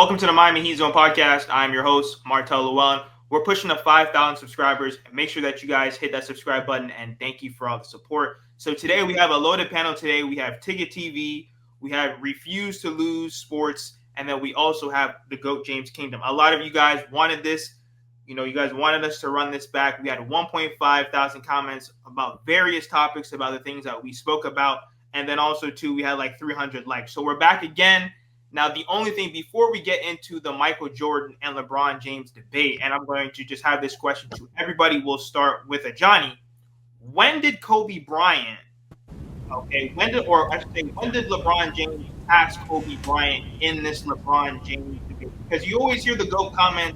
Welcome to the Miami Heat Zone podcast. I'm your host, Martel Llewellyn. We're pushing to 5,000 subscribers. Make sure that you guys hit that subscribe button, and thank you for all the support. So today we have a loaded panel. Today we have Ticket TV, we have Refuse to Lose Sports, and then we also have the GOAT James Kingdom. A lot of you guys wanted this. You guys wanted us to run this back. We had 1.5 thousand comments about various topics, about the things that we spoke about. And then also, too, we had like 300 likes. So we're back again. Now, the only thing before we get into the Michael Jordan and LeBron James debate, and I'm going to just have this question to everybody, we'll start with Johnny. When did Kobe Bryant, when did LeBron James pass Kobe Bryant in this LeBron James debate? Because you always hear the GOAT comment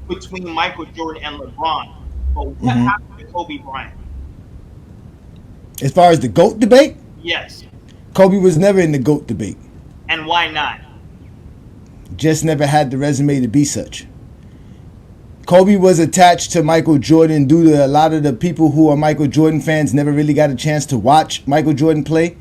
between Michael Jordan and LeBron. But what happened to Kobe Bryant? As far as the GOAT debate? Yes. Kobe was never in the GOAT debate. And why not? Just never had the resume to be such. Kobe was attached to Michael Jordan due to a lot of the people who are Michael Jordan fans never really got a chance to watch Michael Jordan play.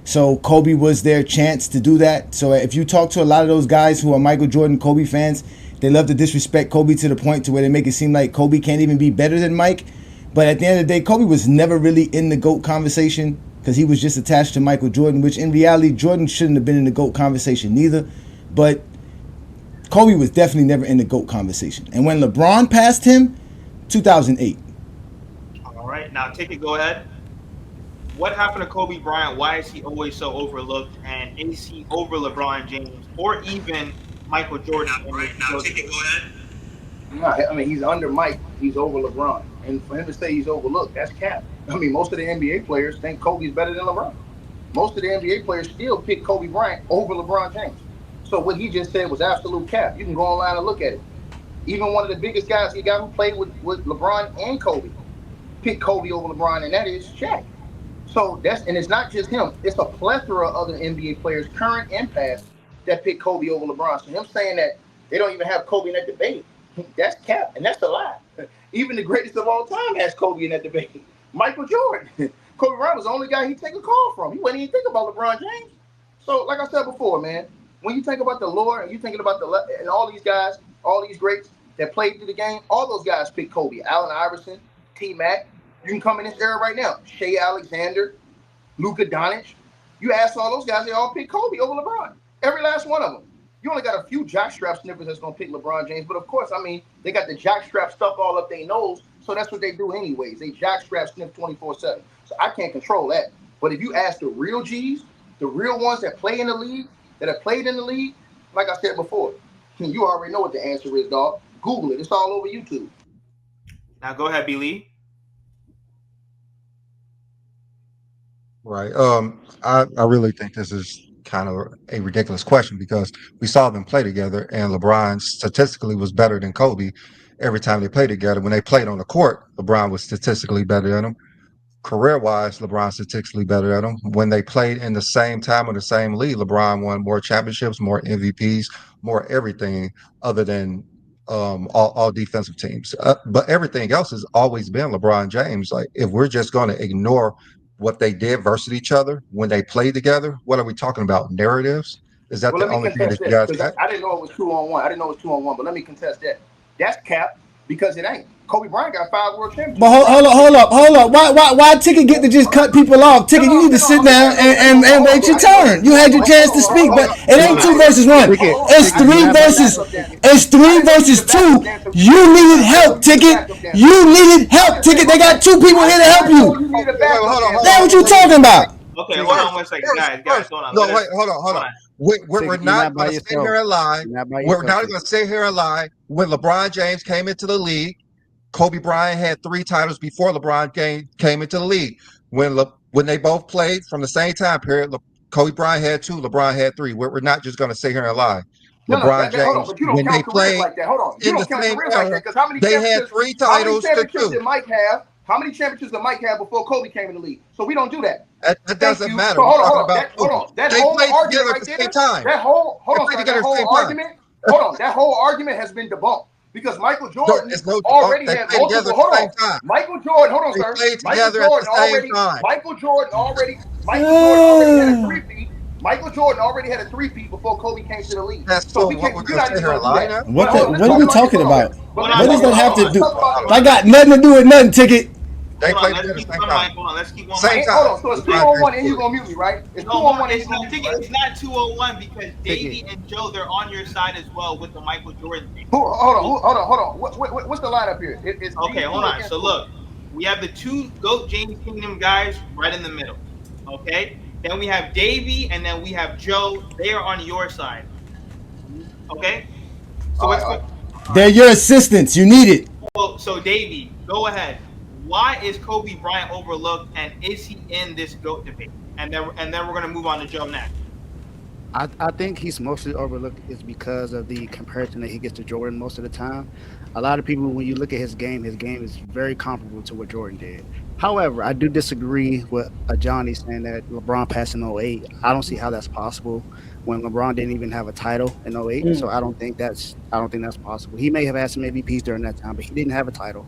So Kobe was their chance to do that. So if you talk to a lot of those guys who are Michael Jordan, Kobe fans, they love to disrespect Kobe to the point to where they make it seem like Kobe can't even be better than Mike. But at the end of the day, Kobe was never really in the GOAT conversation because he was just attached to Michael Jordan, which in reality, Jordan shouldn't have been in the GOAT conversation neither. But Kobe was definitely never in the GOAT conversation. And when LeBron passed him, 2008. All right. Now, go ahead. What happened to Kobe Bryant? Why is he always so overlooked? And is he over LeBron James or even Michael Jordan? Now, go ahead. No, I mean, he's under Mike. He's over LeBron. And for him to say he's overlooked, that's cap. I mean, most of the NBA players think Kobe's better than LeBron. Most of the NBA players still pick Kobe Bryant over LeBron James. So what he just said was absolute cap. You can go online and look at it. Even one of the biggest guys he got who played with LeBron and Kobe picked Kobe over LeBron, and that is Shaq. So and it's not just him. It's a plethora of other NBA players, current and past, that pick Kobe over LeBron. So him saying that they don't even have Kobe in that debate, that's cap, and that's a lie. Even the greatest of all time has Kobe in that debate. Michael Jordan. Kobe Bryant was the only guy he take a call from. He wouldn't even think about LeBron James. So, like I said before, man, when you think about the lore and you're thinking about and all these guys, all these greats that played through the game, all those guys picked Kobe. Allen Iverson, T-Mac. You can come in this era right now. Shea Alexander, Luka Doncic. You ask all those guys, they all pick Kobe over LeBron. Every last one of them. You only got a few jockstrap sniffers that's going to pick LeBron James. But, of course, I mean, they got the jockstrap stuff all up their nose. So that's what they do anyways. They jockstrap sniff 24/7. So I can't control that. But if you ask the real G's, the real ones that play in the league, that have played in the league, like I said before, you already know what the answer is, dog. Google it. It's all over YouTube. Now go ahead, B. Lee. Right. I really think this is kind of a ridiculous question because we saw them play together, and LeBron statistically was better than Kobe every time they played together. When they played on the court, LeBron was statistically better than him. Career-wise, LeBron statistically better than him. When they played in the same time or the same league, LeBron won more championships, more MVPs, more everything other than all defensive teams. But everything else has always been LeBron James. Like, if we're just going to ignore what they did versus each other when they played together, what are we talking about? Narratives? Is that the only thing that you guys got? I didn't know it was 2-on-1. I didn't know it was 2-on-1, but let me contest that. That's cap because it ain't. Kobe Bryant got 5 world championships. But hold up. Why Ticket get to just cut people off? Ticket, you need to sit down and wait your turn. You had your chance to speak, but it ain't 2 versus 1. It's 3 versus 2. You needed help, Ticket. You needed help, Ticket. They got 2 people here to help you. That's what you talking about. Okay, hold on 1 second, guys. Hold on. No, wait, hold on. We're not going to sit here and lie. We're not going to sit here and lie. When LeBron James came into the league, Kobe Bryant had 3 titles before LeBron came into the league. When they both played from the same time period, Kobe Bryant had 2, LeBron had 3. We're not just going to sit here and lie. LeBron James, when they played like that. Hold on. in the same era, they had 3 titles to 2. How many championships did Mike have before Kobe came in the league? So we don't do that. That doesn't matter. So hold on. That whole argument right there. That whole argument has been debunked. Because Michael Jordan already had multiple. Hold on. Michael Jordan, hold on, sir. Michael Jordan already had a 3-peat Michael Jordan already had a three-peat before Kobe came to the league. So we what can't. we're You're gonna not sit even here going and to do lie that. now? What But what are we talking about? Hold on, What does that have to do? I got nothing to do with nothing, Ticket. They Hold on, played let's together keep the same one time. mic. Hold on, let's keep one Same mic. Hold time. on. So it's LeBron 2-on-1, James and you scored. gonna mute me, right? It's No, 2-on-1, and it's you not gonna mute me, Ticket. right? It's not 201 because Davey and Joe, they're on your side as well with the Michael Jordan thing. Hold on. What's the lineup here? It's Okay, these hold two on. against So who? look, we have the two GOAT James Kingdom guys right in the middle. Okay. Then we have Davey, and then we have Joe. They are on your side. Okay. So All what's right, all going? right. All They're right. your assistants. You need it. So Davey, go ahead. Why is Kobe Bryant overlooked, and is he in this GOAT debate? And then we're gonna move on to Joe next. I think he's mostly overlooked is because of the comparison that he gets to Jordan most of the time. A lot of people, when you look at his game is very comparable to what Jordan did. However, I do disagree with Johnny saying that LeBron passed in '08. I don't see how that's possible when LeBron didn't even have a title in '08. So I don't think that's possible. He may have had some MVPs during that time, but he didn't have a title.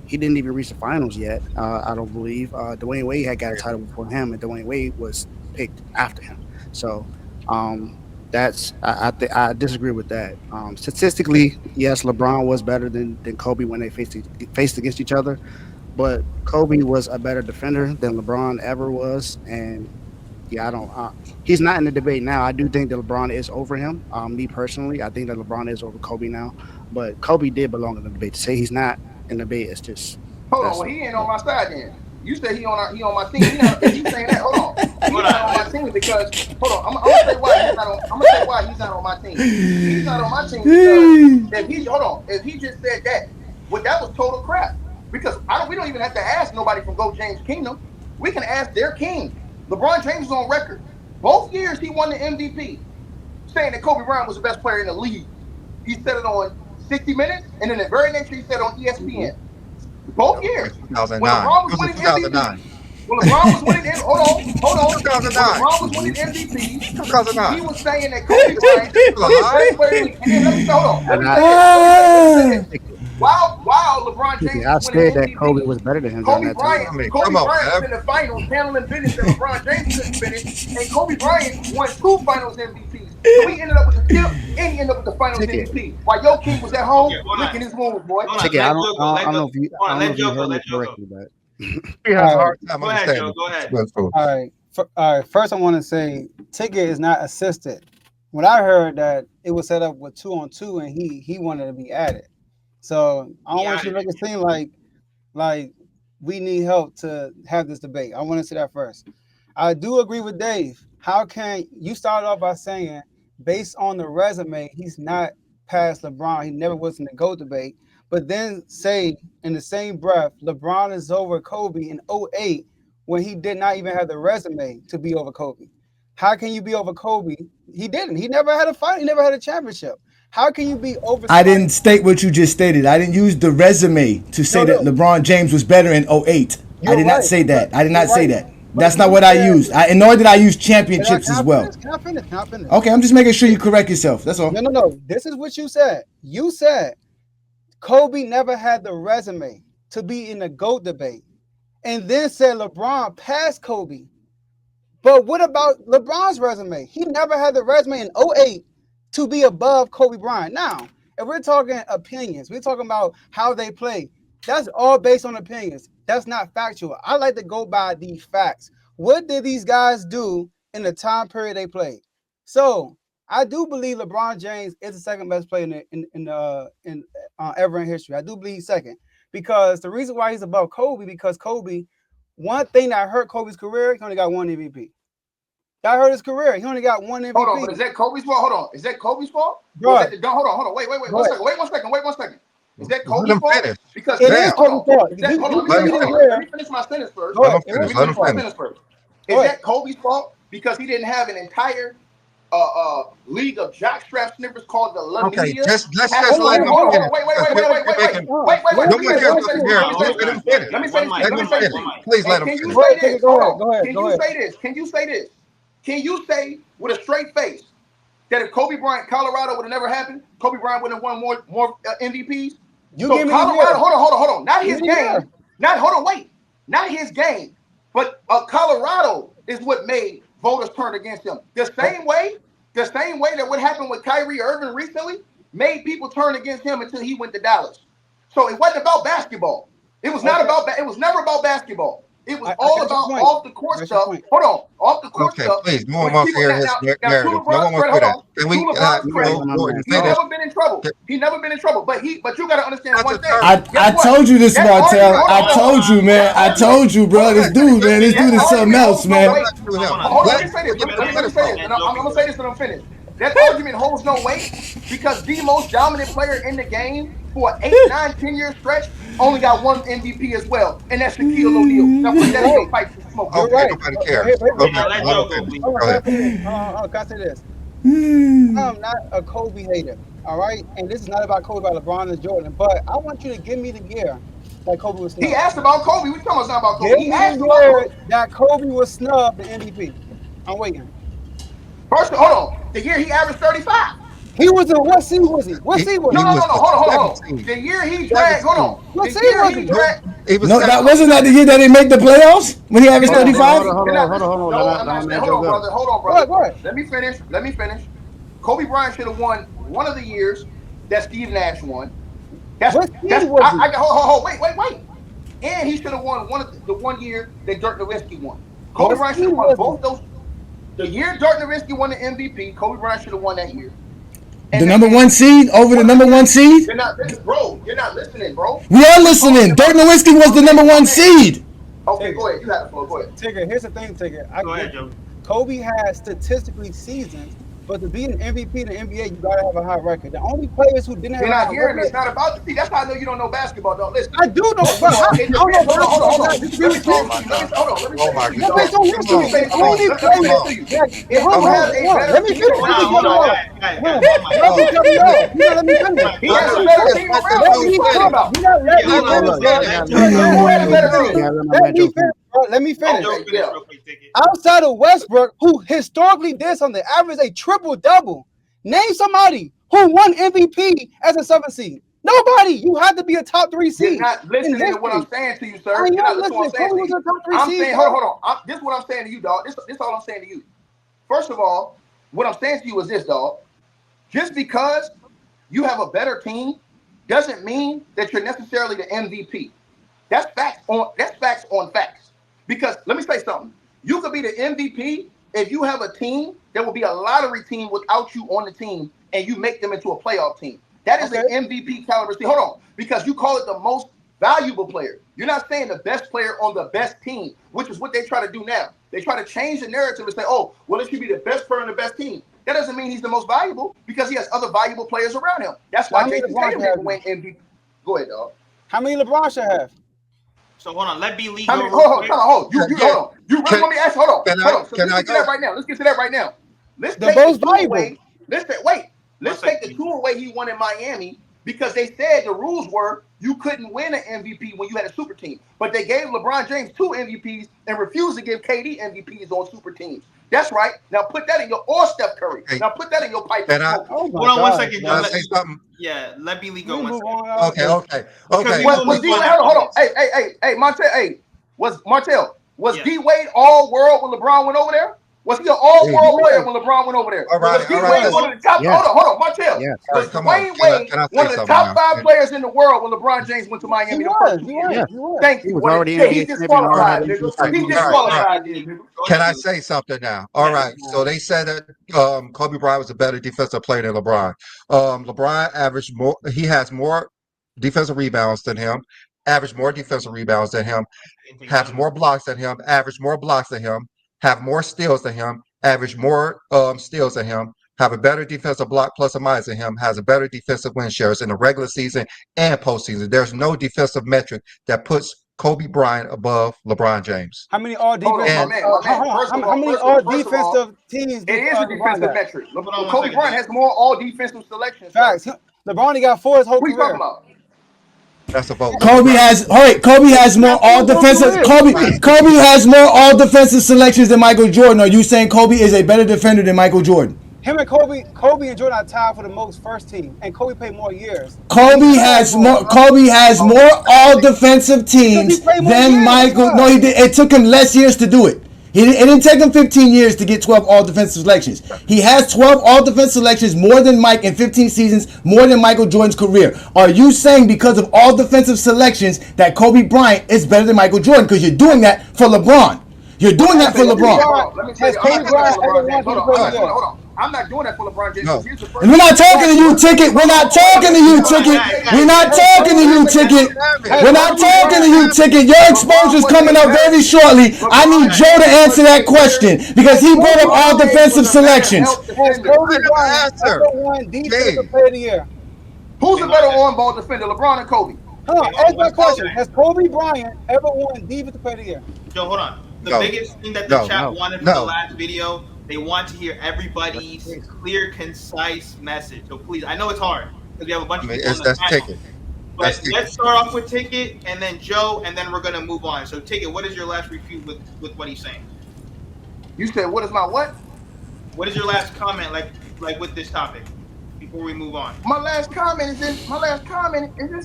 He didn't even reach the finals yet. I don't believe. Dwayne Wade had got a title before him, and Dwayne Wade was picked after him. So um, I disagree with that. Statistically, yes, LeBron was better than Kobe when they faced against each other, but Kobe was a better defender than LeBron ever was, and yeah, I don't. He's not in the debate now. I do think that LeBron is over him. Me personally, I think that LeBron is over Kobe now, but Kobe did belong in the debate. To say he's not in the debate is just Hold on. that's Well, he ain't on my side then. You say he on my team. He not. If you saying that, hold on. He's Hold not on my on. team because hold on. I'm gonna say why he's not on. I'm gonna say why he's not on my team. He's not on my team because if he just said that, well, that was total crap. Because we don't even have to ask nobody from Go James Kingdom. We can ask their king. LeBron James is on record. Both years he won the MVP, saying that Kobe Bryant was the best player in the league. He said it on 60 Minutes, and then the very next year he said it on ESPN. Both That was years. like When 2009. LeBron was It was winning in 2009. MVP, when LeBron was winning, hold on. When 2009. LeBron was winning MVP, he 2009. was saying that Kobe Bryant Still was the alive? best player in the league. And then let me say, hold on, let and me I say this. Let me say this. think While LeBron James was I winning said that Kobe MVP, was better than him during that time. I mean, come Kobe on, Bryant was man. in the finals handling business that LeBron James couldn't finish, and Kobe Bryant won 2 finals MVPs. So he ended up with the tip, and he ended up with the finals Ticket, MVP. While your king was at Okay, home hold on. licking his wounds, boy. Hold on. ticket. Let Joe go. I don't know if you Hold I on. don't know Let if you Joe go. heard me Let Joe go. correctly, but He has a All right, hard time Go ahead, Joe. understanding. Go ahead. That's cool. all right. All right. First, I want to say Ticket is not assisted. When I heard that it was set up with 2-on-2 and he wanted to be added, so I don't He want you to added make it. it seem like we need help to have this debate. I want to say that first. I do agree with Dave. How can you start off by saying, based on the resume, he's not past LeBron. He never was in the GOAT debate. But then say in the same breath, LeBron is over Kobe in '08 when he did not even have the resume to be over Kobe. How can you be over Kobe? He didn't. He never had a fight. He never had a championship. How can you be over I somebody? didn't state what you just stated. I didn't use the resume to say No, that no. LeBron James was better in '08. I You're did not right. say that. I did You're not say right. that. But That's not you what I said, used. And nor did I use can I, championships can as I well. finish? Can I finish? Can I finish? Okay, I'm just making sure you correct yourself. That's all. No. This is what you said. You said Kobe never had the resume to be in the GOAT debate, and then said LeBron passed Kobe. But what about LeBron's resume? He never had the resume in '08 to be above Kobe Bryant. Now, if we're talking opinions, we're talking about how they play. That's all based on opinions. That's not factual. I like to go by the facts. What did these guys do in the time period they played? So I do believe LeBron James is the second best player in ever in history. I do believe he's second because the reason why he's above Kobe because Kobe, one thing that hurt Kobe's career, he only got one MVP. That hurt his career. He only got one Hold on, MVP. but is that Kobe's fault? Hold on. Is that Kobe's fault? Or is Bro, that the hold on. Wait. One second. Wait one second. Is that Let Kobe's him fault? finish. Because it Damn. is hold Kobe's on. fault. Is that hold on, He Let him beat his finish. let career. me finish my sentence first. Go Let ahead. him It finish. was Let Finish him Kobe's my fault. finish. sentence first. Go Is ahead. that Kobe's fault? Because he didn't have an entire league of jockstrap snippers called the La Okay, Media. let's Have, just Hold let on, him hold on. finish wait, because you're making no Let one me cares one what you second. hear. Let Hold me on, Just let finish. him finish. Let me One finish mic. this. Let Let him me One mic. finish finish. this. One mic. Please let And him can you finish. Go say ahead, this? Ticket. Go Hold ahead. on. Go ahead. Can Go you ahead. say this? Can you say this? Can you say with a straight face that if Kobe Bryant, Colorado would have never happened, Kobe Bryant would have won more MVPs? You So give me the Colorado, year. hold on. Not Give his me the game. year. Not hold on, wait. Not his game. But Colorado is what made voters turned against him. The same way that what happened with Kyrie Irving recently made people turn against him until he went to Dallas. So it wasn't about basketball. It was not about. It was never about basketball. It was all about off the court stuff. Hold on, off the court stuff. Please, no one wants to hear his narrative. No one wants to hear that. Can we? He's never been in trouble. He never been in trouble. But you got to understand one thing. I told you this, Martell. I told you, man. I told you, bro. This dude is something else, man. Hold on, let me say this. Let me say this. I'm gonna say this and I'm finished. That argument holds no weight because the most dominant player in the game for an 8, 9, 10-year stretch only got one MVP as well, and that's Shaquille O'Neal. Now put that in your pipe to smoke. Okay, right. Nobody cares. Can I say this? I'm not a Kobe hater, all right? And this is not about Kobe, about LeBron and Jordan, but I want you to give me the year that Kobe was snubbed. He asked about Kobe. We talking about Kobe. Give me the year that Kobe was snubbed the MVP. I'm waiting. First, hold on. The year he averaged 35. He was in what seed was he? What seed was he? No. Hold on. The year he dragged. Hold on. What seed was he? No, that wasn't the year that they made the playoffs when he averaged 35. Hold on, brother. Go ahead. Let me finish. Kobe Bryant should have won one of the years that Steve Nash won. Wait. And he should have won the 1 year that Dirk Nowitzki won. Kobe Bryant should have won both those. The year Dirk Nowitzki won the MVP, Kobe Bryant should have won that year. The number 1 seed over the number 1 seed? You're not listening, bro. We are listening. Dirk Nowitzki was the number 1 seed. Okay, go ahead. You have the floor. Go ahead. Tigger, here's the thing, Tigger. Go ahead, Joe. Kobe has statistically seasons, but to be an MVP in the NBA, you gotta have a high record. The only players who didn't have a high record. It's not about the see. That's how I know you don't know basketball, though. Listen, I do know. But hold on. Let me finish. Let me finish. Outside of Westbrook, who historically did something, averaged a triple-double. Name somebody who won MVP as a 7th seed. Nobody. You have to be a top 3 seed. You're not listening to what I'm saying to you, sir. You're not listening to what I'm saying to you. I'm saying, hold on. This is what I'm saying to you, dog. This is all I'm saying to you. First of all, what I'm saying to you is this, dog. Just because you have a better team doesn't mean that you're necessarily the MVP. That's facts on facts. Because let me say something. You could be the MVP if you have a team that will be a lottery team without you on the team and you make them into a playoff team. That is an MVP caliber team. Hold on. Because you call it the most valuable player. You're not saying the best player on the best team, which is what they try to do now. They try to change the narrative and say, oh, well, it should be the best player on the best team. That doesn't mean he's the most valuable because he has other valuable players around him. That's why Jason Tatum didn't win MVP. Go ahead, dog. How many LeBron should have? So hold on, let B-League go. Hold on. You really want me to ask? Hold on. So let's get to that right now. Let's get to that right now. Let's take the two away. Let's take the two away he won in Miami because they said the rules were you couldn't win an MVP when you had a super team. But they gave LeBron James 2 MVPs and refused to give KD MVPs on super teams. That's right. Now put that in your or Steph Curry. Now put that in your pipe. Hold on 1 second, Joe. Can I say something? Yeah, let B-League go 1 second. Okay. Hold on. Hey, Martell. Hey, Martell? Was D Wade all world when LeBron went over there? Was he an all-world player when LeBron went over there? All right. One of the top, hold on, Martell. Yes. Was Dwayne Wade one of the top 5 players in the world when LeBron James went to Miami the first year? Thank you. He's disqualified. He's disqualified. Can I say something now? All right. So they said that Kobe Bryant was a better defensive player than LeBron. LeBron averaged more. He has more defensive rebounds than him. Averaged more defensive rebounds than him. Has more blocks than him. Averaged more blocks than him. Have more steals than him, average more steals than him, have a better defensive block plus or minus than him, has a better defensive win shares in the regular season and postseason. There's no defensive metric that puts Kobe Bryant above LeBron James. How many all defensive? How many all defensive teams? It is a defensive metric. Kobe Bryant has more all defensive selections. Facts. LeBron got 4 his whole career. What are you talking about? That's a vote. Kobe has more all defensive. Kobe has more all defensive selections than Michael Jordan. Are you saying Kobe is a better defender than Michael Jordan? Him and Kobe and Jordan are tied for the most first team, and Kobe played more years. Kobe has more all defensive teams than Michael. No, he did. It took him less years to do it. It didn't take him 15 years to get 12 all-defensive selections. He has 12 all-defensive selections, more than Mike in 15 seasons, more than Michael Jordan's career. Are you saying because of all-defensive selections that Kobe Bryant is better than Michael Jordan? Because you're doing that for LeBron. You're doing that for LeBron. Let me tell you, I'm not doing that for LeBron James. Hold on. I'm not doing that for LeBron James. No. Here's the first And we're not talking to you, Ticket. We're not talking to you, Ticket. We're not talking to you, Ticket. We're not talking to you, Ticket. Your exposure's coming up very shortly. I need Joe to answer that question because he brought up all defensive selections. Has Kobe Bryant ever won Defensive Player of the Year? Who's a better on-ball defender, LeBron or Kobe? Hold on, ask my question. Has Kobe Bryant ever won Defensive Player of the Year? Joe, hold on. The biggest thing that the chat wanted from the last video, they want to hear everybody's clear, concise message. So please, I know it's hard because we have a bunch of people on the panel. But let's start off with Ticket and then Joe, and then we're gonna move on. So Ticket, what is your last refute with what he's saying? You said what is my what? What is your last comment like with this topic before we move on? My last comment is this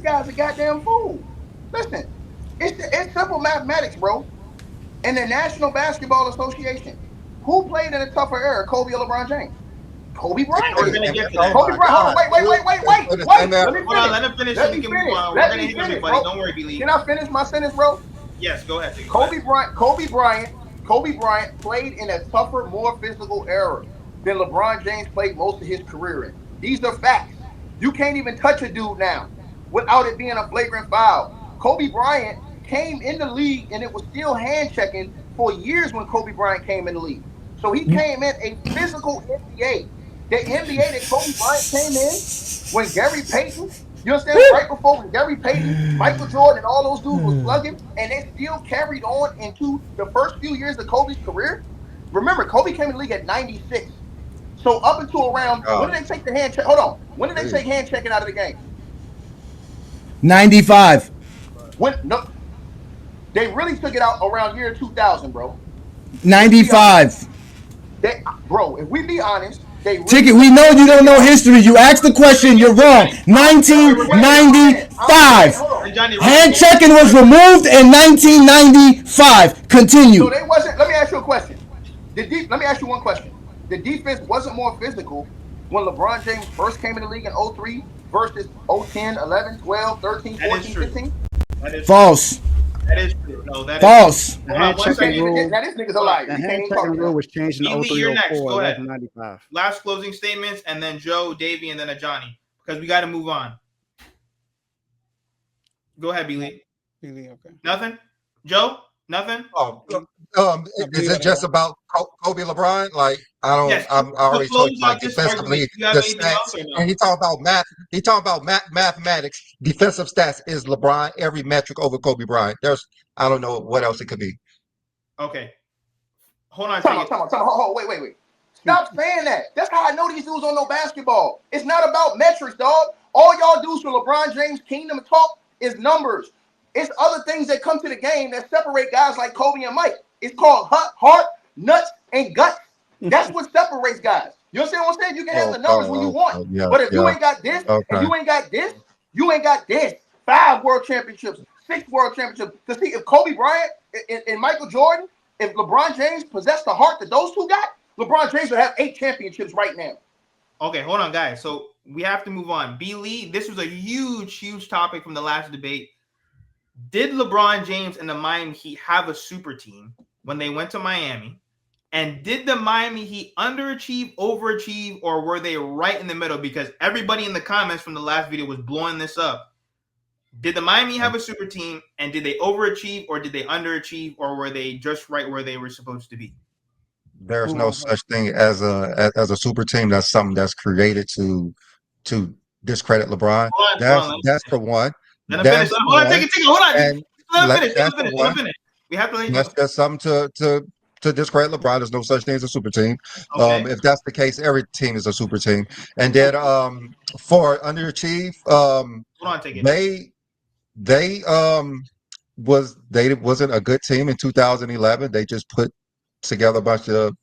guy's a goddamn fool. Listen, it's simple mathematics, bro. In the National Basketball Association, who played in a tougher era, Kobe or LeBron James? Kobe Bryant. We're gonna get to that. Kobe Bryant. Wait. Let him finish. Let me finish. We're gonna hit everybody. Don't worry, Billy. Can I finish my sentence, bro? Yes, go ahead. Kobe Bryant played in a tougher, more physical era than LeBron James played most of his career in. These are facts. You can't even touch a dude now without it being a flagrant foul. Kobe Bryant came in the league and it was still hand checking for years when Kobe Bryant came in the league. So he came in a physical NBA. The NBA that Kobe Bryant came in when Gary Payton, you understand, right before when Gary Payton, Michael Jordan, and all those dudes was slugging, and they still carried on into the first few years of Kobe's career. Remember, Kobe came in the league at 96. So up until around, when did they take the hand check? Hold on. When did they take hand checking out of the game? 95. No. They really took it out around year 2000, bro. 95. Bro, if we be honest, they really Ticket, we know you don't know history. You asked the question, you're wrong. 1995. Hand checking was removed in 1995. Continue. So they wasn't. Let me ask you a question. Let me ask you one question. The defense wasn't more physical when LeBron James first came in the league in 03 versus 010, 11, 12, 13, 14, 15? False. That is true. No, that false. Is now this nigga's a liar. The hand checking rule was changed in 03 04, 95. Last closing statements, and then Joe, Davey, and then Johnny, because we got to move on. Go ahead, Billy. Okay. Nothing? Joe? Nothing? Is it just about Kobe LeBron? Like, I don't. Yes. I already told you, like, defensively, the stats. And he talking about math. He talking about mathematics. Defensive stats is LeBron every metric over Kobe Bryant. I don't know what else it could be. Okay. Hold on. Time on. Wait. Stop saying that. That's how I know these dudes don't know basketball. It's not about metrics, dog. All y'all do for LeBron James' kingdom talk is numbers. It's other things that come to the game that separate guys like Kobe and Mike. It's called heart, nuts, and guts. That's what separates guys. You understand what I'm saying? You can have the numbers when you want. But if you ain't got this, and you ain't got this, you ain't got this. 5 world championships, 6 world championships. To see if Kobe Bryant and Michael Jordan, if LeBron James possessed the heart that those two got, LeBron James would have 8 championships right now. Okay, hold on, guys. So we have to move on. B. Lee, this was a huge topic from the last debate. Did LeBron James and the Miami Heat have a super team when they went to Miami? And did the Miami Heat underachieve, overachieve, or were they right in the middle? Because everybody in the comments from the last video was blowing this up. Did the Miami have a super team, and did they overachieve, or did they underachieve, or were they just right where they were supposed to be? There's no such thing as a super team. That's something that's created to discredit LeBron. That's for one. Let him finish. Hold on, take it. Hold on. Let him finish. We have to let him That's just something to discredit LeBron. There's no such thing as a super team. Okay. If that's the case, every team is a super team. And then for underachieve, hold on, take it. They wasn't a good team in 2011. They just put together a bunch of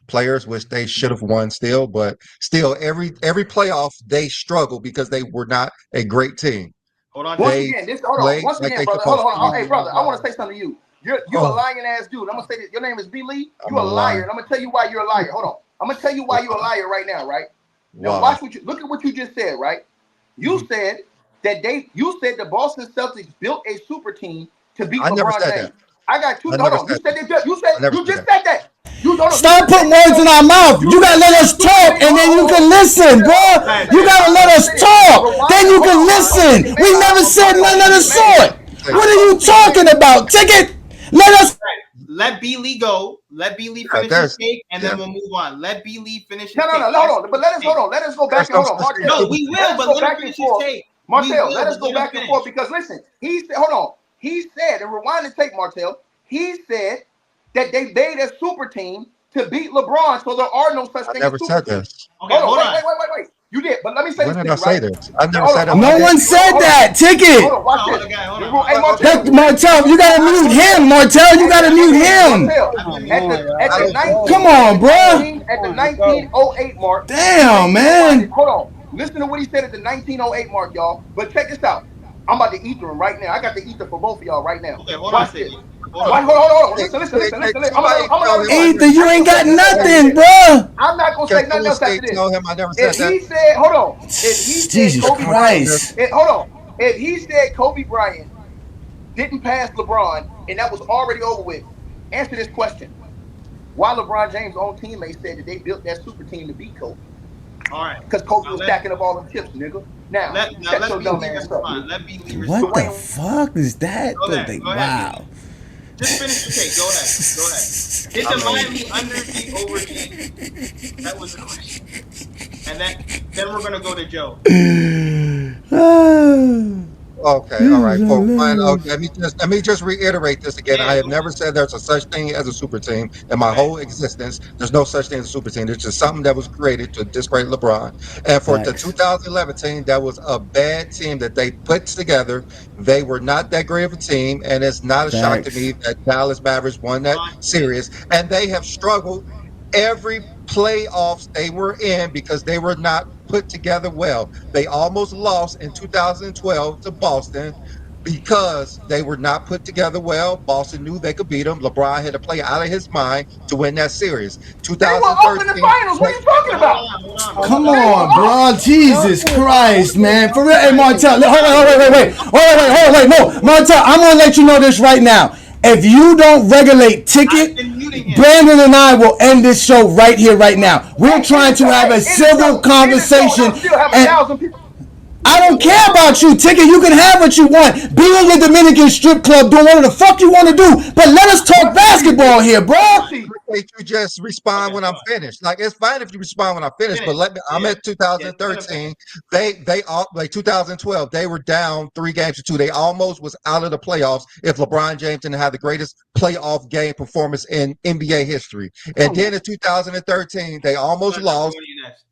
players, which they should have won still. But still, every playoff they struggled because they were not a great team. Hold on. Once again, brother. Hold on. Hey, brother, I want to say something to you. You're a lying ass dude. I'm gonna say that your name is B. Lee. You're a liar, and I'm gonna tell you why you're a liar. Hold on. I'm gonna tell you why you're a liar right now, right? Now watch look at what you just said, right? You said that the Boston Celtics built a super team to beat LeBron James. I got two. Hold on. You said they built. You just said that. Stop putting words in our mouth. You gotta let us talk, and then you can listen, bro. You gotta let us talk, then you can listen. We never said none of the sort. What are you talking about? Ticket. Let B. Lee go. Let B. Lee finish his take, and then we'll move on. Let B. Lee finish his take. No, hold on. But let us go back and hold on. Martel. No, we will, but let him finish his take. Martel, let us go back and forth because listen, he said, hold on. He said, and rewind the tape, Martel. He said that they made a super team to beat LeBron, so there are no such things as super teams. Okay, hold on. Wait. You did, but let me say when this. Did I say this? I never said that. No one said that. Ticket. Hold on, watch this. Hey, Martel, you gotta mute him. Martel, you gotta mute him. Come on, bro. At the 1908 mark. Damn, man. Hold on. Listen to what he said at the 1908 mark, y'all. But check this out. I'm about to ether him right now. I got the ether for both of y'all right now. Okay, hold watch on. This. Hold on. Listen. Ether, you ain't got nothing, bro. I'm not gonna say nothing else after this. I never said that. He said, hold on. If he said Jesus Kobe Christ. Bryant, hold on. If he said Kobe Bryant didn't pass LeBron and that was already over with, answer this question. Why LeBron James' own teammates said that they built that super team to beat Kobe? All right. Because Kobe was stacking up all them chips, nigga. Now shut your dumb ass up. What the fuck is that? Go ahead. Wow. Just finish the take. Go ahead. Did the Miami underachieve, overachieve? That was the question. And then we're gonna go to Joe. Okay, all right. For one, let me just reiterate this again. I have never said there's a such thing as a super team in my whole existence. There's no such thing as a super team. It's just something that was created to discredit LeBron. And for the 2011 team, that was a bad team that they put together. They were not that great of a team, and it's not a shock to me that Dallas Mavericks won that series. And they have struggled every playoffs they were in because they were not put together well. They almost lost in 2012 to Boston because they were not put together well. Boston knew they could beat them. LeBron had to play out of his mind to win that series. 2013. They were up in the finals. What are you talking about? Come on, bro. Jesus Christ, man. For real. Hey, Martel. Wait. No, Martel, I'm going to let you know this right now. If you don't regulate Ticket, Brandon and I will end this show right here, right now. We're trying to have a civil conversation. I don't care about you, Ticket. You can have what you want. Be in your Dominican strip club doing whatever the fuck you want to do. But let us talk basketball here, bro. You just respond when I'm finished. Like, it's fine if you respond when I'm finished, but I'm at 2013. They all, like 2012, they were down 3-2. They almost was out of the playoffs if LeBron James didn't have the greatest playoff game performance in NBA history. And then in 2013, they almost lost.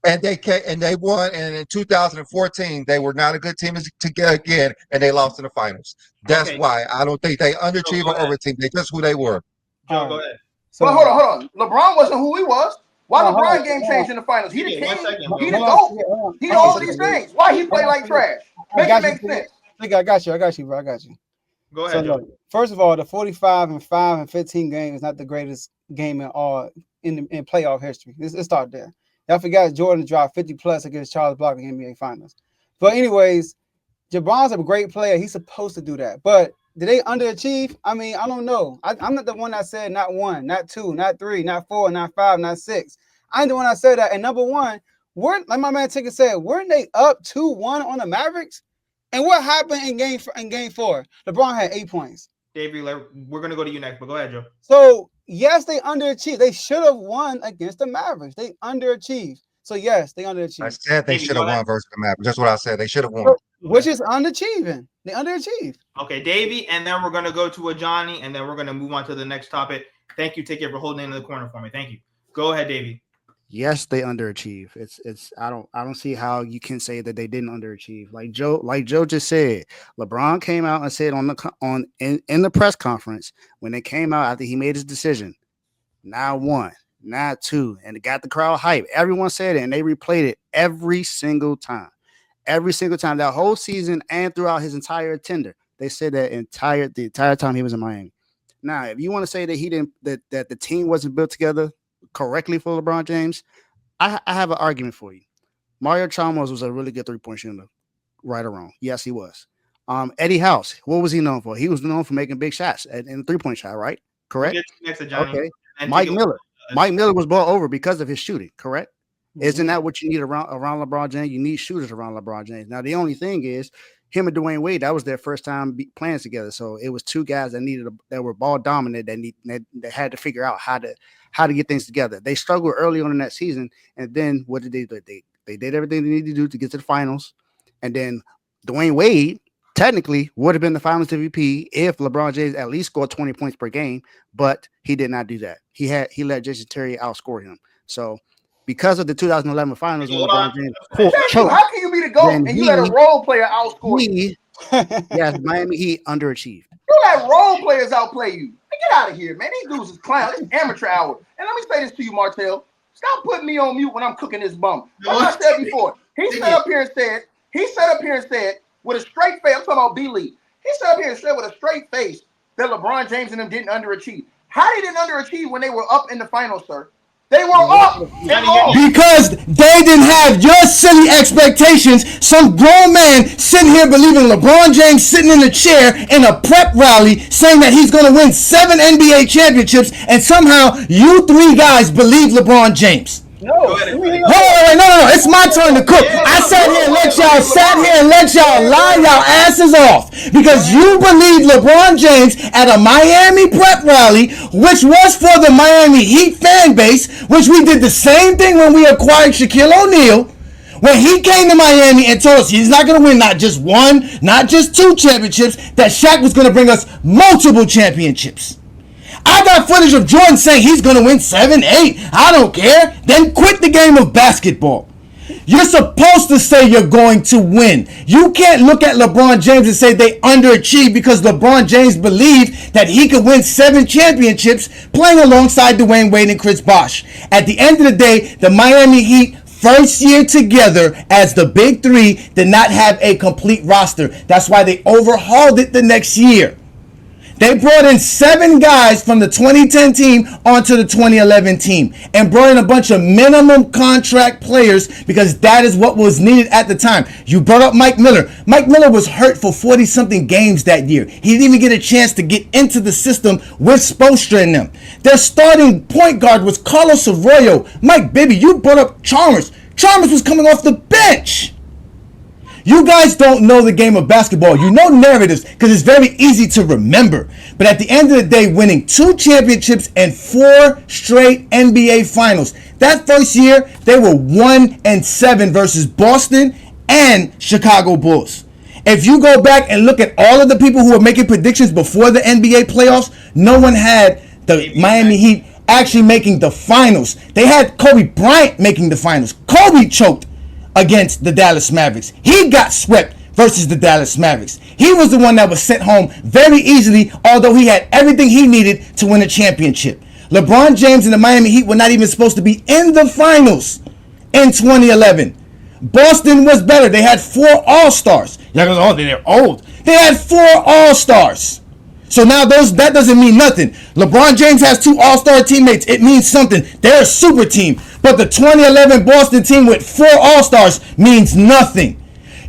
And they won, and in 2014 they were not a good team to get again, and they lost in the finals. That's why I don't think they underachieve or overachieve. They just who they were. Joe, go ahead. So, hold on. LeBron wasn't who he was. Why LeBron game changed in the finals? He the king. He the GOAT. He all these things. Why he play like trash? Make sense. I got you, bro. I got you. Go ahead. So, first of all, the 45-5 and 15 game is not the greatest game in playoff history. Let's start there. Y'all forgot Jordan dropped 50 plus against Charles Barkley in the NBA Finals. But anyways, LeBron's a great player. He's supposed to do that. But did they underachieve? I mean, I don't know. I'm not the one that said not 1, not 2, not 3, not 4, not 5, not 6. I ain't the one that said that. And number one, like my man Ticket said, weren't they up 2-1 on the Mavericks? And what happened in game 4? LeBron had 8 points. Davey, we're going to go to you next, but go ahead, Joe. So, yes, they underachieved. They should have won against the Mavericks. They underachieved. So, yes, they underachieved. I said they should have won versus the Mavericks. That's what I said. They should have won. Which is underachieving. They underachieved. Okay, Davey, and then we're going to go to a Johnny, and then we're going to move on to the next topic. Thank you, Ticket, for holding in the corner for me. Thank you. Go ahead, Davey. Yes, they underachieve. It's I don't see how you can say that they didn't underachieve. Like Joe just said, LeBron came out and said in the press conference when they came out after he made his decision, not 1, not 2, and it got the crowd hype. Everyone said it, and they replayed it every single time. Every single time, that whole season and throughout his entire tender. They said that the entire time he was in Miami. Now, if you want to say that he didn't that the team wasn't built together correctly for LeBron James, I have an argument for you. Mario Chalmers was a really good 3-point shooter, right or wrong. Yes, he was. Eddie House, what was he known for? He was known for making big shots in the 3-point shot, right? Correct. Next to Johnny. Okay. Mike Miller. Mike Miller was brought over because of his shooting, correct? Isn't that what you need around LeBron James? You need shooters around LeBron James. Now, the only thing is, him and Dwayne Wade, that was their first time playing together. So it was two guys that were ball dominant that had to figure out how to get things together. They struggled early on in that season, and then what did they do? They did everything they needed to do to get to the finals, and then Dwayne Wade technically would have been the Finals MVP if LeBron James at least scored 20 points per game, but he did not do that. He let Jason Terry outscore him. So because of the 2011 Finals when LeBron James choked, how can you be the GOAT and you let a role player outscore you? Yes, Miami Heat underachieved. You let role players outplay you. Get out of here, man. These dudes is clowns. It's amateur hour. And let me say this to you, Martell. Stop putting me on mute when I'm cooking this bum. Like I said before, he sat up here and said with a straight face, I'm talking about B-League. He sat up here and said with a straight face that LeBron James and them didn't underachieve. How they didn't underachieve when they were up in the finals, sir? They were up. Because they didn't have your silly expectations. Some grown man sitting here believing LeBron James sitting in a chair in a prep rally saying that he's going to win 7 NBA championships, and somehow you 3 guys believe LeBron James. No. No. It's my turn to cook. I sat here and let y'all lie y'all asses off because you believe LeBron James at a Miami prep rally, which was for the Miami Heat fan base, which we did the same thing when we acquired Shaquille O'Neal. When he came to Miami and told us he's not going to win not just 1, not just 2 championships, that Shaq was going to bring us multiple championships. I got footage of Jordan saying he's going to win 7, 8. I don't care. Then quit the game of basketball. You're supposed to say you're going to win. You can't look at LeBron James and say they underachieved because LeBron James believed that he could win 7 championships playing alongside Dwayne Wade and Chris Bosh. At the end of the day, the Miami Heat first year together as the Big 3 did not have a complete roster. That's why they overhauled it the next year. They brought in 7 guys from the 2010 team onto the 2011 team and brought in a bunch of minimum contract players because that is what was needed at the time. You brought up Mike Miller. Mike Miller was hurt for 40-something games that year. He didn't even get a chance to get into the system with Spoelstra and them. Their starting point guard was Carlos Arroyo. Mike Bibby, you brought up Chalmers. Chalmers was coming off the bench. You guys don't know the game of basketball. You know narratives because it's very easy to remember. But at the end of the day, winning 2 championships and 4 straight NBA finals. That first year, they were 1-7 versus Boston and Chicago Bulls. If you go back and look at all of the people who were making predictions before the NBA playoffs, no one had the Miami Heat actually making the finals. They had Kobe Bryant making the finals. Kobe choked against the Dallas Mavericks. He got swept versus the Dallas Mavericks. He was the one that was sent home very easily, although he had everything he needed to win a championship. LeBron James and the Miami Heat were not even supposed to be in the finals in 2011. Boston was better. They had 4 All-Stars. Y'all go, oh, they're old. They had 4 All-Stars. So now that doesn't mean nothing. LeBron James has 2 All-Star teammates. It means something. They're a super team. But the 2011 Boston team with 4 All-Stars means nothing.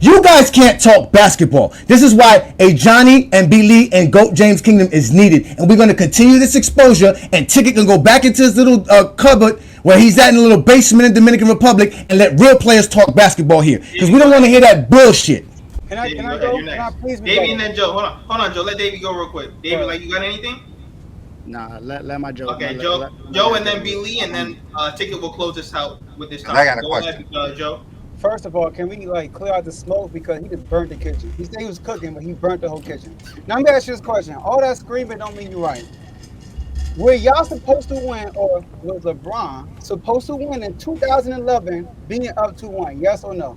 You guys can't talk basketball. This is why a Johnny and B-Lee and Goat James Kingdom is needed. And we're going to continue this exposure, and Ticket can go back into his little cupboard where he's at in a little basement in Dominican Republic and let real players talk basketball here. Because we don't want to hear that bullshit. Can I go? Can I please be Davey and then Joe. Hold on, Joe. Let Davey go real quick. Davey, like, you got anything? Nah, let my Joe. Okay, Joe, and then B. Lee, and then Ticket will close this out with this topic. I got a question. Ahead, Joe. First of all, can we clear out the smoke because he just burnt the kitchen? He said he was cooking, but he burnt the whole kitchen. Now let me ask you this question: all that screaming don't mean you're right. Were y'all supposed to win, or was LeBron supposed to win in 2011, being up 2-1? Yes or no?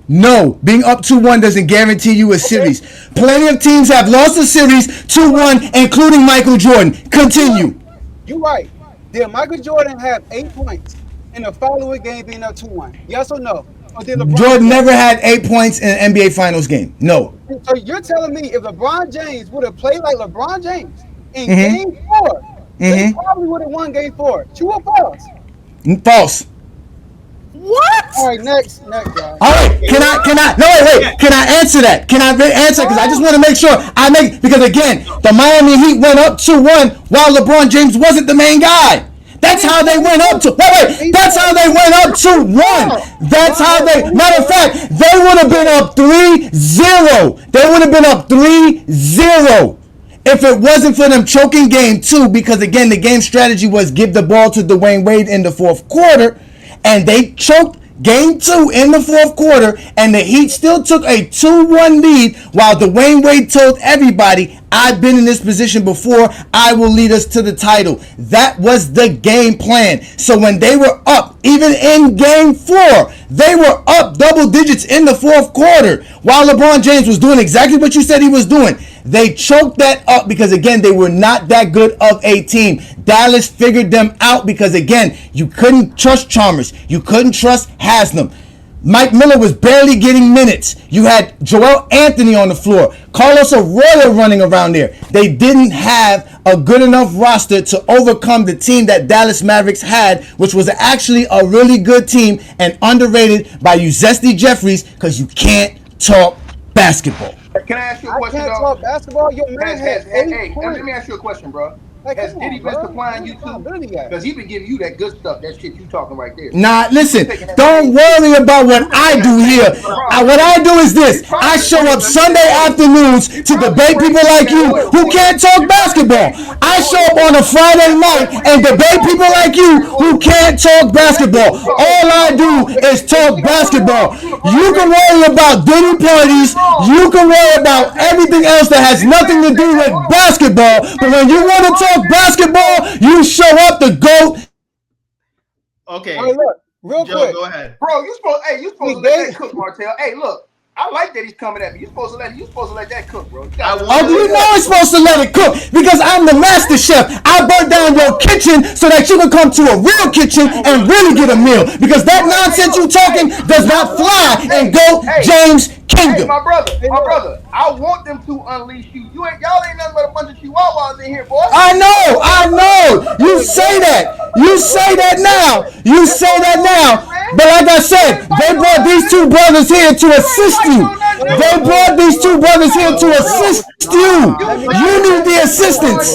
No, being up 2-1 doesn't guarantee you a series. Plenty of teams have lost a series 2-1, including Michael Jordan. Continue. You're right. Did Michael Jordan have 8 points in the following game being up 2-1? Yes or no? Or did LeBron Jordan never had 8 points in an NBA Finals game. No. So you're telling me if LeBron James would have played like LeBron James, in game 4, they probably would have won game 4. True or false? False. What? All right, next, guys. All right, can I? No, wait. Can I answer that? Can I answer? Because I just want to make sure because again, the Miami Heat went up 2-1 while LeBron James wasn't the main guy. That's how they went up to. Wait. That's how they went up 2-1. That's how they. Matter of fact, they would have been up 3-0. They would have been up 3-0. If it wasn't for them choking game 2, because again, the game strategy was give the ball to Dwayne Wade in the fourth quarter, and they choked game 2 in the fourth quarter, and the Heat still took a 2-1 lead while Dwayne Wade told everybody, I've been in this position before, I will lead us to the title. That was the game plan. So when they were up, even in game 4, they were up double digits in the fourth quarter while LeBron James was doing exactly what you said he was doing. They choked that up because, again, they were not that good of a team. Dallas figured them out because, again, you couldn't trust Chalmers. You couldn't trust Haslam. Mike Miller was barely getting minutes. You had Joel Anthony on the floor. Carlos Arroyo running around there. They didn't have a good enough roster to overcome the team that Dallas Mavericks had, which was actually a really good team and underrated by Uzesti Jeffries because you can't talk basketball. Can I ask you a question, I can't though? talk basketball. Your man has 8 Hey, points. let me ask you a question, bro. Like, Has come on, Diddy been bro. supplying you too? Because he been giving you that good stuff, that shit you talking right there. Nah, listen, don't worry about what I do here. What I do is this. I show up Sunday afternoons to debate people like you who can't talk basketball. I show up on a Friday night and debate people like you who can't talk basketball. All I do is talk basketball. You can worry about Diddy parties. You can worry about everything else that has nothing to do with basketball. But when you want to talk basketball, you show up the GOAT. Okay. Hey, look, real Joe, quick. go ahead. Bro, you supposed to let that cook, Martell. Hey, look, I like that he's coming at me. You supposed to let that cook, bro. You know I'm supposed to let it cook because I'm the master chef. I burn down your kitchen so that you can come to a real kitchen and really get a meal. Because that nonsense you talking does not fly in James Kingdom. Hey, my brother, I want them to unleash you. Y'all ain't nothing but a bunch of chihuahuas in here, boy. I know. You say that. You say that now. But like I said, they brought these two brothers here to assist you. They brought these two brothers here to assist you. You need the assistance.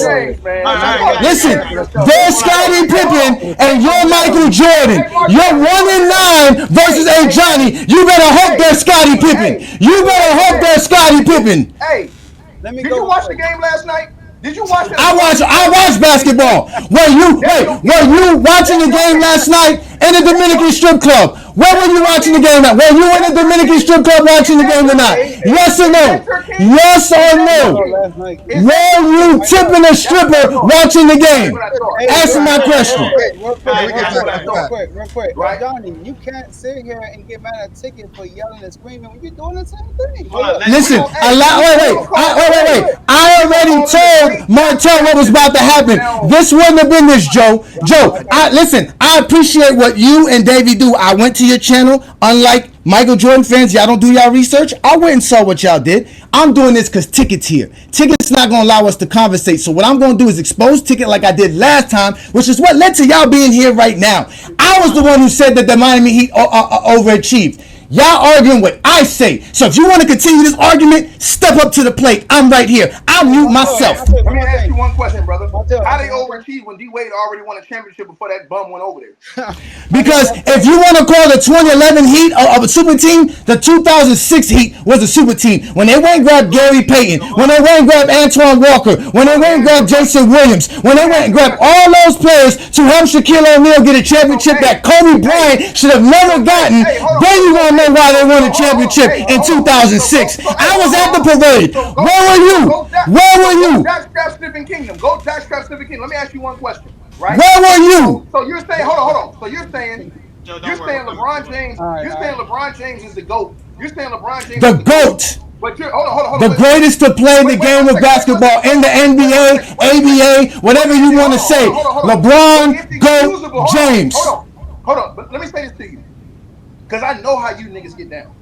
Listen, they're Scottie Pippen and you're Michael Jordan. You're 1-9 versus a Johnny. You better hope they're Scottie Pippen. You better hope they're Scottie Pippen. Hey, did you watch the game last night? Did you watch it? I watch basketball. Were you watching the game last night in the Dominican strip club? Where were you watching the game at? Were you in the Dominican strip club watching the game tonight? Yes or no? Yes or no? Were you tipping a stripper watching the game? Answer my question. Real quick. Right. Johnny, you can't sit here and get mad at Ticket for yelling and screaming when you're doing the same thing. Listen, wait. I already told Martell what was about to happen. This wouldn't have been this, Joe. I appreciate what you and Davey do. I went to your channel. Unlike Michael Jordan fans, y'all don't do y'all research. I went and saw what y'all did. I'm doing this because Ticket's here. Ticket's not going to allow us to conversate. So what I'm going to do is expose Ticket like I did last time, which is what led to y'all being here right now. I was the one who said that the Miami Heat overachieved. Y'all arguing what I say. So if you want to continue this argument, step up to the plate. I'm right here. I'll mute myself. Let me ask you one question, brother. How they overachieved when D Wade already won a championship before that bum went over there? Because if you want to call the 2011 Heat a super team, the 2006 Heat was a super team. When they went and grabbed Gary Payton, when they went and grabbed Antoine Walker, when they went and grabbed Jason Williams, when they went and grabbed all those players to help Shaquille O'Neal get a championship that Kobe Bryant should have never gotten, then you want to know why they won a championship in 2006. I was at the parade. Where were you? Go Jackstrap Sniffing Kingdom. Let me ask you one question. Right? Where were you? So you're saying, hold on. So you're saying LeBron James. You're saying LeBron James is the GOAT. You're saying LeBron James. The GOAT. But you're hold on. The greatest to play the game of basketball in the NBA, ABA, whatever you want to say. LeBron, GOAT, James. Hold on. But let me say this to you. Because I know how you niggas get down.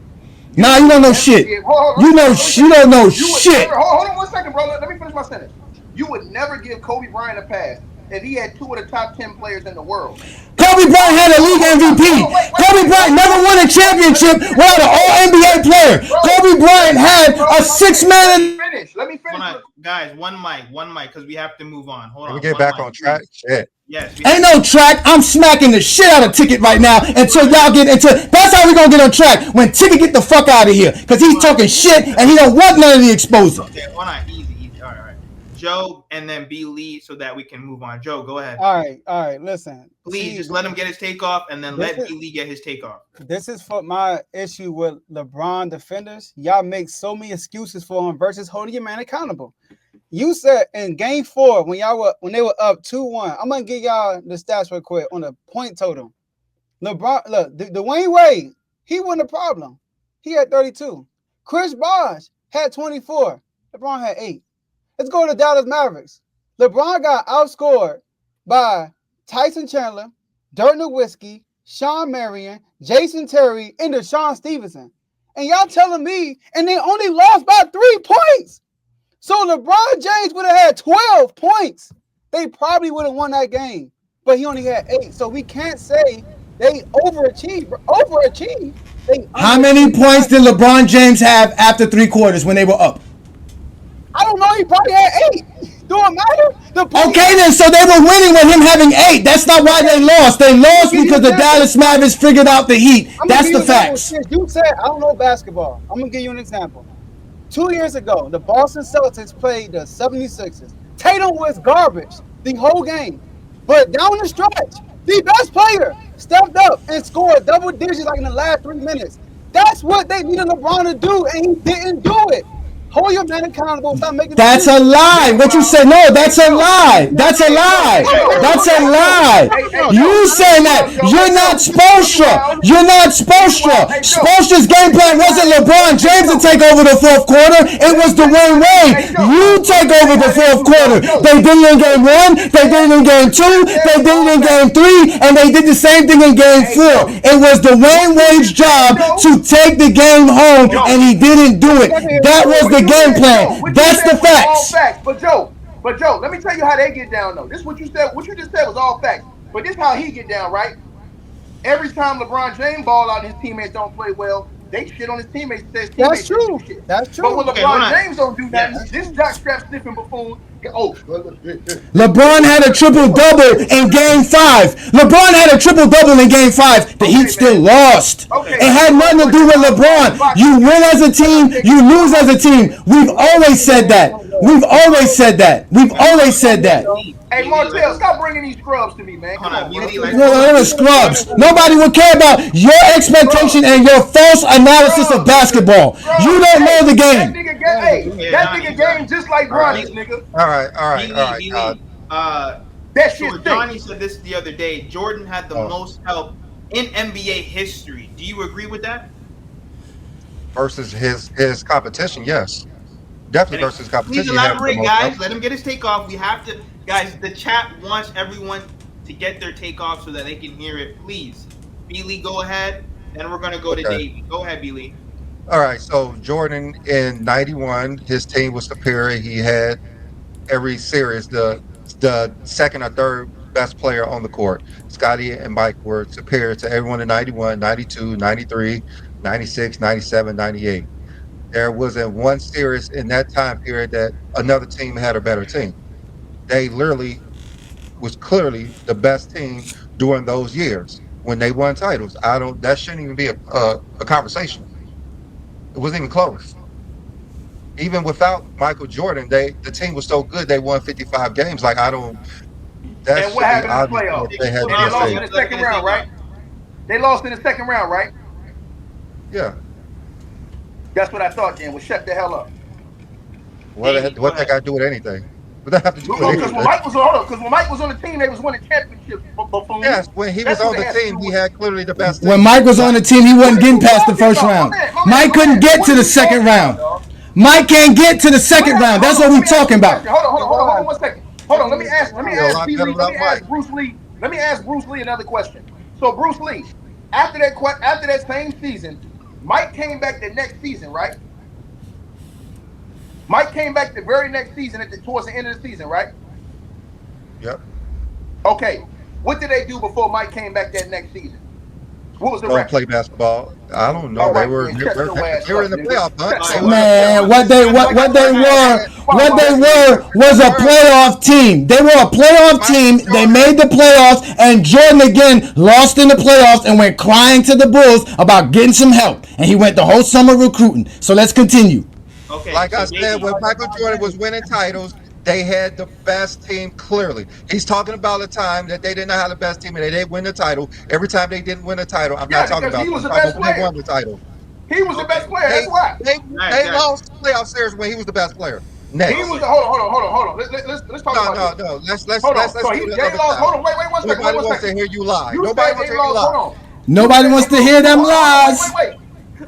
Nah, you don't know shit. You don't know shit. Hold on 1 second, bro. Let me finish my sentence. You would never give Kobe Bryant a pass if he had 2 of the top 10 players in the world. Kobe Bryant had a league MVP. Kobe Bryant never won a championship without an All-NBA player. Kobe Bryant had a 6-man. Let me finish. Guys, one mic, because we have to move on. Hold on. Can we get back on track? Shit. Yes. Ain't no track. I'm smacking the shit out of Ticket right now until y'all get into. That's how we gonna get on track when Ticket get the fuck out of here, because he's talking shit and he don't want none of the exposure. Okay, hold on. Easy. All right. Joe and then B. Lee so that we can move on. Joe, go ahead. All right. Listen. Please just let him get his take off and then let B. Lee get his take off. This is for my issue with LeBron defenders. Y'all make so many excuses for him versus holding your man accountable. You said in game 4 when they were up 2-1. I'm gonna give y'all the stats real quick on the point total. LeBron, look, Dwayne Wade, he wasn't a problem. He had 32. Chris Bosh had 24. LeBron had 8. Let's go to Dallas Mavericks. LeBron got outscored by Tyson Chandler, Dirk Nowitzki, Sean Marion, Jason Terry, and Deshaun Stevenson. And y'all telling me, and they only lost by 3 points. So LeBron James would have had 12 points. They probably would have won that game. But he only had 8. So we can't say they overachieved. How many points did LeBron James have after 3 quarters when they were up? I don't know. He probably had 8. Do it matter? Okay, then, so they were winning with him having 8. That's not why they lost. They lost because the Dallas Mavericks figured out the heat. That's the facts. You said, I don't know basketball. I'm going to give you an example. 2 years ago, the Boston Celtics played the 76ers. Tatum was garbage the whole game. But down the stretch, the best player stepped up and scored double digits like in the last 3 minutes. That's what they needed LeBron to do, and he didn't do it. Hold your man accountable. Stop making. That's a lie. What you said? No, that's a lie. That's a lie. That's a lie. You saying that you're not Spoelstra. You're not Spoelstra. Spoelstra's game plan wasn't LeBron James to take over the 4th quarter. It was Dwayne Wade. You take over the 4th quarter. They did it in game 1. They did it in game 2. They did it in game 3, and they did the same thing in game 4. It was Dwayne Wade's job to take the game home, and he didn't do it. That was the game plan. That's the facts. But Joe, let me tell you how they get down though. This is what you said. What you just said was all facts. But this is how he get down, right? Every time LeBron James ball out and his teammates don't play well, they shit on his teammates. Says teammates. That's true. That's true. But when LeBron James don't do that, this jockstrap sniffing buffoon. LeBron had a triple-double in game 5. LeBron had a triple-double in game 5. The Heat still lost. It had nothing to do with LeBron. You win as a team, you lose as a team. We've always said that. We've always said that. Hey, Martell, stop bringing these scrubs to me, man. Come on, no, scrubs. Nobody would care about your expectation and your false analysis of basketball. You don't know the game. That nigga game just like Bronny's, nigga. All right. That shit. Johnny said this the other day. Jordan had the most help in NBA history. Do you agree with that? Versus his competition, yes. Definitely versus competition. Please elaborate, guys. Let him get his take off. We have to, guys. The chat wants everyone to get their take off so that they can hear it. Please, B. Lee, go ahead. Then we're gonna go to Davey. Go ahead, B. Lee. All right. So Jordan in '91, his team was superior. He had every series the second or third best player on the court. Scottie and Mike were superior to everyone in '91, '92, '93, '96, '97, '98. There wasn't one series in that time period that another team had a better team. They literally was clearly the best team during those years when they won titles. That shouldn't even be a conversation. It wasn't even close. Even without Michael Jordan, the team was so good they won 55 games. Like and what happened in the playoffs? They lost in the second round, right? They lost in the second round, right? Yeah. That's what I thought, then. Well, shut the hell up. What that got to do with anything? What that have to do with anything? Because when Mike was on the team, they was winning championships. Yes, when he was on the team, he had clearly the best team. When Mike was on the team, he wasn't getting past the first round. Mike couldn't get to the second round. Mike can't get to the second round. That's what we're talking about. Hold on 1 second. Hold on. Let me ask Bruce Lee. Let me ask Bruce Lee another question. So Bruce Lee, after that same season, Mike came back the next season, right? Mike came back the very next season towards the end of the season, right? Yep. Okay. What did they do before Mike came back that next season? What was the record? Play basketball. I don't know. All They right, were then shut your ass they were up, in the nigga. playoff hunt. Shut Man, what they were was a playoff team. They were a playoff team. They made the playoffs, and Jordan again lost in the playoffs and went crying to the Bulls about getting some help. And he went the whole summer recruiting. So let's continue. Okay. Like I so said, when Michael Jordan was winning titles, they had the best team clearly. He's talking about a time that they did not have the best team and they didn't win the title. Every time they didn't win the title, I'm not talking about he was the I'm talking best when they player. won the title. He was the best player. That's why. They lost playoff series when he was the best player. Next. He was the, hold on. Let's talk about this. No. Let's Hold on. do So the they other lost. side. Hold on. Wait. One second. Nobody wants to hear you lie. You Nobody said wants to they hear you lost. lie. Hold on. Nobody wants to hear them lies. Wait.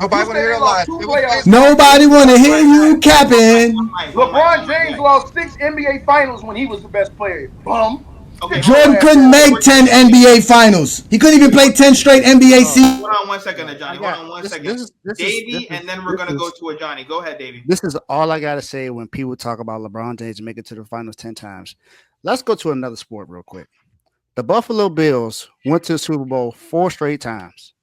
Nobody want to hear lies. Nobody want to hear you capping. LeBron James lost 6 NBA Finals when he was the best player. Bum. Okay, Jordan couldn't make 10 NBA finals. He couldn't even play 10 straight NBA seasons. Hold on 1 second, Johnny. Hold on 1 second. Davey, and then we're going to go to a Johnny. Go ahead, Davey. This is all I got to say when people talk about LeBron James making it to the finals 10 times. Let's go to another sport real quick. The Buffalo Bills went to the Super Bowl 4 straight times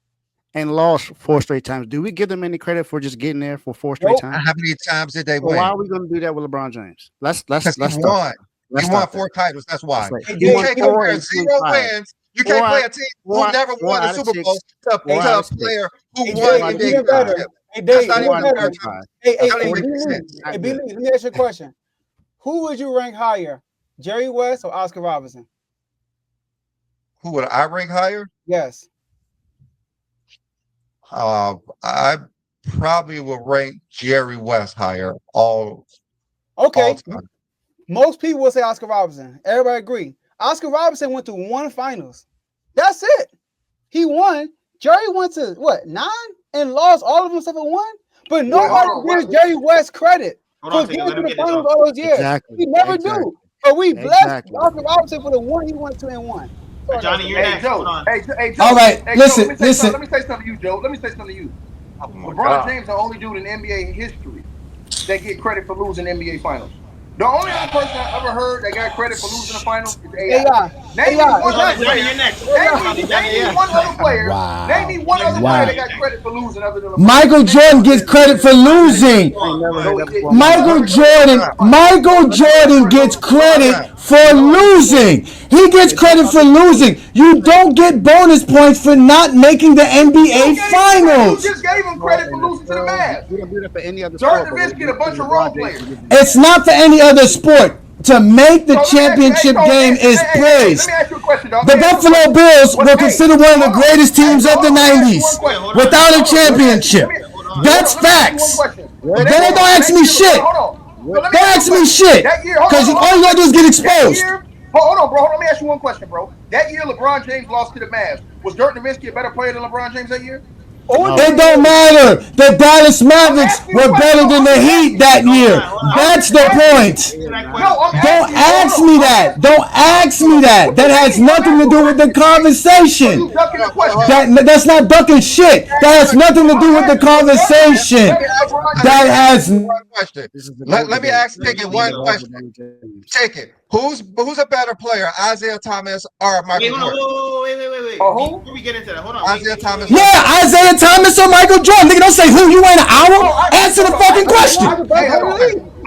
and lost 4 straight times. Do we give them any credit for just getting there for 4 straight times? How many times did they win? Why are we going to do that with LeBron James? Let's won. He won 4 titles. That's why. You can't compare 0 wins. You can't play a team who never won a Super Bowl to a player who won NBA championship. Hey, Dave, let me ask you a question. Who would you rank higher, Jerry West or Oscar Robertson? Who would I rank higher? Yes. I probably would rank Jerry West higher. All time. Most people will say Oscar Robertson. Everybody agree. Oscar Robertson went to 1 finals. That's it. He won. Jerry went to 9 and lost all of them except for 1. But nobody gives Jerry West credit for getting to the finals all those years. Exactly. He never do. But we blessed Oscar Robertson for the 1 he went to and won. Johnny, you're next. Joe. Hey, Joe. All right, listen. Let me say something to you, Joe. LeBron James is the only dude in NBA history that get credit for losing NBA finals. The only other person I ever heard that got credit for losing the finals is AI. Name me one other player. Name me one other player. Wow. Name me one other player that got credit for losing other than LeBron. Michael Jordan gets credit for losing. Michael Jordan gets credit for losing. He gets credit for losing. You don't get bonus points for not making the NBA Finals. You just gave him credit for losing to the Mavs. We don't do that for any other Dirk sport. Nowitzki, a bunch of role players. It's not for any other sport. To make the championship game is praised. Let me ask you a question, dog. The Buffalo Bills were considered one of the greatest teams of the 90s without a championship. That's facts. Then don't ask me shit. Don't ask me shit. Because all you gotta do is get exposed. Hold on, bro. Let me ask you one question, bro. That year LeBron James lost to the Mavs. Was Dirk Nowitzki a better player than LeBron James that year? It don't matter. The Dallas Mavericks were better than the Heat that year. That's the point. Don't ask me that. Don't ask me that. That has nothing to do with the conversation. That's not ducking shit. That has nothing to do with the conversation. That has. Let me ask Ticket one question. Ticket. Who's a better player, Isaiah Thomas or Michael Jordan? Wait. Before we get into that, hold on. Isaiah Thomas. Yeah, Isaiah Thomas or Michael Jordan. Nigga, don't say who. You ain't an hour. Answer the fucking question.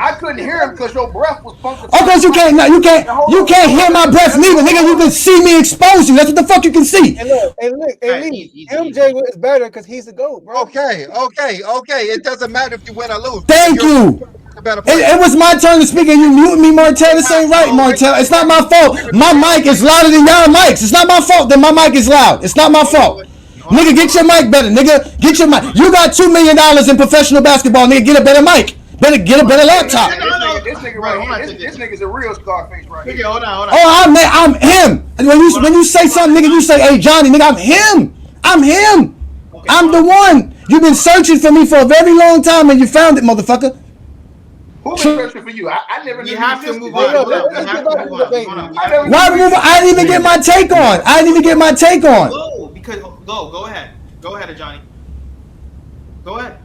I couldn't hear him because your breath was funky. Oh, because you can't hear my breath neither, nigga. You can see me expose you. That's what the fuck you can see. Hey, look, MJ is better because he's the GOAT, bro. Okay. It doesn't matter if you win or lose. Thank you. It was my turn to speak and you mute me, Martell. This ain't right, Martell. It's not my fault. My mic is louder than y'all mics. It's not my fault that my mic is loud. It's not my fault. Nigga, get your mic better, nigga. Get your mic. You got $2 million in professional basketball, nigga. Get a better mic. Better get a better laptop. This nigga right here, this nigga's a real Scarface right here. Hold on. Oh, I'm him. When you say something, nigga, you say, hey, Johnny, nigga, I'm him. I'm the one. You've been searching for me for a very long time and you found it, motherfucker. Who's been searching for you? I never knew you have to move on. Why move on? I didn't even get my take on. Go ahead. Go ahead, Johnny. Go ahead.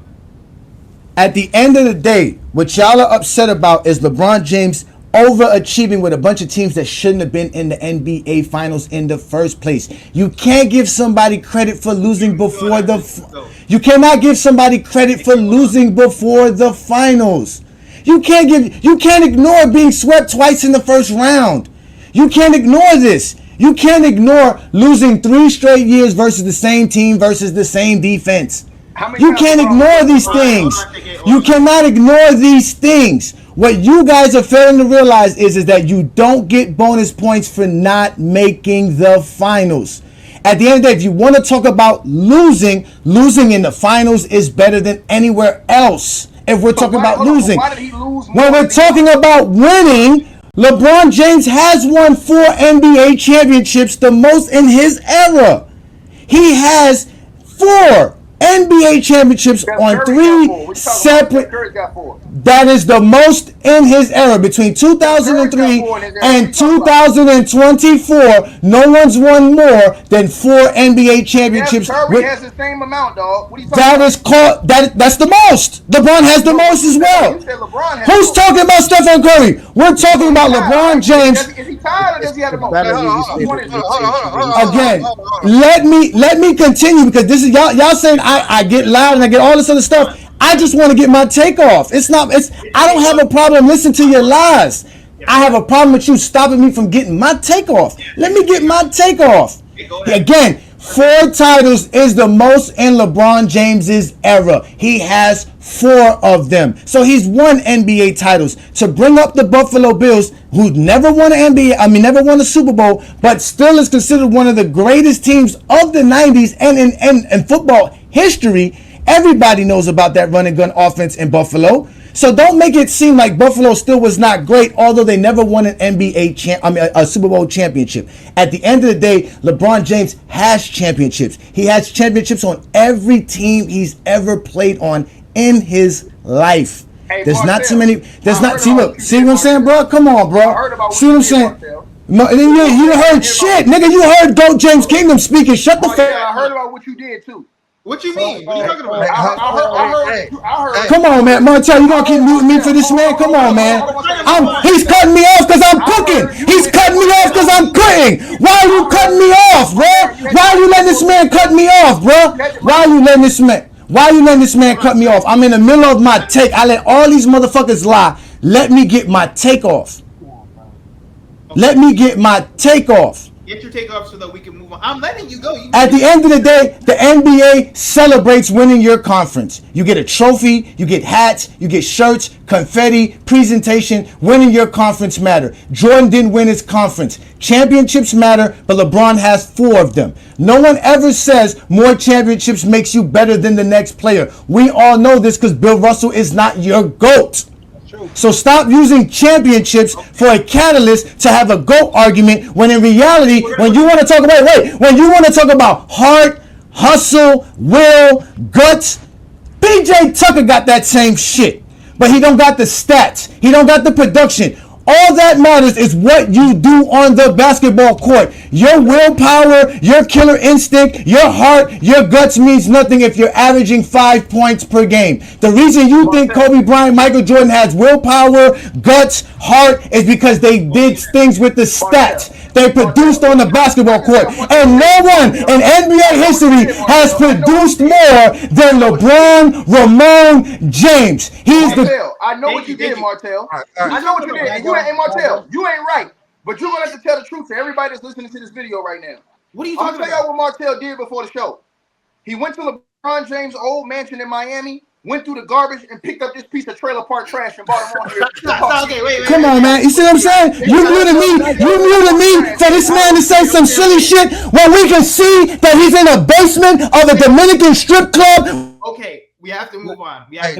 At the end of the day, what y'all are upset about is LeBron James overachieving with a bunch of teams that shouldn't have been in the NBA Finals in the first place. You can't give somebody credit for losing before you cannot give somebody credit for losing before the finals. You can't ignore being swept twice in the first round. You can't ignore this. You can't ignore losing 3 straight years versus the same team versus the same defense. You can't ignore these things. You cannot ignore these things. What you guys are failing to realize is that you don't get bonus points for not making the finals. At the end of the day, if you want to talk about losing in the finals is better than anywhere else. If we're talking about losing. Why did he lose when we're talking about winning, LeBron James has won 4 NBA championships, the most in his era. He has 4 NBA championships on 3 separate. That is the most in his era. Between 2003 and 2024, no one's won more than 4 NBA championships. Curry has the same amount, dog. What are you talking that about? is called that's the most. LeBron has the most as well. Who's talking about Stephen Curry? We're talking about LeBron James. Is he tired or does he have the most? Again, let me continue because this is y'all saying I get loud and I get all this other stuff. I just want to get my take off. I don't have a problem listening to your lies. I have a problem with you stopping me from getting my take off. Let me get my take off. Again, 4 titles is the most in LeBron James's era. He has 4 of them. So he's won NBA titles. To bring up the Buffalo Bills, who never won never won a Super Bowl, but still is considered one of the greatest teams of the 90s and in football history. Everybody knows about that run and gun offense in Buffalo. So don't make it seem like Buffalo still was not great, although they never won an a Super Bowl championship. At the end of the day, LeBron James has championships. He has championships on every team he's ever played on in his life. Hey, there's Marcel, not too many. There's not. See, what I'm saying, bro? Come on, bro. See what I'm saying? You heard shit, nigga. You heard goatjameskingdom speaking. Shut the fuck up. I heard about what you did too. What you mean? What are you talking about? I heard. Come on, man. Martel, you gonna keep muting me for this, man? Come on, man. He's cutting me off because I'm cooking. He's cutting me off because I'm cooking. Why are you cutting me off, bro? Why are you letting this man cut me off, bro? Why are you letting this man cut me off? I'm in the middle of my take. I let all these motherfuckers lie. Let me get my take off. Let me get my take off. Get your take off so that we can move on. I'm letting you go. At the end of the day, the NBA celebrates winning your conference. You get a trophy, you get hats, you get shirts, confetti, presentation. Winning your conference matter. Jordan didn't win his conference. Championships matter, but LeBron has 4 of them. No one ever says more championships makes you better than the next player. We all know this because Bill Russell is not your GOAT. So stop using championships for a catalyst to have a GOAT argument when in reality, when you want to talk about heart, hustle, will, guts, PJ Tucker got that same shit. But he don't got the stats. He don't got the production. All that matters is what you do on the basketball court. Your willpower, your killer instinct, your heart, your guts means nothing if you're averaging 5 points per game. The reason you think Kobe Bryant, Michael Jordan has willpower, guts, heart is because they did things with the stats. They produced on the basketball court. And no one in NBA history has produced more than LeBron Ramon James. He's Martel, I know what you did, Martel. I know what you did. And Martel, you ain't right. But you're going to have to tell the truth to everybody that's listening to this video right now. What are you I'm talking going to tell about? you what Martel did before the show. He went to LeBron James' old mansion in Miami, went through the garbage, and picked up this piece of trailer park trash and bought him on here. Okay, wait. Come on, man. You see what I'm saying? You muted me for this man to say some silly shit when we can see that he's in a basement of a Dominican strip club. Okay, we have to move on. This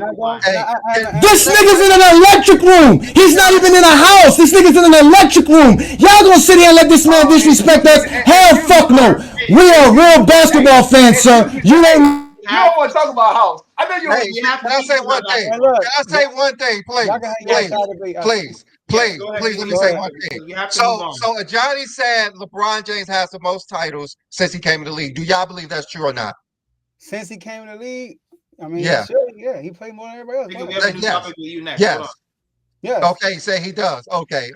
nigga's in an electric room. He's not even in a house. This nigga's in an electric room. Y'all gonna sit here and let this man disrespect us? Hell fuck no. We are real basketball fans, sir. You ain't. You don't want to talk about house. I know you. Can I say one thing? Please, let me say one thing. So Johnny said LeBron James has the most titles since he came in the league. Do y'all believe that's true or not? Since he came in the league, I mean, Yeah. he played more than everybody else. Nigga, we have a new Yes. topic with you next. Hold on. Yes. Yes. Okay, say he does. Okay.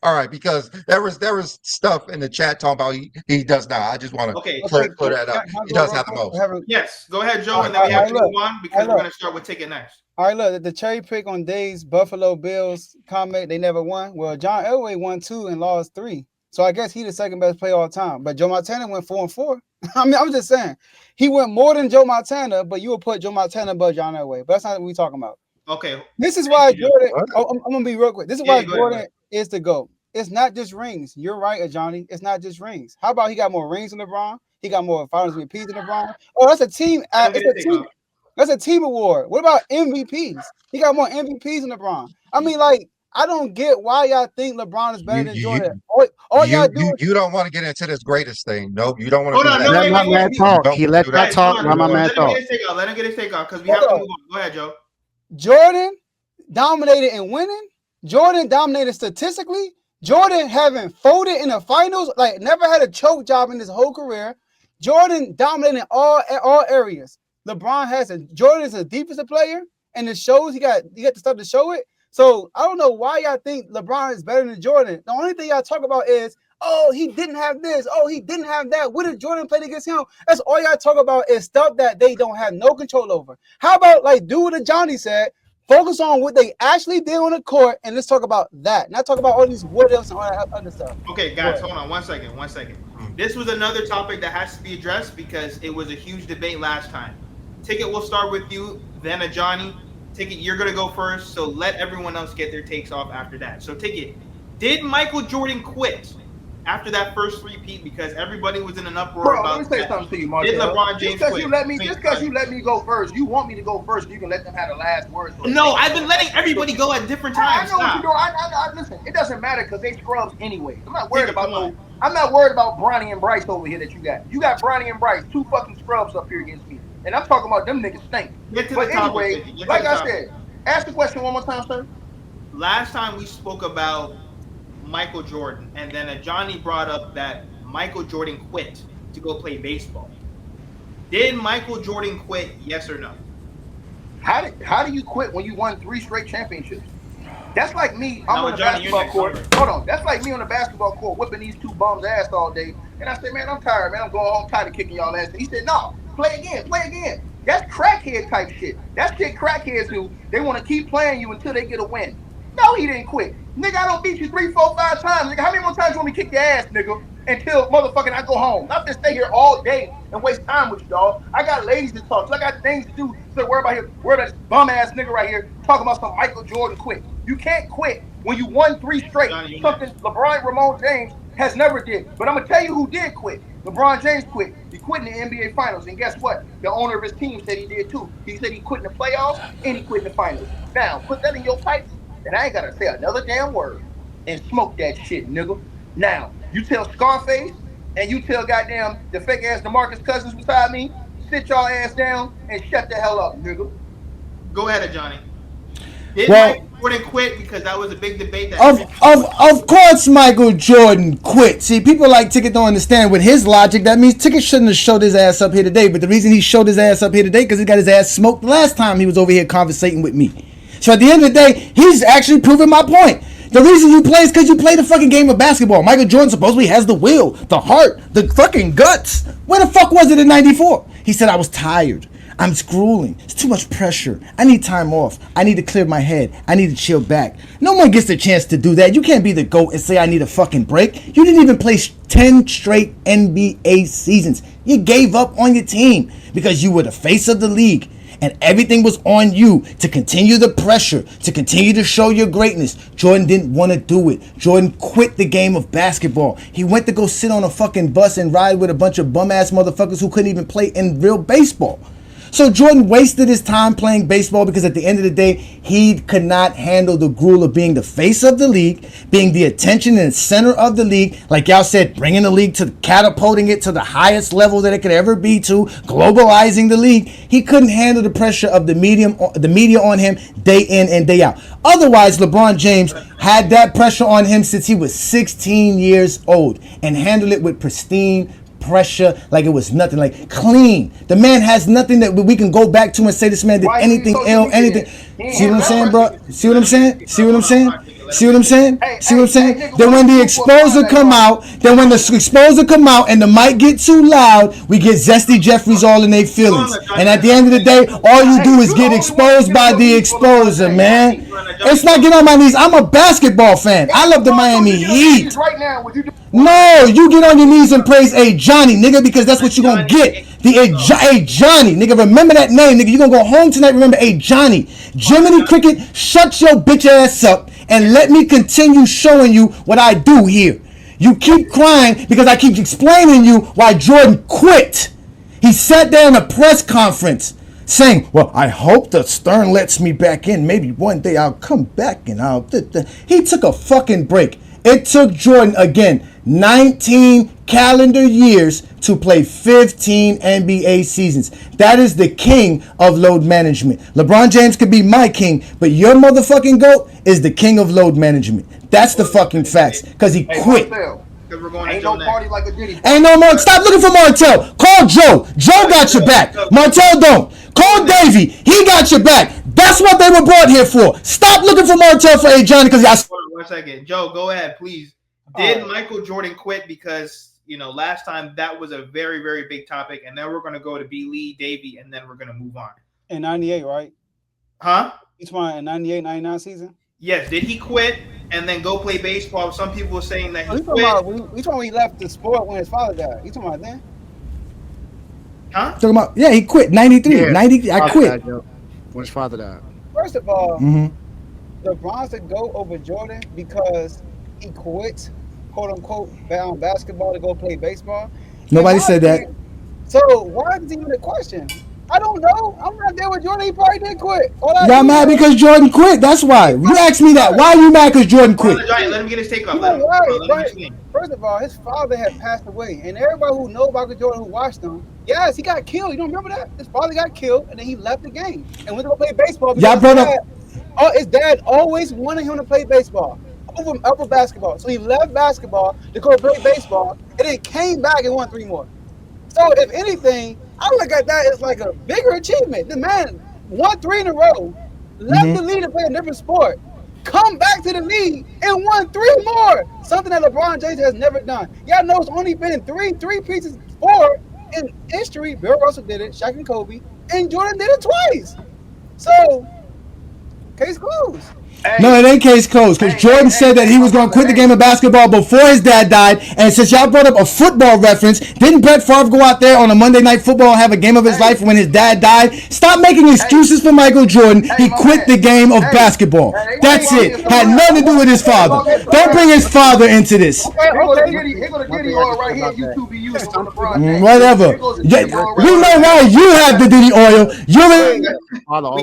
All right, because there was stuff in the chat talking about he does not. I just want to Okay. Okay. clear that up. Can I He go does real have the quick? most. Yes. Go ahead, Joe, All and right, then we have to look. move on because we're gonna start with Ticket next. All right, look, the cherry pick on Dave's Buffalo Bills comment, they never won. Well, John Elway won 2 and lost 3. So I guess he's the second best player all time. But Joe Montana went 4-4. I mean, I'm just saying. He went more than Joe Montana, but you will put Joe Montana above John Elway. But that's not what we're talking about. Okay. This is why Jordan. What? I'm gonna be real quick. This is Yeah, why go Jordan ahead. is the GOAT. It's not just rings. You're right, Johnny. It's not just rings. How about he got more rings than LeBron? He got more finals MVPs than LeBron. Oh, that's a team. Let him get It's his a take team. off. That's a team award. What about MVPs? He got more MVPs than LeBron. I mean, like, I don't get why y'all think LeBron is better than Jordan. All y'all do You don't want to get into this greatest thing. Nope, you don't want Hold to do on, that. no, Let wait, my wait, man wait. You talk. don't He want to let do that Guys, talk. hold Let on. my man Let him talk. get his take off. Let him get his take off because we Hold have to on. move on. Go ahead, Joe. Jordan dominated in winning. Jordan dominated statistically. Jordan having folded in the finals, like never had a choke job in his whole career. Jordan dominated in all areas. LeBron Jordan is a defensive player, and it shows he got the stuff to show it. So I don't know why y'all think LeBron is better than Jordan. The only thing y'all talk about is, oh, he didn't have this, oh, he didn't have that. What did Jordan play against him? That's all y'all talk about is stuff that they don't have no control over. How about like do what Johnny said? Focus on what they actually did on the court, and let's talk about that. Not talk about all these what ifs and all that other stuff. Okay, guys, hold on 1 second. 1 second. This was another topic that has to be addressed because it was a huge debate last time. Ticket, we'll start with you, then a Johnny. Ticket, you're gonna go first, so let everyone else get their takes off after that. So, Ticket, did Michael Jordan quit after that first three-peat because everybody was in an uproar Bro, about let me say that? something to you, Did Marcel. LeBron Just James because quit? you let me go first, you want me to go first. You can let them have the last word. So No, I've been letting everybody go at different I times. know what Stop. you're doing. I listen. It doesn't matter because they scrubs anyway. I'm not worried Ticket, about come on. I'm not worried about Bronny and Bryce over here that you got. You got Bronny and Bryce, 2 fucking scrubs up here against me, and I'm talking about them niggas stink. Get to But the topic, anyway, Ticket. Get to like the I topic. said, ask the question one more time, sir. Last time we spoke about Michael Jordan, and then Johnny brought up that Michael Jordan quit to go play baseball. Did Michael Jordan quit? Yes or no? How do you quit when you won 3 straight championships? That's like me. I'm Now, on the Johnny, you're basketball next. court. Sorry. Hold on. That's like me on the basketball court whipping these 2 bums' ass all day. And I said, man, I'm tired, man. I'm going home tired of kicking y'all ass. And he said, no, play again, play again. That's crackhead type shit. That's shit crackheads do. They want to keep playing you until they get a win. No, he didn't quit. Nigga, I don't beat you 3, 4, 5 times. Nigga, how many more times you want me to kick your ass, nigga? Until motherfucking I go home. Not to stay here all day and waste time with you, dog. I got ladies to talk to. I got things to do. So worry about this bum ass nigga right here talking about some Michael Jordan quit. You can't quit when you won 3 straight. Johnny, Something LeBron James has never did. But I'm gonna tell you who did quit. LeBron James quit. He quit in the NBA Finals, and guess what? The owner of his team said he did too. He said he quit in the playoffs and he quit in the finals. Now put that in your pipes, and I ain't gotta say another damn word. And smoke that shit, nigga. Now you tell Scarface and you tell goddamn the fake ass DeMarcus Cousins beside me, sit y'all ass down and shut the hell up, nigga. Go ahead, Johnny. Did Well- Michael Jordan quit? Because that was a big debate. Of course Michael Jordan quit. See, people like Ticket don't understand with his logic. That means Ticket shouldn't have showed his ass up here today. But the reason he showed his ass up here today because he got his ass smoked the last time he was over here conversating with me. So at the end of the day, he's actually proving my point. The reason you play is because you play the fucking game of basketball. Michael Jordan supposedly has the will, the heart, the fucking guts. Where the fuck was it in 94? He said, I was tired. I'm scrolling. It's too much pressure. I need time off. I need to clear my head. I need to chill back. No one gets the chance to do that. You can't be the GOAT and say I need a fucking break. You didn't even play 10 straight NBA seasons. You gave up on your team because you were the face of the league. And everything was on you to continue the pressure, to continue to show your greatness. Jordan didn't want to do it. Jordan quit the game of basketball. He went to go sit on a fucking bus and ride with a bunch of bum-ass motherfuckers who couldn't even play in real baseball. So Jordan wasted his time playing baseball because at the end of the day, he could not handle the gruel of being the face of the league, being the attention and center of the league. Like y'all said, bringing the league to catapulting it to the highest level that it could ever be to, globalizing the league. He couldn't handle the pressure of the media on him day in and day out. Otherwise, LeBron James had that pressure on him since he was 16 years old and handled it with pristine pressure like it was nothing, like clean. The man has nothing that we can go back to and say this man did anything ill, anything. See what I'm saying, bro? See what I'm saying? See what I'm saying? See what I'm saying? See what I'm saying? Then when the exposer come out, and the mic get too loud, we get Zesty Jeffries all in their feelings. And at the end of the day, all you do is get exposed by the exposer, man. It's not getting on my knees. I'm a basketball fan. I love the Miami Heat. No, you get on your knees and praise A Johnny, nigga, because that's what you gonna get. The A Johnny, nigga. Remember that name, nigga. You gonna go home tonight. Remember A Johnny. Jiminy Cricket, shut your bitch ass up and let me continue showing you what I do here. You keep crying because I keep explaining you why Jordan quit. He sat there in a press conference saying, well, I hope that Stern lets me back in. Maybe one day I'll come back and I'll... He took a fucking break. It took Jordan, again, 19 calendar years to play 15 NBA seasons. That is the king of load management. LeBron James could be my king, but your motherfucking GOAT is the king of load management. That's the fucking facts, because he quit. Ain't no party like a Diddy. Ain't no more. Stop looking for Martell. Call Joe. Joe got your back. Martell don't. Call Davey. He got your back. That's what they were brought here for. Stop looking for Martell for A. Johnny because y'all. Hold on 1 second. Joe, go ahead, please. Did Michael Jordan quit? Because, you know, last time that was a very, very big topic. And then we're going to go to B. Lee, Davey, and then we're going to move on. In 98, right? Huh? Each one in 98, 99 season? Yes. Did he quit and then go play baseball? Some people were saying that he quit. We talking about he left the sport when his father died. You talking about then? Huh? Talking about, yeah, he quit. 93. Yeah. 90. I quit. When his father died. First of all, LeBron's to go over Jordan because he quit, quote unquote, basketball to go play baseball. Nobody said that. So why is it even a question? I don't know. I'm not there with Jordan. He probably did quit. Y'all mad because Jordan quit. That's why. You asked me that. Why are you mad because Jordan quit? Let him get his take up. First of all, his father had passed away. And everybody who knows Michael Jordan, who watched him, yes, he got killed. You don't remember that? His father got killed, and then he left the game and went to go play baseball. Y'all brought up. His dad always wanted him to play baseball over basketball. So he left basketball to go play baseball, and then came back and won 3 more. So if anything, I look at that as like a bigger achievement. The man won 3 in a row, left the league to play a different sport, come back to the league and won 3 more. Something that LeBron James has never done. Y'all know it's only been three pieces, 4 in history. Bill Russell did it, Shaq and Kobe, and Jordan did it twice. So, case closed. No, it ain't case closed because Jordan said that he was going to quit the game of basketball before his dad died. And since y'all brought up a football reference, didn't Brett Favre go out there on a Monday Night Football and have a game of his life when his dad died? Stop making excuses for Michael Jordan. He quit the game of basketball. That's it. Had nothing to do with his father. Don't bring his father into this. Whatever. We know why you have the Diddy oil.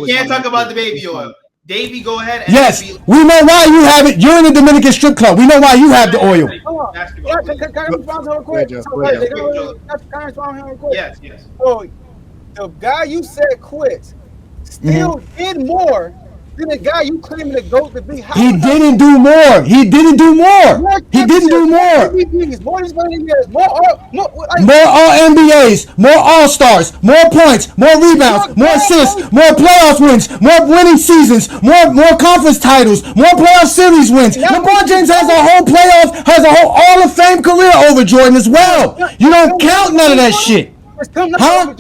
We can't talk about the baby oil. Davey, go ahead. Yes, we know why you have it. You're in the Dominican strip club. We know why you have the oil. Can I respond to her quick? Yes. So, the guy you said quit still did more than the guy you claiming the GOAT to be. He didn't do more. He didn't do more. More All NBAs, more All Stars, more points, more rebounds, more assists, more playoff wins, more winning seasons, more conference titles, more playoff series wins. LeBron James has a whole Hall of Fame career over Jordan as well. You don't count none of that shit. It's Tim Duncan over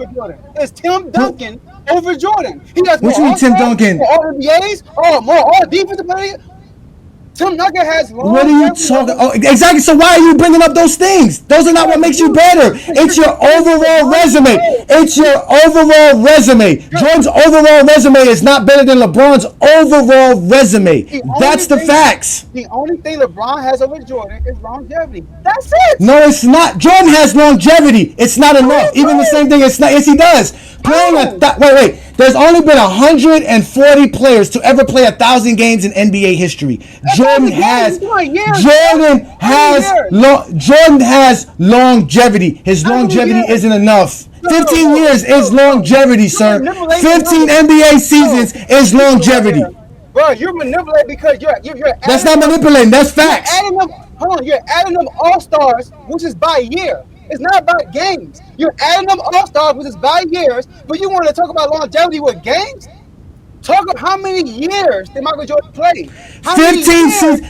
Jordan. It's Tim Duncan over Jordan. He has more Duncan? More NBAs, more all defensive players. Tim Duncan has long. What are you talking? Oh, exactly. So why are you bringing up those things? Those are not what makes you better. It's your overall resume. It's your overall resume. Jordan's overall resume is not better than LeBron's overall resume. That's the facts. The only thing LeBron has over Jordan is longevity. That's it. No, it's not. Jordan has longevity. It's not enough. Even the same thing. It's not. Yes, he does. Wait. There's only been 140 players to ever play 1,000 games in NBA history. Jordan has longevity. His longevity isn't enough. 15 years is longevity, sir. 15 NBA seasons is longevity. Bro, you're manipulating because you're That's not manipulating. That's facts. hold on, you're adding them all stars, which is by year. It's not about games. You're adding them all stars, which is by years, but you want to talk about longevity with games? Talk about how many years did Michael Jordan play? How many 15 years? seasons.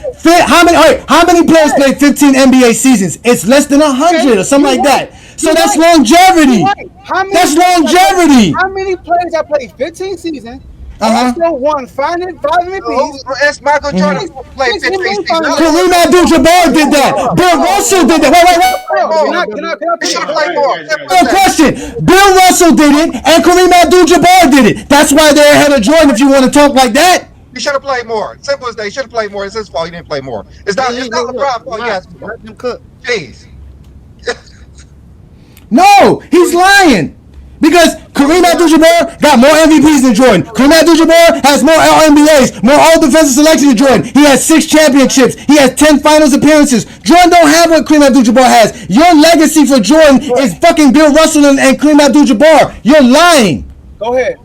How many players Yes. played 15 NBA seasons? It's less than Okay, 100 or something you're like right. that. So You're that's right. You're longevity. right. How many That's players I played? longevity. How many players I played 15 seasons? Uh huh. Also won five MVPs, It's Michael Jordan six, who played six 15 NBA seasons. finals. Kareem Abdul-Jabbar did that. Bill Russell did that. Wait. Bro, More. can I He finish? should have Can I played finish? more. Simple as No that. question. Bill Russell did it, and Kareem Abdul-Jabbar did it. That's why they're ahead of Jordan. If you want to talk like that. He should have played more. Simple as that. He should have played more. It's his fault. He didn't play more. It's not. It's not Look, LeBron's fault. Yes. let them cook. Jeez. No, he's lying. Because Kareem Abdul-Jabbar got more MVPs than Jordan. Kareem Abdul-Jabbar has more NBAs, more All Defensive Selection than Jordan. He has 6 championships. He has 10 Finals appearances. Jordan don't have what Kareem Abdul-Jabbar has. Your legacy for Jordan is fucking Bill Russell and Kareem Abdul-Jabbar. You're lying. Go ahead.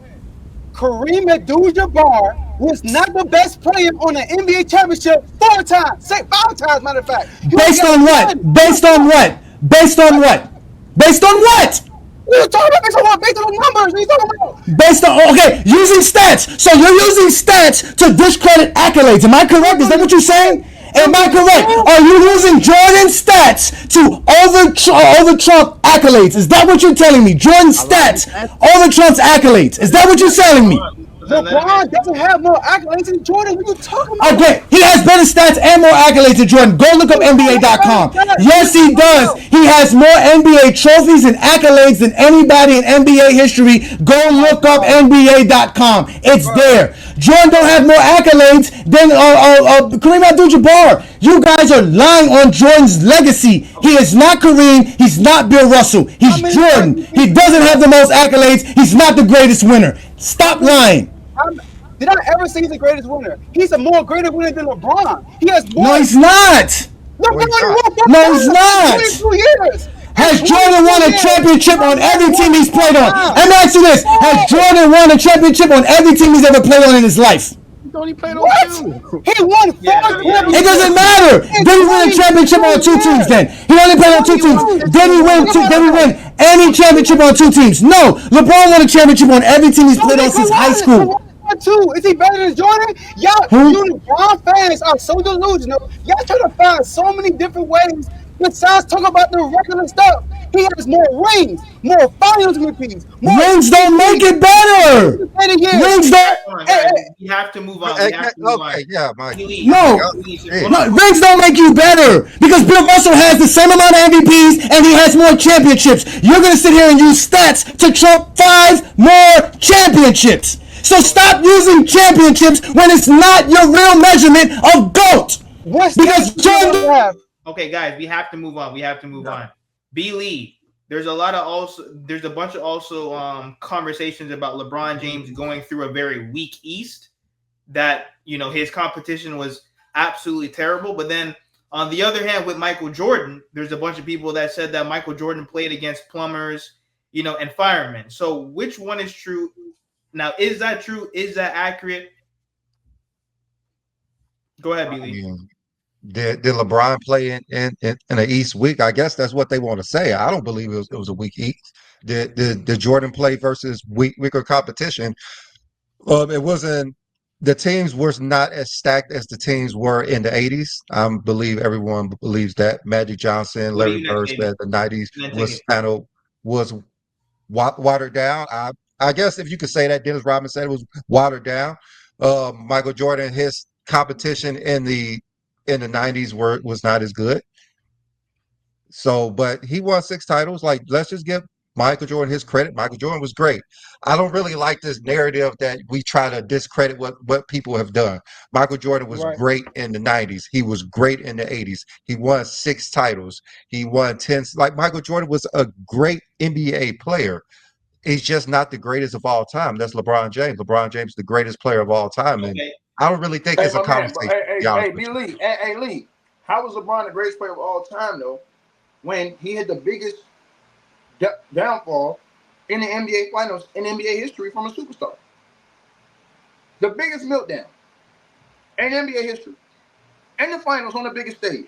Kareem Abdul-Jabbar was not the best player on the NBA championship 4 times. Say 5 times, matter of fact. Based on what? Based on what? Based on what? Based on what? We were talking about based on what? Based on the numbers. What are you talking about? Based on, okay, using stats. So you're using stats to discredit accolades. Am I correct? Is that what you're saying? Am I correct? Are you using Jordan's stats to over-trump accolades? Is that what you're telling me? Jordan's stats over-trumps accolades. Is that what you're telling me? LeBron doesn't have more accolades than Jordan. What are you talking about? Okay, he has better stats and more accolades than Jordan. Go look up NBA.com. Yes, he does. He has more NBA trophies and accolades than anybody in NBA history. Go look up NBA.com. It's there. Jordan don't have more accolades than Kareem Abdul-Jabbar. You guys are lying on Jordan's legacy. He is not Kareem. He's not Bill Russell. He's Jordan. He doesn't have the most accolades. He's not the greatest winner. Stop lying. Did I ever say he's the greatest winner? He's a more greater winner than LeBron. He has more. No, he's not. LeBron won No, he's not. 22 years. Has Jordan won a championship on every team he's played on? Let me ask you this. Has Jordan won a championship on every team he's ever played on in his life? He only played on What? 2. He won 4 championships. It doesn't matter. Did he win a championship on 2 teams then? He only played on 2 teams. Did he win any championship on 2 teams? No. LeBron won a championship on every team he's played on since high school. Too. Is he better than Jordan? Y'all, you LeBron fans are so delusional. Y'all trying to find so many different ways besides talking about the regular stuff. He has more rings, more finals MVPs. Rings don't make it better. Rings don't. We have to move on. Okay, yeah, Mike. No, rings don't make you better because Bill Russell has the same amount of MVPs and he has more championships. You're gonna sit here and use stats to trump 5 more championships. So stop using championships when it's not your real measurement of GOAT. Because Jordan. Okay, guys, we have to move on. B. Lee, there's a bunch of also conversations about LeBron James going through a very weak East. That his competition was absolutely terrible. But then on the other hand, with Michael Jordan, there's a bunch of people that said that Michael Jordan played against plumbers, and firemen. So which one is true? Now, is that true? Is that accurate? Go ahead, Billy. Did LeBron play in the East weak? I guess that's what they want to say. I don't believe it was a weak East. Did Jordan play versus weaker competition? It wasn't. The teams were not as stacked as the teams were in the 80s. I believe everyone believes that. Magic Johnson, Larry Bird said the 90s was watered down. I guess if you could say that, Dennis Rodman said it was watered down. Michael Jordan, his competition in the 90s was not as good. So, but he won 6 titles. Like, let's just give Michael Jordan his credit. Michael Jordan was great. I don't really like this narrative that we try to discredit what people have done. Michael Jordan was great in the 90s. He was great in the 80s. He won 6 titles. He won 10. Like, Michael Jordan was a great NBA player. He's just not the greatest of all time. That's LeBron James. LeBron James is the greatest player of all time. And I don't really think it's a conversation. Hey, Lee, how was LeBron the greatest player of all time, though, when he had the biggest downfall in the NBA finals in NBA history from a superstar? The biggest meltdown in NBA history. In the finals on the biggest stage.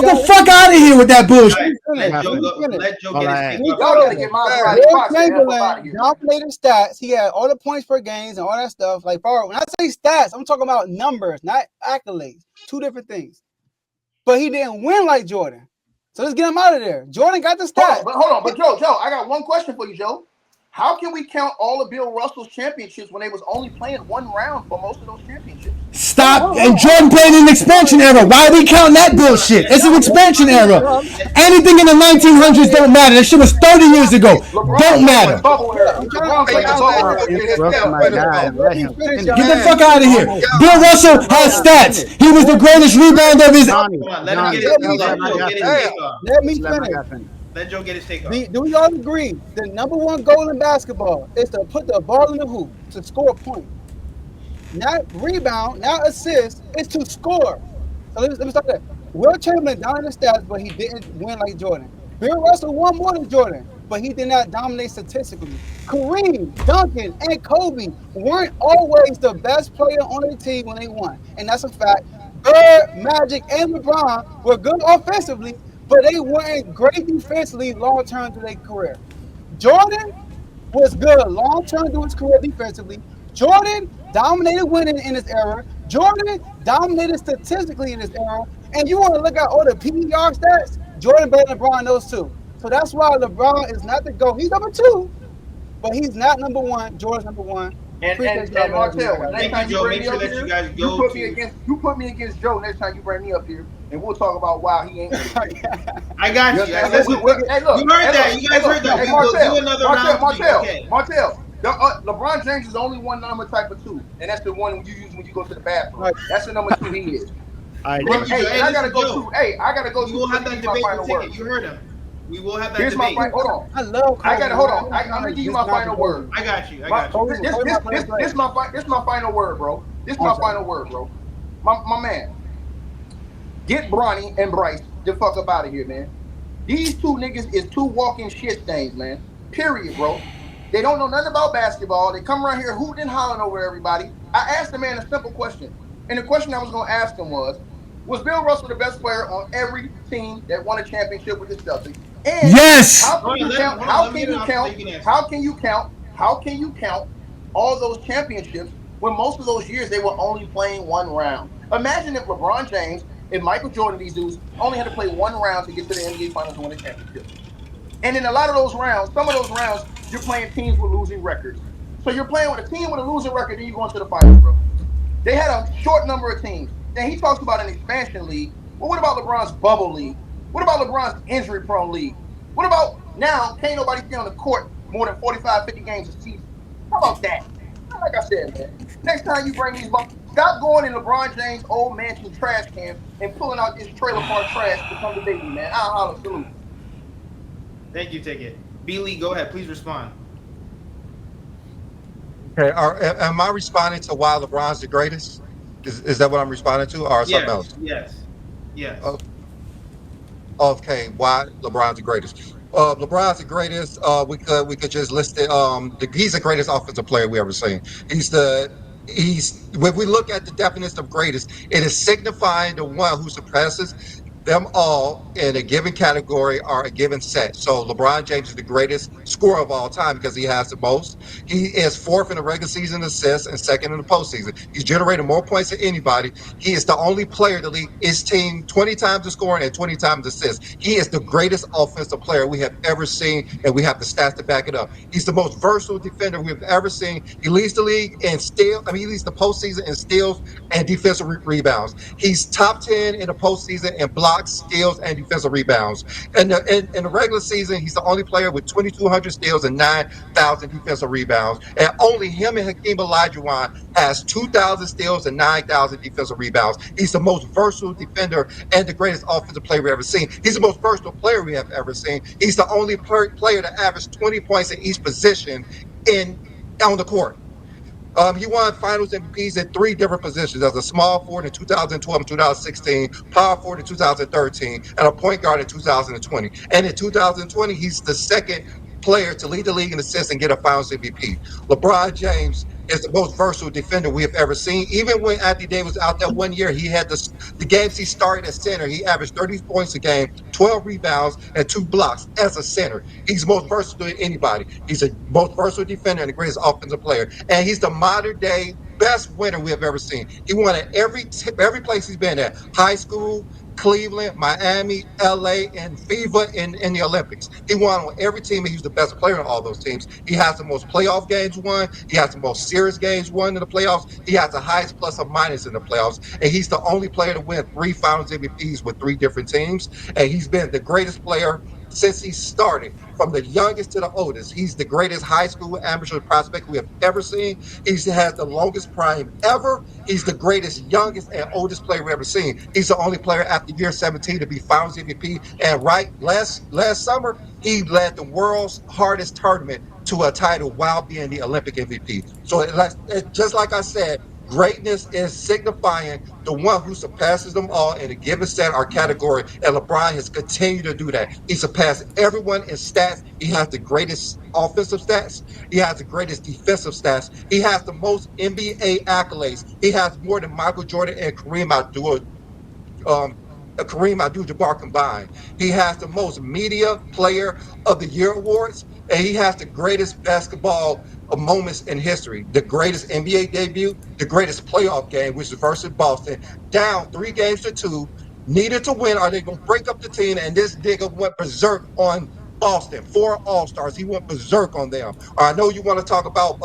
Get the fuck out of here with that bullshit. finish. Let I Joe Let me go. finish. Let Joe All get his I take ask. Let me off. go Y'all got to over. get Maserati Will Fox and help up out of Chamberlain here, man. dominated stats. He had all the points per games and all that stuff. Like, when I say stats, I'm talking about numbers, not accolades. Two different things. But he didn't win like Jordan. So let's get him out of there. Jordan got the stats. Hold on. But Joe, I got one question for you, Joe. How can we count all of Bill Russell's championships when they was only playing one round for most of those championships? Stop. And Jordan played in an expansion era. Why are we counting that bullshit? It's an expansion era. Anything in the 1900s don't matter. That shit was 30 years ago. LeBron Don't played in the matter. bubble era. I'm trying LeBron to Hey, played in the y'all bubble let Bro, era. him Get his interrupt tail. my let him guy go. and let Let me him finish, finish. y'all. Get the Let fuck me out of finish. here. Almost Bill done. Russell Let my has guy stats. finish. He was the greatest rebounder of his. Johnny, Let him get Johnny, his. Let me Let let my Joe guy finish. get his finish. take off. Let me Just let my finish. guy finish. Let Joe get his take off. Do we all agree the number one goal in basketball is to put the ball in the hoop to score a point? Not rebound, not assist, it's to score. So let me start there. Will Chamberlain dominated stats, but he didn't win like Jordan. Bill Russell won more than Jordan, but he did not dominate statistically. Kareem, Duncan, and Kobe weren't always the best player on their team when they won. And that's a fact. Bird, Magic, and LeBron were good offensively, but they weren't great defensively long term to their career. Jordan was good long term through his career defensively. Jordan dominated winning in his era. Jordan dominated statistically in his era. And you want to look at all the PER stats? Jordan better than LeBron those two. So that's why LeBron is not the GOAT. He's number two, but he's not number one. Jordan's number one. Appreciate y'all And for having me. I Martell, gotta next Thank go. you, time you Joe. bring Make me sure up that you here, guys go to. you put me against Joe next time you bring me up here, and we'll talk about why he ain't winning shit. I You got you. understand? Listen, Hey, look, you heard hey, that. look, You hey, guys look, heard that. hey, We will do Martell, another Martell, round three. Martell, Okay. Martell. LeBron James is only one number type of two, and that's the one you use when you go to the bathroom. Right. That's the number two he is. All right, Thank Joe. you, Joe. Hey, and Hey, I gotta listen, go Joe. to. Hey, I gotta go We to will so have you give that me my debate with final Ticket. word. You heard him. We will have that Here's my debate. final. Hold on. I love I Kobe, gotta hold man. on. I'm gonna give you my final word. I got you. I My, got you. Kobe my favorite player. this my final word, bro. This I'm my sorry. final word, bro. My man, get Bronny and Bryce the fuck up out of here, man. These two niggas is two walking shit stains, man. Period, bro. They don't know nothing about basketball. They come around here hooting and hollering over everybody. I asked the man a simple question, and the question I was gonna ask him was Bill Russell the best player on every team that won a championship with the Celtics? And Yes. how can you count? Hold on. Let me get it off so that you can answer. How can you count? How can you count all those championships when most of those years they were only playing one round? Imagine if LeBron James and Michael Jordan, these dudes, only had to play one round to get to the NBA Finals and win a championship. And in a lot of those rounds, some of those rounds, you're playing teams with losing records. So you're playing with a team with a losing record, then you're going to the finals, bro. They had a short number of teams. Then he talks about an expansion league. Well, what about LeBron's bubble league? What about LeBron's injury-prone league? What about now can't nobody stay on the court more than 45, 50 games a season? How about that? Like I said, man, next time you bring these stop going in LeBron James' old mansion trash can and pulling out this trailer park trash to come debate me, man. I'll holler, salute. Thank you, Ticket. B Lee, go ahead. Please respond. Okay, am I responding to why LeBron's the greatest? Is that what I'm responding to, or something Yes. else? Yes. Yes. Oh, okay, why LeBron's the greatest? LeBron's the greatest. We could just list it. He's the greatest offensive player we ever seen. He's when we look at the definition of greatest, it is signifying the one who surpasses them all in a given category or a given set. So LeBron James is the greatest scorer of all time because he has the most. He is fourth in the regular season assists and second in the postseason. He's generated more points than anybody. He is the only player to lead his team 20 times the scoring and 20 times the assists. He is the greatest offensive player we have ever seen, and we have the stats to back it up. He's the most versatile defender we've ever seen. He leads the league in he leads the postseason in steals and defensive rebounds. He's top 10 in the postseason in blocks, steals, and defensive rebounds. And in the regular season, he's the only player with 2,200 steals and 9,000 defensive rebounds. And only him and Hakeem Olajuwon has 2,000 steals and 9,000 defensive rebounds. He's the most versatile defender and the greatest offensive player we've ever seen. He's the most versatile player we have ever seen. He's the only player to average 20 points in each position in on the court. He won Finals MVPs at three different positions: as a small forward in 2012 and 2016, power forward in 2013, and a point guard in 2020. And in 2020, he's the second player to lead the league in assists and get a Finals MVP. LeBron James is the most versatile defender we have ever seen. Even when Anthony Davis was out that one year, he had the games he started as center. He averaged 30 points a game, 12 rebounds, and 2 blocks as a center. He's most versatile than anybody. He's the most versatile defender and the greatest offensive player. And he's the modern day best winner we have ever seen. He won at every place he's been at. High school, Cleveland, Miami, LA, and FIBA in the Olympics. He won on every team, and he was the best player on all those teams. He has the most playoff games won. He has the most serious games won in the playoffs. He has the highest plus or minus in the playoffs. And he's the only player to win 3 Finals MVPs with 3 different teams. And he's been the greatest player since he started, from the youngest to the oldest. He's the greatest high school amateur prospect we have ever seen. He has the longest prime ever. He's the greatest, youngest, and oldest player we've ever seen. He's the only player after year 17 to be Finals MVP. And right last summer, he led the world's hardest tournament to a title while being the Olympic MVP. So just like I said, greatness is signifying the one who surpasses them all in a given set or category. And LeBron has continued to do that. He surpassed everyone in stats. He has the greatest offensive stats. He has the greatest defensive stats. He has the most NBA accolades. He has more than Michael Jordan and um, Kareem Abdul-Jabbar combined. He has the most media player of the year awards, and he has the greatest basketball moments in history. The greatest NBA debut, the greatest playoff game, which is versus Boston, down 3 games to 2, needed to win, or they're going to break up the team, and this nigga went berserk on Boston. 4 All-Stars. He went berserk on them. I know you want to talk about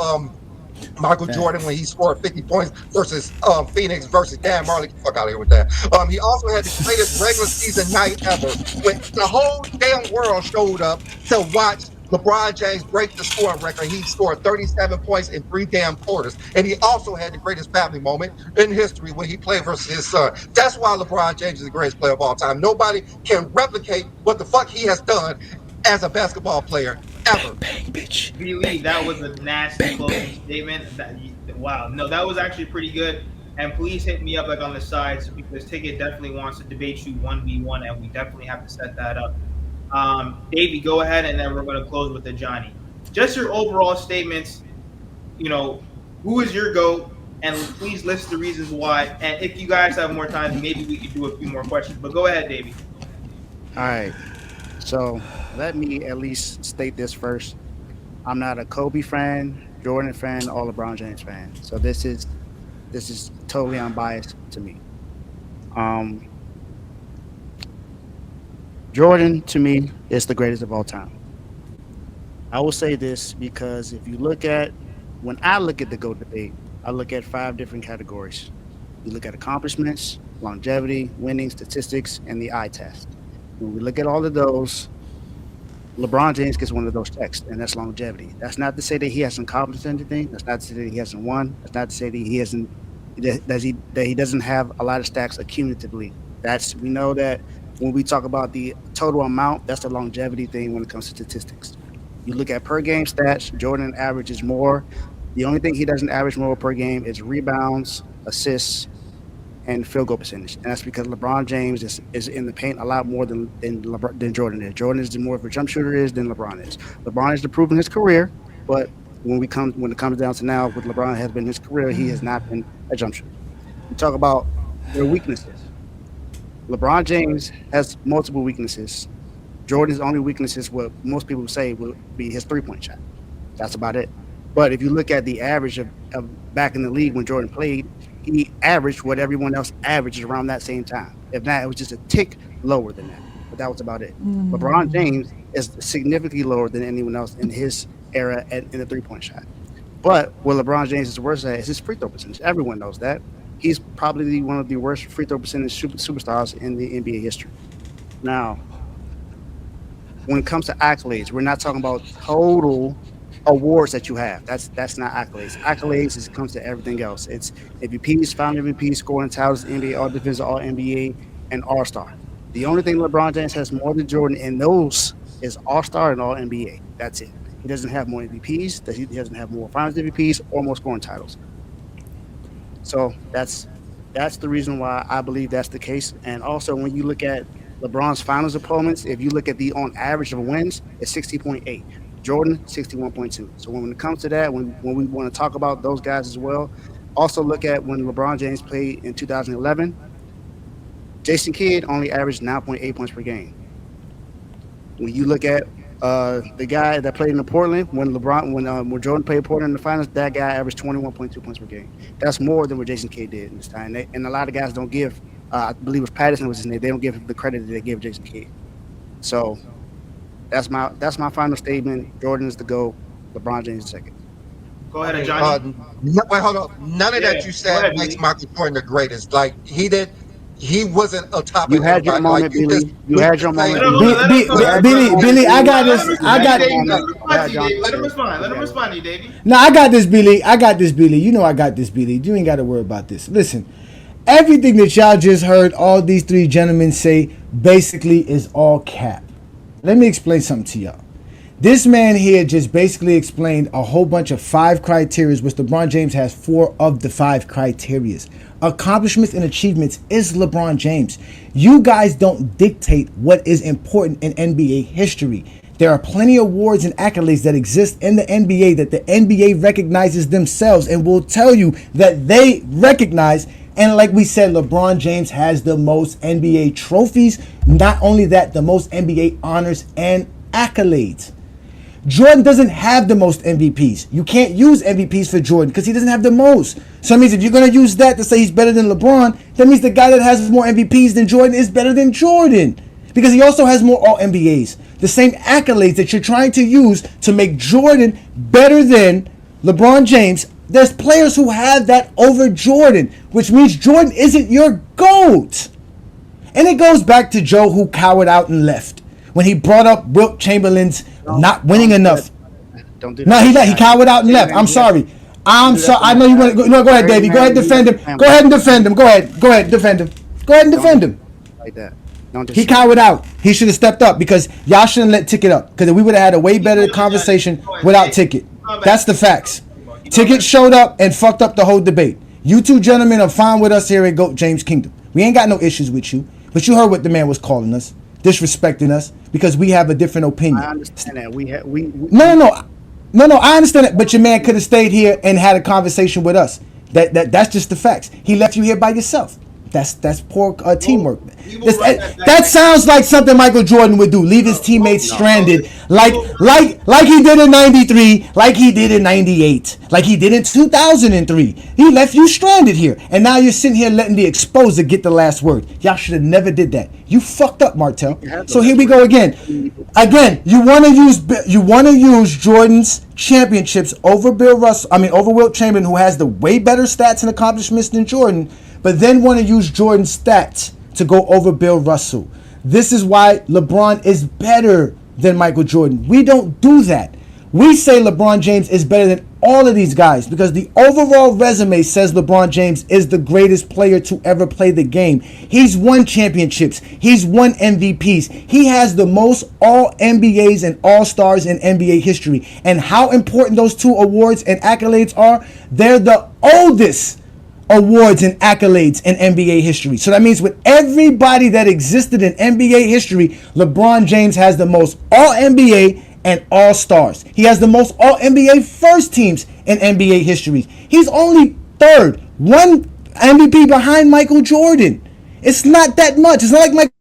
Michael Jordan when he scored 50 points versus Phoenix versus Dan Marley. Get the fuck out of here with that. He also had the greatest regular season night ever when the whole damn world showed up to watch LeBron James break the scoring record. He scored 37 points in 3 damn quarters. And he also had the greatest family moment in history when he played versus his son. That's why LeBron James is the greatest player of all time. Nobody can replicate what the fuck he has done as a basketball player ever. Bang, bitch. Believe that was a nasty closing statement. Wow, no, that was actually pretty good. And please hit me up like on the sides because Ticket definitely wants to debate you 1v1, and we definitely have to set that up. Davey, go ahead, and then we're going to close with the Johnny. Just your overall statements. Who is your GOAT? And please list the reasons why. And if you guys have more time, maybe we could do a few more questions. But go ahead, Davey. All right. So let me at least state this first. I'm not a Kobe fan, Jordan fan, or LeBron James fan. So this is totally unbiased to me. Um, Jordan to me is the greatest of all time. I will say this because if you look at when I look at the GOAT debate, I look at 5 different categories. You look at accomplishments, longevity, winning, statistics, and the eye test. When we look at all of those, LeBron James gets one of those checks, and that's longevity. That's not to say that he hasn't accomplished anything. That's not to say that he hasn't won. That's not to say that he hasn't that he doesn't have a lot of stacks accumulatively. We know that when we talk about the total amount, that's the longevity thing when it comes to statistics. You look at per game stats, Jordan averages more. The only thing he doesn't average more per game is rebounds, assists, and field goal percentage. And that's because LeBron James is in the paint a lot more than Jordan is. Jordan is the more of a jump shooter is than LeBron is. LeBron has proven his career, but when it comes down to now, what LeBron has been his career, he has not been a jump shooter. We talk about their weaknesses. LeBron James has multiple weaknesses. Jordan's only weaknesses, what most people say, will be his 3-point shot. That's about it. But if you look at the average of back in the league when Jordan played, he averaged what everyone else averaged around that same time. If not, it was just a tick lower than that. But that was about it. LeBron James is significantly lower than anyone else in his era in the 3-point shot. But what LeBron James is worse at is his free throw percentage. Everyone knows that. He's probably one of the worst free throw percentage superstars in the NBA history. Now, when it comes to accolades, we're not talking about total awards that you have. That's not accolades. Accolades is comes to everything else. It's MVPs, final MVP, scoring titles, NBA All Defensive, All NBA, and All Star. The only thing LeBron James has more than Jordan in those is All Star and All NBA. That's it. He doesn't have more MVPs. He doesn't have more Finals MVPs or more scoring titles. So that's the reason why I believe that's the case. And also, when you look at LeBron's Finals opponents, if you look at the on average of wins, it's 60.8. Jordan 61.2. So when it comes to that, when we want to talk about those guys as well, also look at when LeBron James played in 2011. Jason Kidd only averaged 9.8 points per game. When you look at the guy that played in Portland when Jordan played Portland in the finals, that guy averaged 21.2 points per game. That's more than what Jason Kidd did in this time. And a lot of guys don't give. I believe it was Patterson was his name. They don't give the credit that they give Jason Kidd. So that's my final statement. Jordan is the GOAT. LeBron James is second. Go ahead, Johnny. Wait, hold on. None of that you said makes Michael Jordan the greatest. Like he wasn't a top You of had your everybody. moment, Like Billy. You had your moment. Billy, I got this. Let him respond. Let him respond to you, Davey. No, I got this, Billy. You know I got this, Billy. You ain't got to worry about this. Listen, everything that y'all just heard all these three gentlemen say basically is all cap. Let me explain something to y'all. This man here just basically explained a whole bunch of 5 criteria, which LeBron James has 4 of the 5 criteria. Accomplishments and achievements is LeBron James. You guys don't dictate what is important in NBA history. There are plenty of awards and accolades that exist in the NBA that the NBA recognizes themselves and will tell you that they recognize. And like we said, LeBron James has the most NBA trophies. Not only that, the most NBA honors and accolades. Jordan doesn't have the most MVPs. You can't use MVPs for Jordan because he doesn't have the most. So it means if you're going to use that to say he's better than LeBron, that means the guy that has more MVPs than Jordan is better than Jordan because he also has more All-NBAs. The same accolades that you're trying to use to make Jordan better than LeBron James, there's players who have that over Jordan, which means Jordan isn't your GOAT. And it goes back to Joe who cowered out and left when he brought up Wilt Chamberlain's not winning enough. Don't do that. No, he cowered out and left. I'm sorry. I know you want to go. No, go ahead, Davey. Go ahead, defend him. Go ahead and defend him. Go ahead, defend him. Go ahead and defend him. Like that. He cowered out. He should have stepped up because y'all shouldn't let Ticket up because we would have had a way better conversation without Ticket. That's the facts. Ticket showed up and fucked up the whole debate. You two gentlemen are fine with us here at Goat James Kingdom. We ain't got no issues with you, but you heard what the man was calling us, disrespecting us because we have a different opinion. I understand that. No. I understand it, but your man could have stayed here and had a conversation with us. That's just the facts. He left you here by yourself. That's poor teamwork. That sounds like something Michael Jordan would do. Leave his teammates stranded, like he did in '93, like he did in '98, like he did in 2003. He left you stranded here, and now you're sitting here letting the exposer get the last word. Y'all should have never did that. You fucked up, Martell. So here we go again. You want to use Jordan's championships over over Wilt Chamberlain, who has the way better stats and accomplishments than Jordan. But then want to use Jordan's stats to go over Bill Russell. This is why LeBron is better than Michael Jordan. We don't do that. We say LeBron James is better than all of these guys because the overall resume says LeBron James is the greatest player to ever play the game. He's won championships. He's won MVPs. He has the most All-NBAs and All-Stars in NBA history. And how important those 2 awards and accolades are, they're the oldest awards and accolades in NBA history. So that means with everybody that existed in NBA history, LeBron James has the most All-NBA and All-Stars. He has the most All-NBA first teams in NBA history. He's only 3rd, 1 MVP behind Michael Jordan. It's not that much. It's not like Michael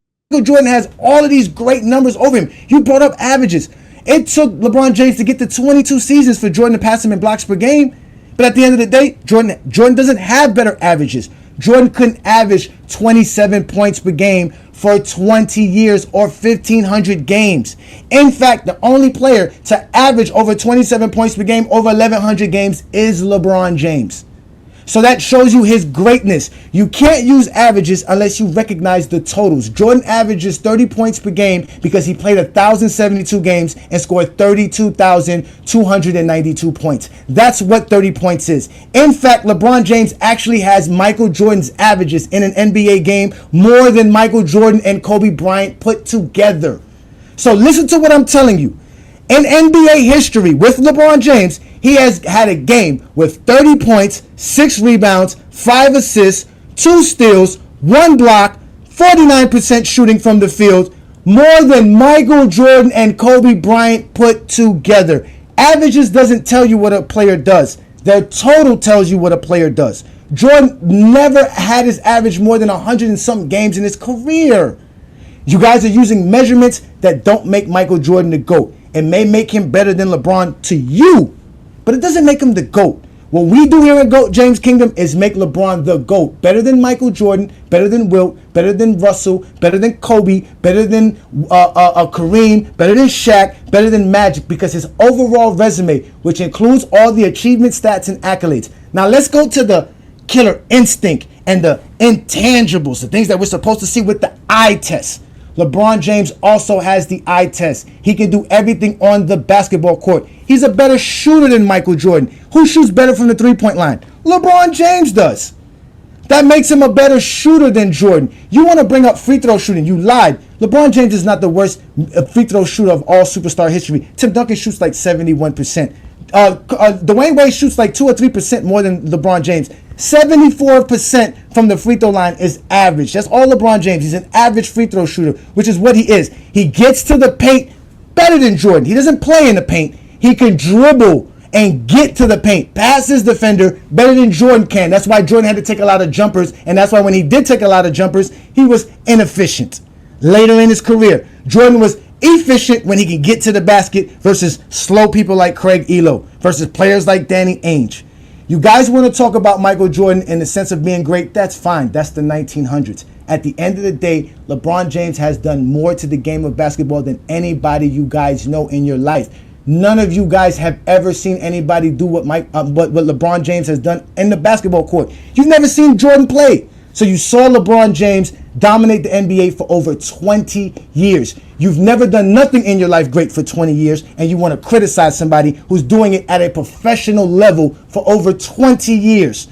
Jordan has all of these great numbers over him. You brought up averages. It took LeBron James to get to 22 seasons for Jordan to pass him in blocks per game. But at the end of the day, Jordan doesn't have better averages. Jordan couldn't average 27 points per game for 20 years or 1,500 games. In fact, the only player to average over 27 points per game over 1,100 games is LeBron James. So that shows you his greatness. You can't use averages unless you recognize the totals. Jordan averages 30 points per game because he played 1,072 games and scored 32,292 points. That's what 30 points is. In fact, LeBron James actually has Michael Jordan's averages in an NBA game more than Michael Jordan and Kobe Bryant put together. So listen to what I'm telling you. In NBA history with LeBron James, he has had a game with 30 points, 6 rebounds, 5 assists, 2 steals, 1 block, 49% shooting from the field, More than Michael Jordan and Kobe Bryant put together. Averages doesn't tell you what a player does. Their total tells you what a player does. Jordan never had his average more than 100 and some games in his career. You guys are using measurements that don't make Michael Jordan the GOAT. It may make him better than LeBron to you, but it doesn't make him the GOAT. What we do here at Goat James Kingdom is make LeBron the GOAT. Better than Michael Jordan, better than Wilt, better than Russell, better than Kobe, better than Kareem, better than Shaq, better than Magic, because his overall resume, which includes all the achievement stats and accolades. Now let's go to the killer instinct and the intangibles, the things that we're supposed to see with the eye test. LeBron James also has the eye test. He can do everything on the basketball court. He's a better shooter than Michael Jordan. Who shoots better from the three-point line? LeBron James does. That makes him a better shooter than Jordan. You want to bring up free throw shooting. You lied. LeBron James is not the worst free throw shooter of all superstar history. Tim Duncan shoots like 71%. Dwayne Wade shoots like 2 or 3% more than LeBron James. 74% from the free throw line is average. That's all LeBron James. He's an average free throw shooter, which is what he is. He gets to the paint better than Jordan. He doesn't play in the paint. He can dribble and get to the paint, pass his defender better than Jordan can. That's why Jordan had to take a lot of jumpers, and that's why when he did take a lot of jumpers, he was inefficient. Later in his career, Jordan was efficient when he can get to the basket versus slow people like Craig Elo versus players like Danny Ainge. You guys want to talk about Michael Jordan in the sense of being great? That's fine. That's the 1900s. At the end of the day, LeBron James has done more to the game of basketball than anybody you guys know in your life. None of you guys have ever seen anybody do what LeBron James has done in the basketball court. You've never seen Jordan play. So you saw LeBron James dominate the NBA for over 20 years. You've never done nothing in your life great for 20 years, and you want to criticize somebody who's doing it at a professional level for over 20 years.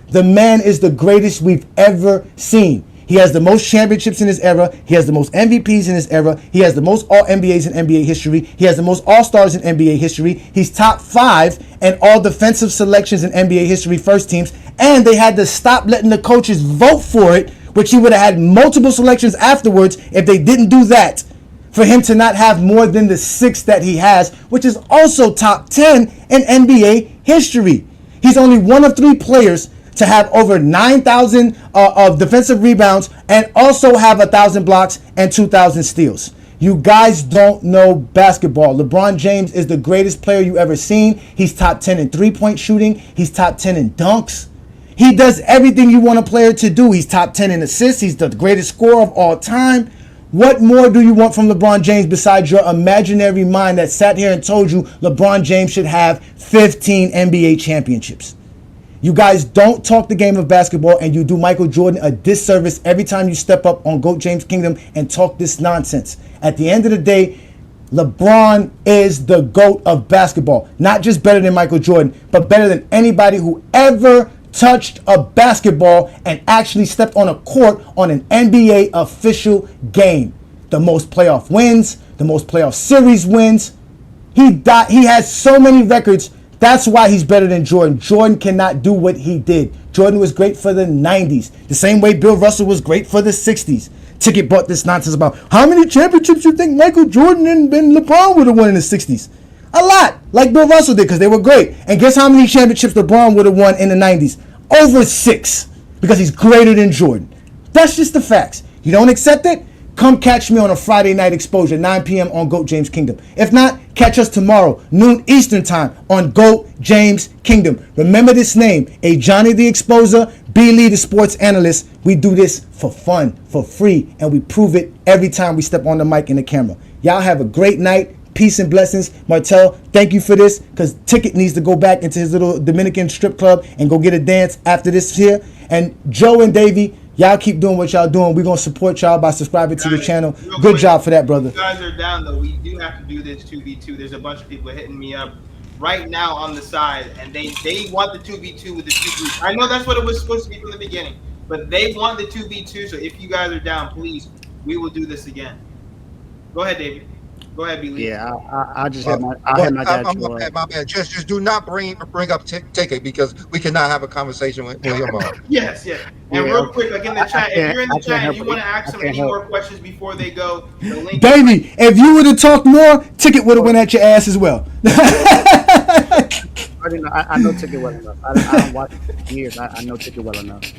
The man is the greatest we've ever seen. He has the most championships in his era. He has the most MVPs in his era. He has the most All-NBAs in NBA history. He has the most All-Stars in NBA history. He's top 5 in all defensive selections in NBA history first teams. And they had to stop letting the coaches vote for it, which he would have had multiple selections afterwards if they didn't do that, for him to not have more than the 6 that he has, which is also top 10 in NBA history. He's only one of 3 players to have over 9,000 of defensive rebounds and also have 1,000 blocks and 2,000 steals. You guys don't know basketball. LeBron James is the greatest player you ever seen. He's top 10 in three-point shooting. He's top 10 in dunks. He does everything you want a player to do. He's top 10 in assists. He's the greatest scorer of all time. What more do you want from LeBron James besides your imaginary mind that sat here and told you LeBron James should have 15 NBA championships? You guys don't talk the game of basketball, and you do Michael Jordan a disservice every time you step up on Goat James Kingdom and talk this nonsense. At the end of the day, LeBron is the GOAT of basketball. Not just better than Michael Jordan, but better than anybody who ever touched a basketball and actually stepped on a court on an NBA official game. The most playoff wins, the most playoff series wins. He has so many records. That's why he's better than Jordan. Jordan cannot do what he did. Jordan was great for the 90s. The same way Bill Russell was great for the 60s. Ticket bought this nonsense about how many championships you think Michael Jordan and LeBron would have won in the 60s. A lot, like Bill Russell did, because they were great. And guess how many championships LeBron would have won in the 90s? Over 6, because he's greater than Jordan. That's just the facts. You don't accept it? Come catch me on a Friday night exposure, 9 p.m. on Goat James Kingdom. If not, catch us tomorrow, noon Eastern time on Goat James Kingdom. Remember this name, A. Johnny the Exposer, B. Lee the Sports Analyst. We do this for fun, for free, and we prove it every time we step on the mic and the camera. Y'all have a great night. Peace and blessings. Martel, thank you for this, because Ticket needs to go back into his little Dominican strip club and go get a dance after this here. And Joe and Davey, y'all keep doing what y'all doing. We're going to support y'all by subscribing to the channel. Good job for that, brother. You guys are down, though. We do have to do this 2v2. There's a bunch of people hitting me up right now on the side, and they want the 2v2 with the 2 groups. I know that's what it was supposed to be from the beginning, but they want the 2v2, so if you guys are down, please, we will do this again. Go ahead, David. Go ahead, B. Lee. Yeah, I just had my guy Jordan. My bad. Just do not bring up Ticket because we cannot have a conversation with him on. Yes. And Yeah, real okay. quick, like in the chat, if you're in the I chat can't and you help want it. to ask I them can't any help more questions before they go, the link. Baby, if you would have talked more, Ticket would have went at your ass as well. I know Ticket well enough. I don't watch it for years. I know Ticket well enough.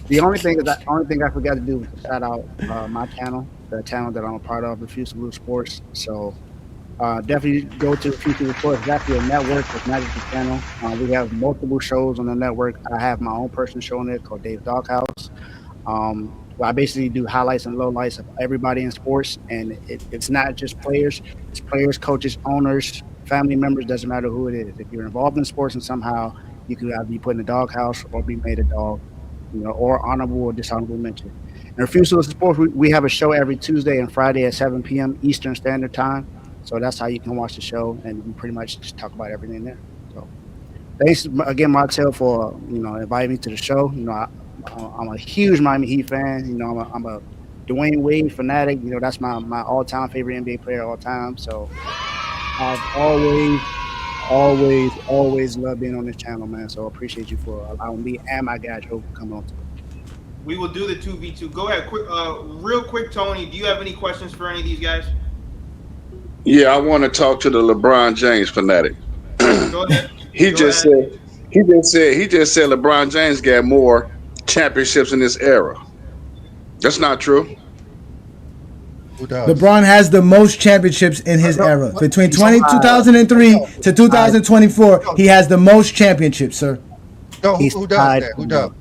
The only thing I forgot to do was to shout out my channel, the channel that I'm a part of, the Physicality Sports. So definitely go to Physicality Sports. It's actually a network. It's not just a channel. We have multiple shows on the network. I have my own personal show on it called Dave's Doghouse. Where I basically do highlights and lowlights of everybody in sports, and it's not just players. It's players, coaches, owners, family members. Doesn't matter who it is. If you're involved in sports and somehow you could either be put in a doghouse or be made a dog, or honorable or dishonorable mention. In Refusal to Sports, we have a show every Tuesday and Friday at 7 p.m. Eastern Standard Time. So that's how you can watch the show, and we pretty much just talk about everything there. So thanks again, Martel, for inviting me to the show. I'm a huge Miami Heat fan. I'm a Dwayne Wade fanatic. That's my all-time favorite NBA player of all time. So I've always loved being on this channel, man. So I appreciate you for allowing me and my guy Joe to come on. We will do the 2v2. Go ahead, real quick, Tony. Do you have any questions for any of these guys? Yeah, I want to talk to the LeBron James fanatic. Go ahead. He just said LeBron James got more championships in this era. That's not true. Who does? LeBron has the most championships in his era. Between 2003 to 2024, he has the most championships, sir. No, who does that? Who does?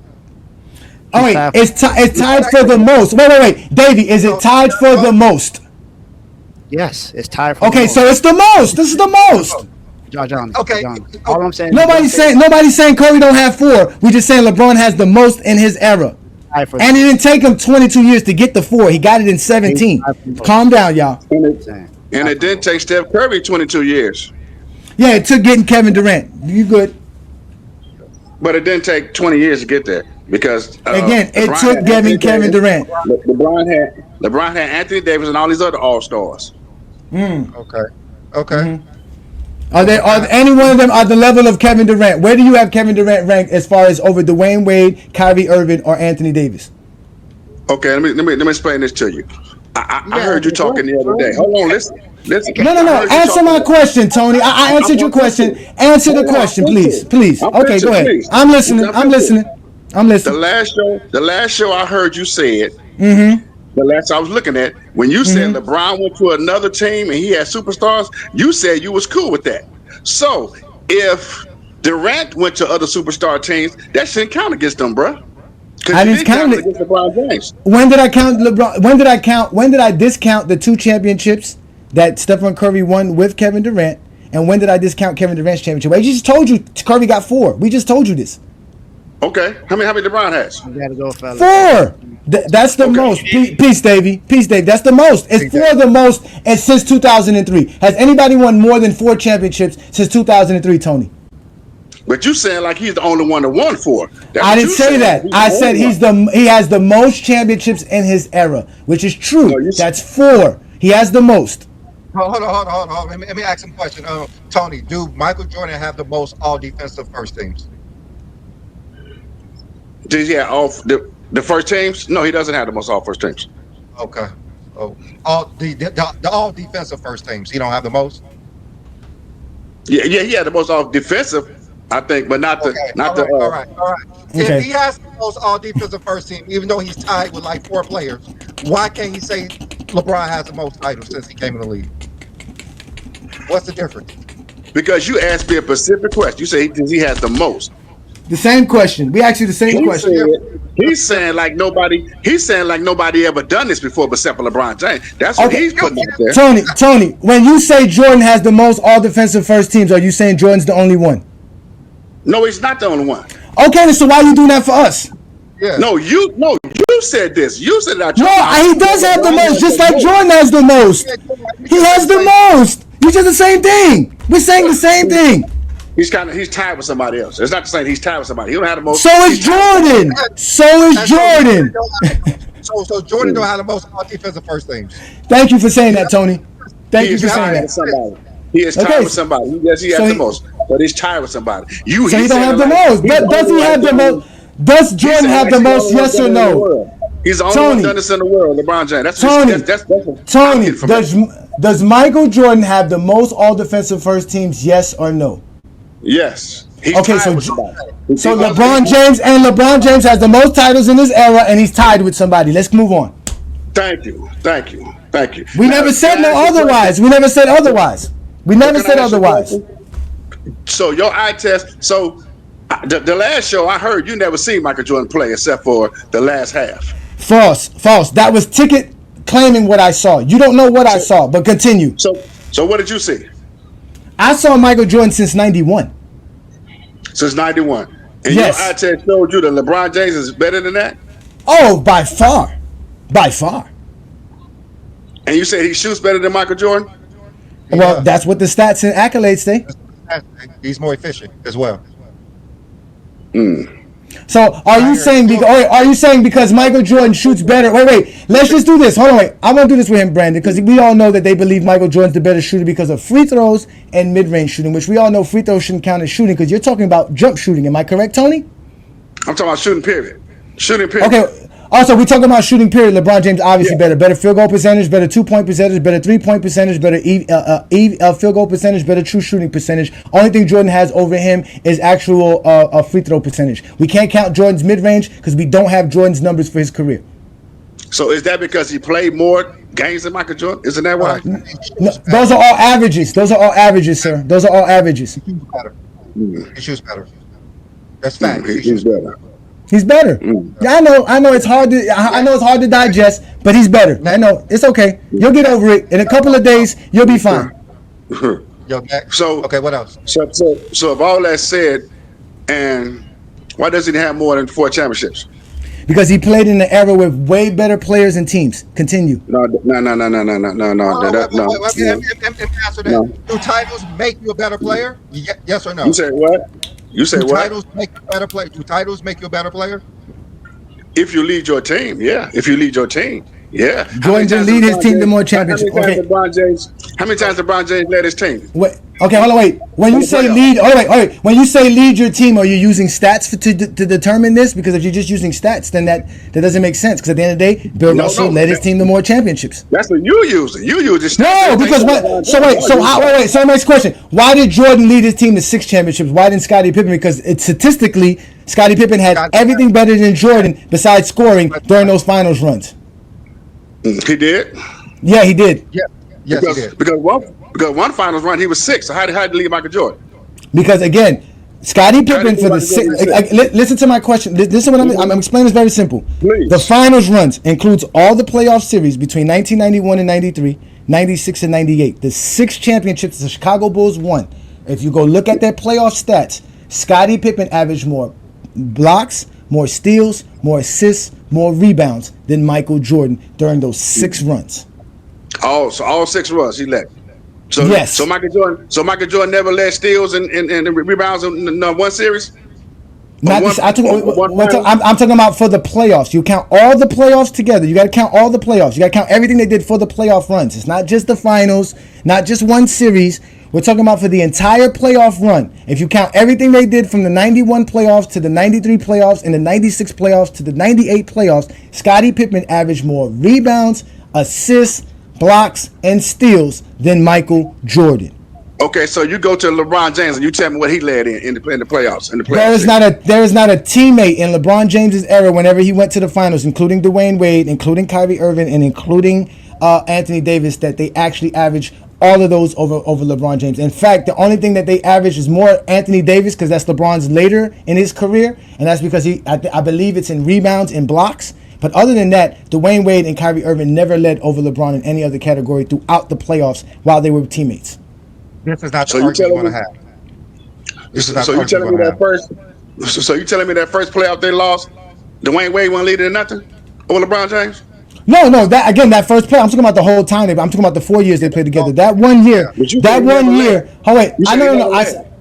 Oh, wait, it's tied for the most. Wait. Davey, is it tied for the most? Yes, it's tied for Okay, so it's the most. This is the most. John. Okay. All I'm saying. Nobody's saying Curry don't have 4. We just saying LeBron has the most in his era. And it didn't take him 22 years to get the 4. He got it in 17. Calm down, y'all. And it didn't take Steph Curry 22 years. Yeah, it took getting Kevin Durant. You good? But it didn't take 20 years to get there because again, it took getting Kevin Durant. LeBron had Anthony Davis and all these other all-stars. Okay. Mm-hmm. Are any one of them at the level of Kevin Durant? Where do you have Kevin Durant ranked as far as over Dwayne Wade, Kyrie Irving, or Anthony Davis? Okay, let me explain this to you. I heard you talking the other day. Hold on, listen. No. Answer my question, Tony. I answered your question. Answer the question, please. Okay, go ahead. I'm listening. The last show I heard you said. The last I was looking at, when you said LeBron went to another team and he had superstars, you said you was cool with that. So if Durant went to other superstar teams, that shouldn't count against them, bro. I didn't count it. LeBron James. When did I count LeBron? When did I discount the 2 championships that Stephen Curry won with Kevin Durant? And when did I discount Kevin Durant's championship? I just told you Curry got 4. We just told you this. Okay. How many LeBron has? You gotta go, fellas. 4. That's the most. Peace, Davey. That's the most. It's 4 the most since 2003. Has anybody won more than 4 championships since 2003, Tony? But you saying like he's the only one that won 4. I didn't say that. I said he has the most championships in his era, which is true. No, that's 4. He has the most. Hold on. Let me ask him a question. Tony, do Michael Jordan have the most all defensive first teams? Does he have all the first teams? No, he doesn't have the most all first teams. Okay. Oh, all the all defensive first teams. He don't have the most. Yeah, he had the most all defensive, I think, but not the. All right. Okay. If he has the most all defensive first team, even though he's tied with like 4 players, why can't he say LeBron has the most titles since he came in the league? What's the difference? Because you asked me a specific question. You say he has the most. The same question. We asked you the same question. He's saying like nobody ever done this before except for LeBron James. That's what he's putting out there. Tony, when you say Jordan has the most all defensive first teams, are you saying Jordan's the only one? No, he's not the only one. Okay, so why are you doing that for us? Yeah. No, you said this. You said that. No, he does have the most, just like Jordan has the most. He has the most. You just the same thing. We're saying the same thing. He's tied with somebody else. It's not the same. He's tied with somebody. He don't have the most. So is Jordan. So Jordan don't have the most all defensive first teams. Thank you for saying that, Tony. Thank He you is for saying tied that. with somebody. He is Okay, tied with somebody. Yes, he has so the he- most, but he's tied with somebody. So he don't said have the like, most. he's Does he only have the only- most? Does he Jordan said have like the he's the most? only one Yes or done it in the no? world. He's the only Tony. one done this in the world, LeBron James. That's Tony, that's what I'm Tony, getting from that. does Michael Jordan have the most all defensive first teams? Yes or no? Yes. He's Okay, tied so with somebody. So He- LeBron James has the most titles in his era, and he's tied with somebody. Let's move on. Thank you. We never said no otherwise. We never said otherwise. We never said otherwise. So your eye test. So the last show I heard you never seen Michael Jordan play except for the last half. False. That was Ticket claiming what I saw. You don't know what I saw, but continue. So what did you see? I saw Michael Jordan since '91. Since '91. And Yes. your eye test showed you that LeBron James is better than that? Oh, by far. And you said he shoots better than Michael Jordan? Well, that's what the stats and accolades say. He's more efficient as well. So are you saying because Michael Jordan shoots better? Wait. Let's just do this. Hold on, wait. I want to do this with him, Brandon, because we all know that they believe Michael Jordan's the better shooter because of free throws and mid-range shooting, which we all know free throws shouldn't count as shooting because you're talking about jump shooting. Am I correct, Tony? I'm talking about shooting period. Shooting period. Okay. Also, we're talking about shooting period. LeBron James obviously better field goal percentage, better 2-point percentage, better 3-point percentage, better field goal percentage, better true shooting percentage. Only thing Jordan has over him is actual free throw percentage. We can't count Jordan's mid range because we don't have Jordan's numbers for his career. So is that because he played more games than Michael Jordan? Isn't that why? No, those are all averages. Sir. Those are all averages. He shoots better. That's fact. He's better. He's better. Yeah, I know it's hard to digest, but he's better. I know it's okay. You'll get over it in a couple of days. You'll be fine. Yo, So okay, what else? So if all that's said, and why doesn't he have more than 4 championships? Because he played in an era with way better players and teams. Continue. No. Let me answer that. Do titles make you a better player? Yes or no? You say what? You say what? Titles make you a better player? Do titles make you a better player? If you lead your team, yeah. If you lead your team, yeah. Jordan didn't lead his team to more championships. How many times LeBron James led his team? Wait. Okay, hold on, wait. When you say lead, when you say lead your team, are you using stats to determine this? Because if you're just using stats, then that doesn't make sense. Because at the end of the day, Bill Russell led his team to more championships. That's what you using. You use the stats. No, because what? So wait. So next question: why did Jordan lead his team to 6 championships? Why didn't Scottie Pippen? Because statistically, Scottie Pippen had everything better than Jordan besides scoring during those finals runs. He did. Yeah, he did. Yeah. Yes, he did. Because one finals run, he was 6. So how did he lead Michael Jordan? Because again, Scottie Pippen for the 6. Listen to my question. Listen, what I'm explaining is very simple. Please. The finals runs includes all the playoff series between 1991 and 93, 96 and 98. The 6 championships the Chicago Bulls won. If you go look at their playoff stats, Scottie Pippen averaged more blocks, more steals, more assists, more rebounds than Michael Jordan during those 6 runs. Oh, so all 6 runs he led. So yes. So Michael Jordan never led steals and rebounds in one series. I'm talking about for the playoffs. You count all the playoffs together. You got to count all the playoffs. You got to count everything they did for the playoff runs. It's not just the finals, not just one series. We're talking about for the entire playoff run. If you count everything they did from the 91 playoffs to the 93 playoffs and the 96 playoffs to the 98 playoffs, Scottie Pippen averaged more rebounds, assists, blocks, and steals than Michael Jordan. Okay, so you go to LeBron James and you tell me what he led in the playoffs. There is not a teammate in LeBron James's era whenever he went to the finals, including Dwayne Wade, including Kyrie Irving, and including Anthony Davis, that they actually averaged all of those over LeBron James. In fact, the only thing that they average is more Anthony Davis because that's LeBron's later in his career, and that's because I believe it's in rebounds and blocks. But other than that, Dwayne Wade and Kyrie Irving never led over LeBron in any other category throughout the playoffs while they were teammates. This is not the argument you want to have. So you telling me that first? So you telling me that first playoff they lost, Dwayne Wade wasn't leading in nothing over LeBron James? No. That first play. I'm talking about the whole time. I'm talking about the 4 years they played together. That 1 year. Oh wait.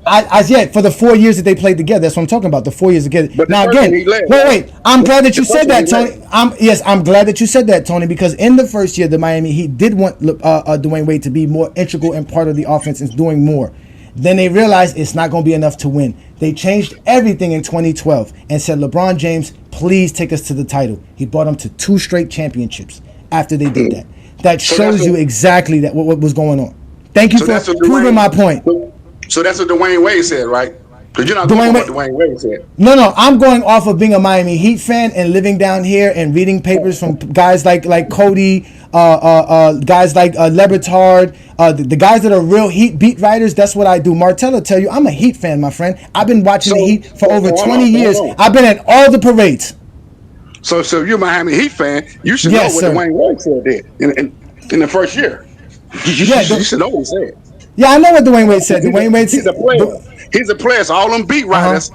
As yet, for the 4 years that they played together, that's what I'm talking about. The 4 years together. But Now again, wait. I'm glad that you said that, Tony. I'm glad that you said that, Tony, because in the first year, the Miami Heat did want Dwayne Wade to be more integral and part of the offense and doing more. Then they realized it's not going to be enough to win. They changed everything in 2012 and said, LeBron James, please take us to the title. He brought them to 2 straight championships after they did that. That shows you exactly that what was going on. Thank you for proving my point. So that's what Dwayne Wade said, right? Because you're not going off what Dwayne Wade said. No, I'm going off of being a Miami Heat fan and living down here and reading papers from guys like Cody, guys like LeBron, the guys that are real Heat beat writers. That's what I do. Martell will tell you, I'm a Heat fan, my friend. I've been watching the Heat for over 20 years. I've been at all the parades. So if you're a Miami Heat fan, you should know what Dwayne Wade said there in the first year. You should know what he said. Yeah, I know what Dwayne Wade said. Dwayne Wade said he's a player. So all them beat writers,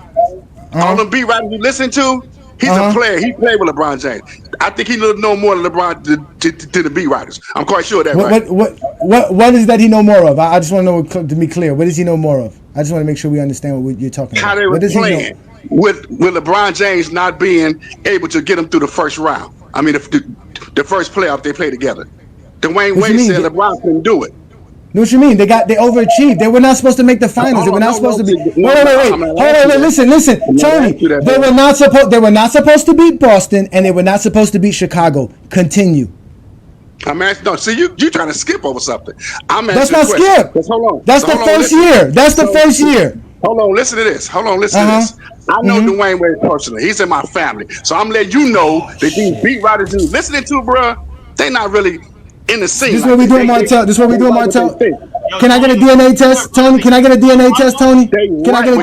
all them beat writers you listen to, he's a player. He played with LeBron James. I think he know more than LeBron to the beat writers. I'm quite sure that. What is that he know more of? I just want to know, to be clear, what does he know more of? I just want to make sure we understand what you're talking about. How they were playing with LeBron James not being able to get him through the first round. I mean, the first playoff they played together. Dwayne Wade said LeBron couldn't do it. What you mean? They overachieved. They were not supposed to make the finals. They were not supposed to be. Wait. Hold on, listen, Tony. They were not supposed to beat Boston, and they were not supposed to beat Chicago. Continue. I'm asking. No, see, you trying to skip over something. That's not skip. Hold on. That's the first year. That's the first year. Hold on, listen to this. To this. I know Dwayne Wade personally. He's in my family, so I'm letting you know that these beat writers you listening to, bro, they not really in the scene. This is what we doing, Martell. Can I get a DNA test, Tony? Can I get a DNA test, Tony? Can I get a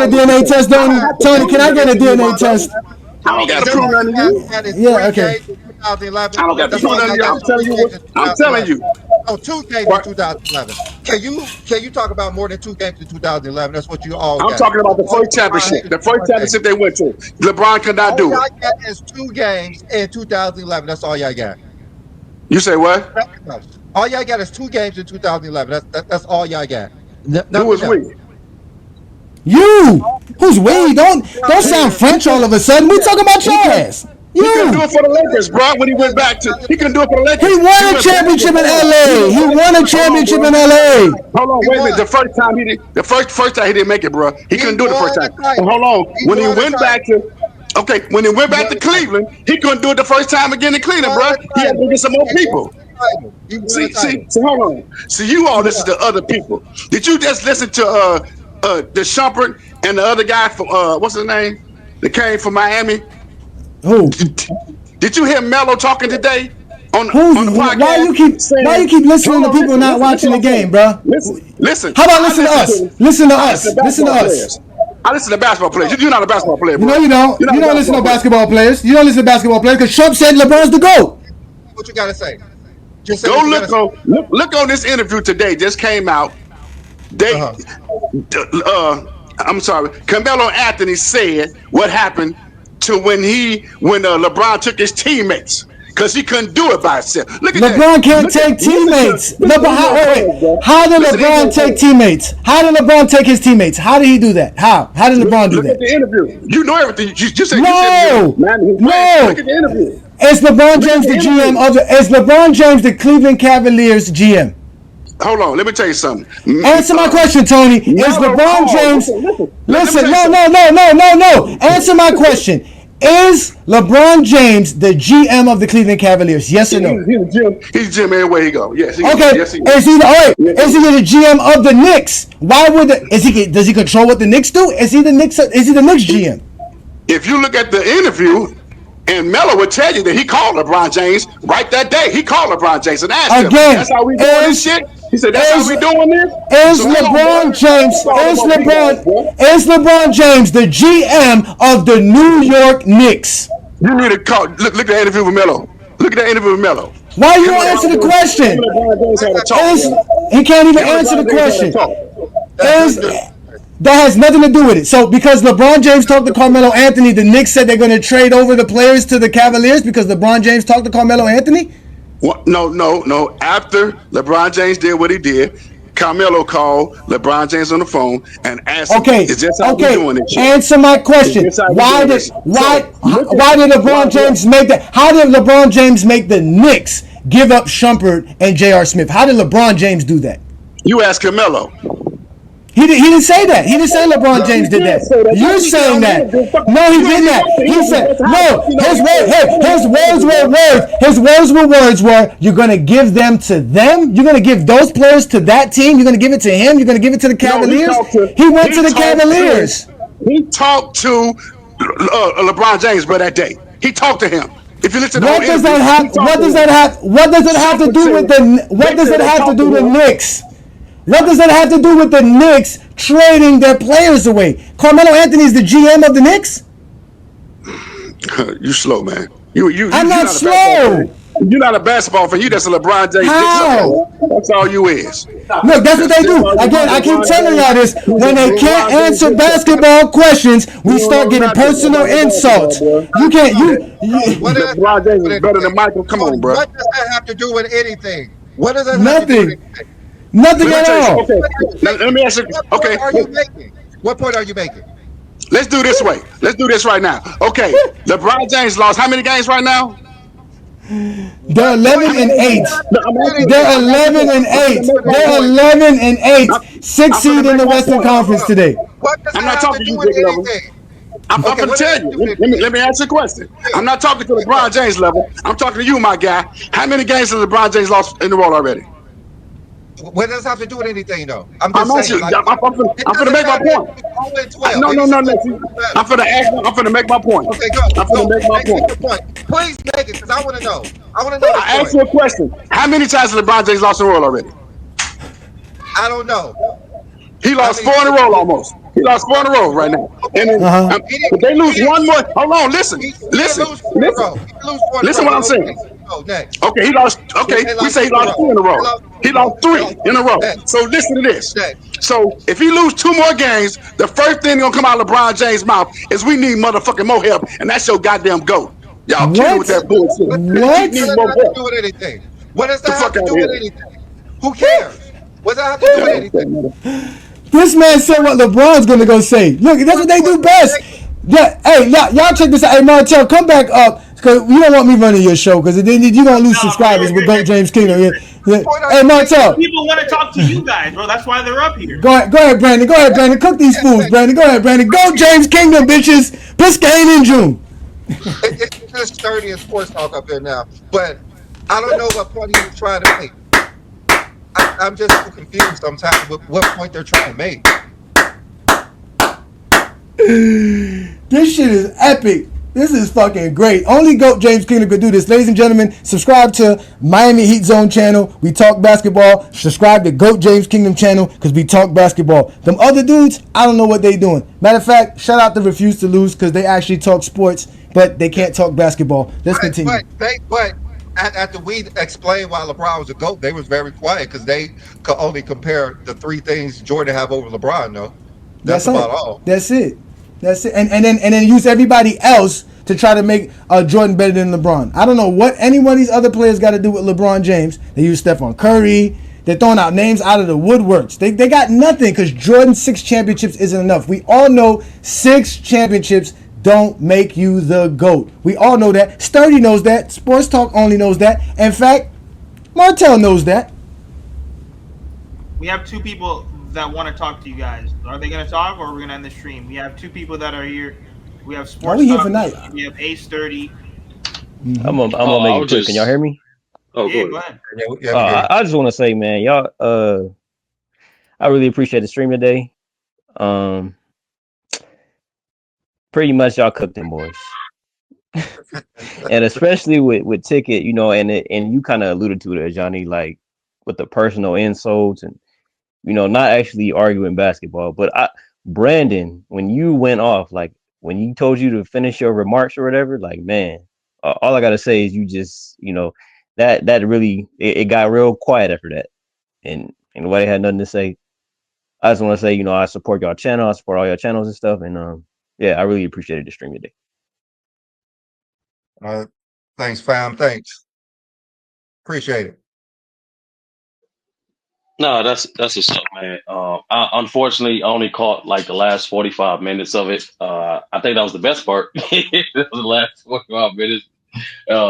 DNA test, Tony? Tony, can I get a DNA test? I don't got to prove nothing to you. Yeah, okay. I don't got to prove nothing to you. I'm telling you. Oh, 2 games in 2011. Can you talk about more than 2 games in 2011? That's what you all got. I'm talking about the first championship. The first championship they went to. LeBron could not do it. All y'all got is 2 games in 2011. That's all y'all got. You say what? All y'all got is 2 games in 2011. That's all y'all got. Who was we? You. Who's we? Don't sound French all of a sudden. We talking about your ass. He couldn't do it for the Lakers, bro. When he went back to, he couldn't do it for the Lakers. He won a championship in LA. Hold on, wait a minute. The first time he did, the first time he didn't make it, bro. He couldn't do it the first time. Hold on. When he went back to Cleveland, he couldn't do it the first time again in Cleveland, bro. He had to get some more people. See, hold on. See, you all listen to other people. Did you just listen to the Shumpert and the other guy from what's his name? That came from Miami. Who? Did you hear Melo talking today on the podcast? Why you keep listening to people not watching the game, bro? Listen. How about listen to us? Listen to us. I listen to basketball players. You're not a basketball player, bro. No, you don't. You don't listen to basketball players. You don't listen to basketball players because Trump said LeBron's the GOAT. What you gotta say? Look on this interview today. Just came out. I'm sorry. Carmelo Anthony said what happened to when LeBron took his teammates. Because he couldn't do it by himself. Look at LeBron can't take teammates. How did LeBron take teammates? How did LeBron take his teammates? How did he do that? How did LeBron do that? Look at the interview. You know everything. You said no. Look at the interview. Is LeBron James the GM is LeBron James the Cleveland Cavaliers GM? Hold on, let me tell you something. Answer my question, Tony. Is LeBron James? Listen, no. Answer my question. Is LeBron James the GM of the Cleveland Cavaliers? Yes or no? He's GM everywhere he go. Yes. Okay. Yes, he is he the GM of the Knicks? Why would does he control what the Knicks do? Is he the Knicks GM? If you look at the interview, and Melo would tell you that he called LeBron James right that day. He called LeBron James and asked him, "That's how we doing this shit?" He said, "That's how we doing this." Is LeBron James the GM of the New York Knicks? You need to call. Look at that interview with Melo. Look at that interview with Melo. Why you don't answer the question? He can't even answer the question. That has nothing to do with it. So because LeBron James talked to Carmelo Anthony, the Knicks said they're going to trade over the players to the Cavaliers because LeBron James talked to Carmelo Anthony? No. After LeBron James did what he did, Carmelo called LeBron James on the phone and asked him, Okay, "Is this how we doing this shit? answer my question. Is this how we Why doing did this shit?" So, why did LeBron James make that? How did LeBron James make the Knicks give up Shumpert and J.R. Smith? How did LeBron James do that? You ask Carmelo. He didn't say that. He didn't say LeBron James did that. You're saying that. No, he didn't that. He said, no, his words were, you're going to give them to them? You're going to give those players to that team? You're going to give it to him? You're going to give it to the Cavaliers? He went to the Cavaliers. He talked to LeBron James, bro, that day. He talked to him. If you listen to what does it have to do with the Knicks? What does that have to do with the Knicks trading their players away? Carmelo Anthony's the GM of the Knicks? You slow, man. I'm not slow. You're not a basketball fan. You just a LeBron James. How? That's all you is. Look, that's what they do. Again, I keep telling y'all this. When they can't answer basketball questions, we start getting personal insults. You can't. LeBron James is better than Michael. Come on, bro. What does that have to do with anything? What does that have to do with anything? Nothing at all. Okay. Let me ask you. Okay. What point are you making? Let's do this way. Let's do this right now. Okay. LeBron James lost how many games right now? They're 11-8. They're 11-8. They're 11-8. 6th seed in the Western Conference today. I'm not talking to you, big level. I'm going to tell you. Let me ask you a question. I'm not talking to LeBron James level. I'm talking to you, my guy. How many games has LeBron James lost in the world already? What does that have to do with anything, though? I'm going to make my point. No. I'm going to make my point. Okay, go. I'm going to make my point. Please make it, because I want to know. I asked you a question. How many times has LeBron James lost in the world already? I don't know. He lost 4 in a row almost. He lost 4 in a row right now. And then, if they lose one more, hold on, listen what I'm saying. Next. Okay, he lost. Okay, we say he lost 2 in a row. He lost 3 in a row. So listen to this. So if he lose 2 more games, the first thing gonna come out of LeBron James' mouth is we need motherfucking more help, and that's your goddamn goat. Y'all kidding with that bullshit. What? What does that have to do with anything? What does that have to do with anything? Who cares? What does that have to do with anything? This man said what LeBron's gonna go say. Look, that's what they do best. Yeah, hey, y'all check this out. Hey, Martel, come back up, because you don't want me running your show, because then you're gonna lose subscribers with Goat James Kingdom. Yeah. Hey, Martel. People want to talk to you guys, bro. That's why they're up here. Go ahead, Brandon. Go ahead, Brandon. Cook these fools, Brandon. Go ahead, Brandon. Goat James Kingdom, bitches. Piscine in June. It's just 30 and sports talk up there now, but I don't know what point he's trying to make. I'm just so confused sometimes with what point they're trying to make. This shit is epic. This is fucking great. Only Goat James Kingdom could do this. Ladies and gentlemen, subscribe to Miami Heat Zone channel. We talk basketball. Subscribe to Goat James Kingdom channel, because we talk basketball. Them other dudes, I don't know what they doing. Matter of fact, shout out to Refuse to Lose, because they actually talk sports, but they can't talk basketball. Let's continue. But after we explained why LeBron was a GOAT, they was very quiet, because they could only compare the 3 things Jordan have over LeBron, though. That's about all. That's it. And then use everybody else to try to make Jordan better than LeBron. I don't know what any one of these other players got to do with LeBron James. They use Stephon Curry. They're throwing out names out of the woodworks. They got nothing, because Jordan's 6 championships isn't enough. We all know 6 championships don't make you the GOAT. We all know that. Sturdy knows that. Sports Talk only knows that. In fact, Martel knows that. We have 2 people that want to talk to you guys. Are they going to talk, or are we going to end the stream? We have 2 people that are here. We have Sports Talk. Here for night. We have Ace 30. I'm gonna make it quick. Can y'all hear me? Oh, yeah, go ahead. I just want to say, man, y'all. I really appreciate the stream today. Pretty much y'all cooked them boys, and especially with Ticket, and you kind of alluded to it, Johnny, like with the personal insults and not actually arguing basketball. But Brandon, when you went off, like when you told you to finish your remarks or whatever, like, man, all I gotta say is you just, that really it got real quiet after that, and nobody had nothing to say. I just want to say, I support y'all channel, I support all your channels and stuff, and yeah, I really appreciated the stream today. Thanks, fam. Thanks. Appreciate it. No, that's what's up, man. I unfortunately only caught like the last 45 minutes of it. I think that was the best part. That was the last 45 minutes,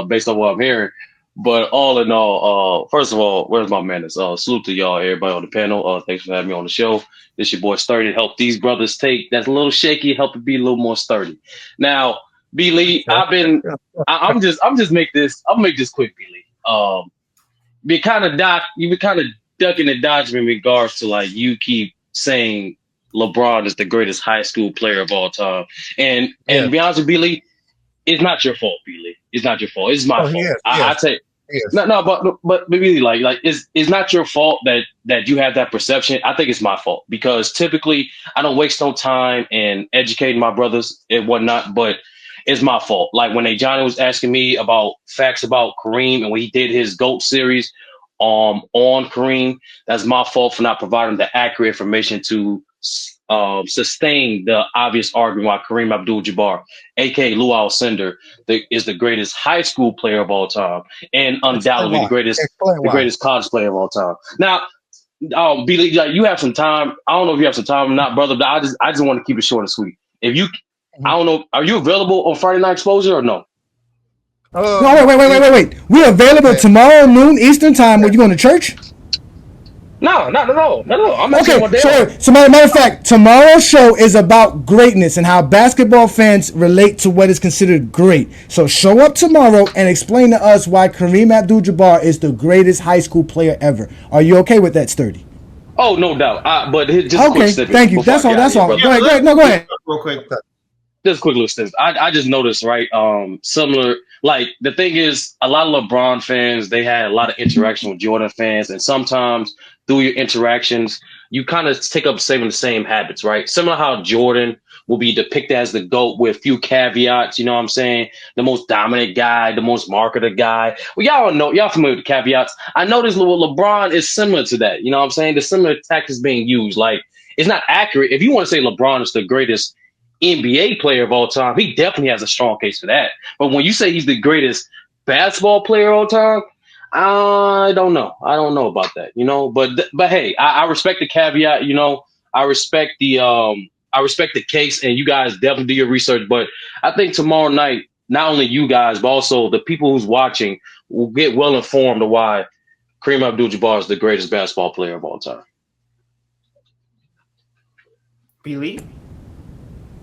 based on what I'm hearing. But all in all, first of all, where's my manners? Salute to y'all, everybody on the panel. Thanks for having me on the show. This your boy Sturdy. Help these brothers take that's a little shaky, help it be a little more sturdy. Now, B Lee, I'm just make this. I'll make this quick, B Lee. You be kind of ducking and dodging in regards to like you keep saying LeBron is the greatest high school player of all time, and to be honest with Billy, it's not your fault, Billy. It's not your fault. It's my Oh, he fault. is. I Yes, take he is. no, but really, like it's not your fault that you have that perception. I think it's my fault because typically I don't waste no time in educating my brothers and whatnot, but it's my fault. Like when Johnny was asking me about facts about Kareem and when he did his GOAT series on Kareem, that's my fault for not providing the accurate information to sustain the obvious argument why Kareem Abdul-Jabbar, aka Lou Alcindor, is the greatest high school player of all time and Explain undoubtedly why. Explain the why. greatest college player of all time. Now, Billy, like, you have some time. I don't know if you have some time or not, brother, but I just want to keep it short and sweet. If you, I Mhm. don't know, are you available on Friday Night Exposure or no? No, wait. We're available Okay. tomorrow noon Eastern time. Were you going to church? No, not at all. Not at all. I'm actually on my Okay, day so off. matter of fact, tomorrow's show is about greatness and how basketball fans relate to what is considered great. So show up tomorrow and explain to us why Kareem Abdul-Jabbar is the greatest high school player ever. Are you okay with that, Sturdy? Oh, no doubt. But just a quick Okay, snippet thank you. before I That's all. get out of That's here, all. brother. Go ahead. let's No, go do ahead. this real quick. Okay. Just a quick little snippet. I just noticed, right? Similar. Like the thing is, a lot of LeBron fans they had a lot of interaction with Jordan fans, and sometimes through your interactions, you kind of take up the same habits, right? Similar how Jordan will be depicted as the GOAT with few caveats. You know what I'm saying? The most dominant guy, the most marketed guy. Well, y'all know, y'all familiar with the caveats. I noticed LeBron is similar to that. You know what I'm saying? The similar tactics being used. Like it's not accurate. If you want to say LeBron is the greatest NBA player of all time, he definitely has a strong case for that. But when you say he's the greatest basketball player of all time, I don't know. I don't know about that, you know. But hey, I respect the caveat. You know, I respect the case, and you guys definitely do your research. But I think tomorrow night, not only you guys, but also the people who's watching will get well informed of why Kareem Abdul-Jabbar is the greatest basketball player of all time. Billy?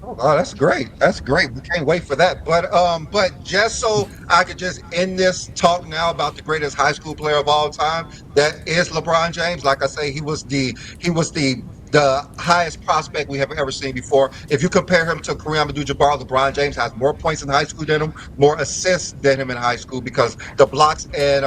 Oh, that's great. That's great. We can't wait for that. But just so I could just end this talk now about the greatest high school player of all time, that is LeBron James. Like I say, he was the highest prospect we have ever seen before. If you compare him to Kareem Abdul-Jabbar, LeBron James has more points in high school than him, more assists than him in high school because the blocks and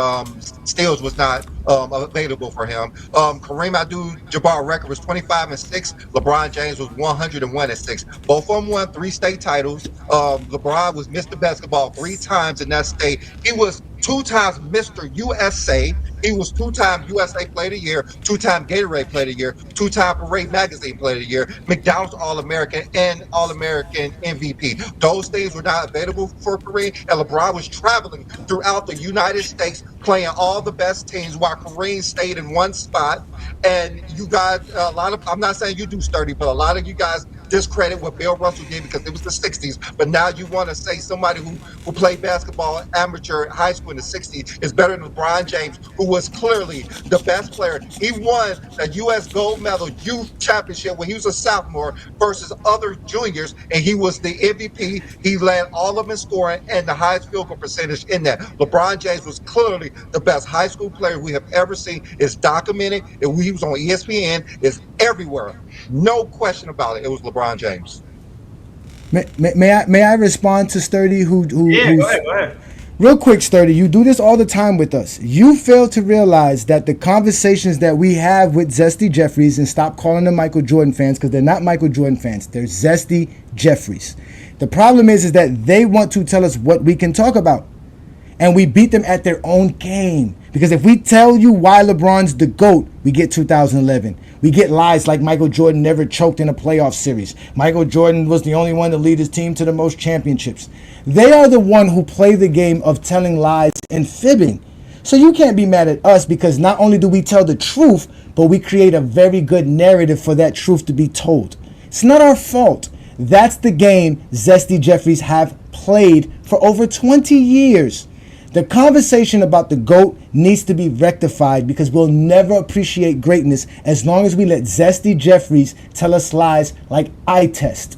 steals was not available for him. Kareem Abdul-Jabbar record was 25-6. LeBron James was 101-6. Both of them won 3 state titles. LeBron was Mr. Basketball 3 times in that state. He was 2 times Mr. USA. He was 2 times USA Player of the Year, 2 time Gatorade Player of the Year, 2 time Parade Magazine Player of the Year, McDonald's All-American and All-American MVP. Those things were not available for Kareem, and LeBron was traveling throughout the United States playing all the best teams while Kareem stayed in one spot. And you guys, a lot of, I'm not saying you do Sturdy, but a lot of you guys discredit what Bill Russell did because it was the 60s. But now you want to say somebody who played basketball amateur high school in the 60s is better than LeBron James, who was clearly the best player. He won the U.S. gold medal youth championship when he was a sophomore versus other juniors, and he was the MVP. He led all of them in scoring and the highest field goal percentage in that. LeBron James was clearly the best high school player we have ever seen. It's documented. He was on ESPN. It's everywhere. No question about it. It was LeBron James. May I respond to Sturdy Yeah, go who's ahead. Go ahead. real quick, Sturdy, you do this all the time with us. You fail to realize that the conversations that we have with Zesty Jeffries, and stop calling them Michael Jordan fans because they're not Michael Jordan fans. They're Zesty Jeffries. The problem is that they want to tell us what we can talk about. And we beat them at their own game. Because if we tell you why LeBron's the GOAT, we get 2011. We get lies like Michael Jordan never choked in a playoff series. Michael Jordan was the only one to lead his team to the most championships. They are the one who play the game of telling lies and fibbing. So you can't be mad at us because not only do we tell the truth, but we create a very good narrative for that truth to be told. It's not our fault. That's the game Zesty Jeffries have played for over 20 years. The conversation about the GOAT needs to be rectified because we'll never appreciate greatness as long as we let Zesty Jeffries tell us lies like eye test.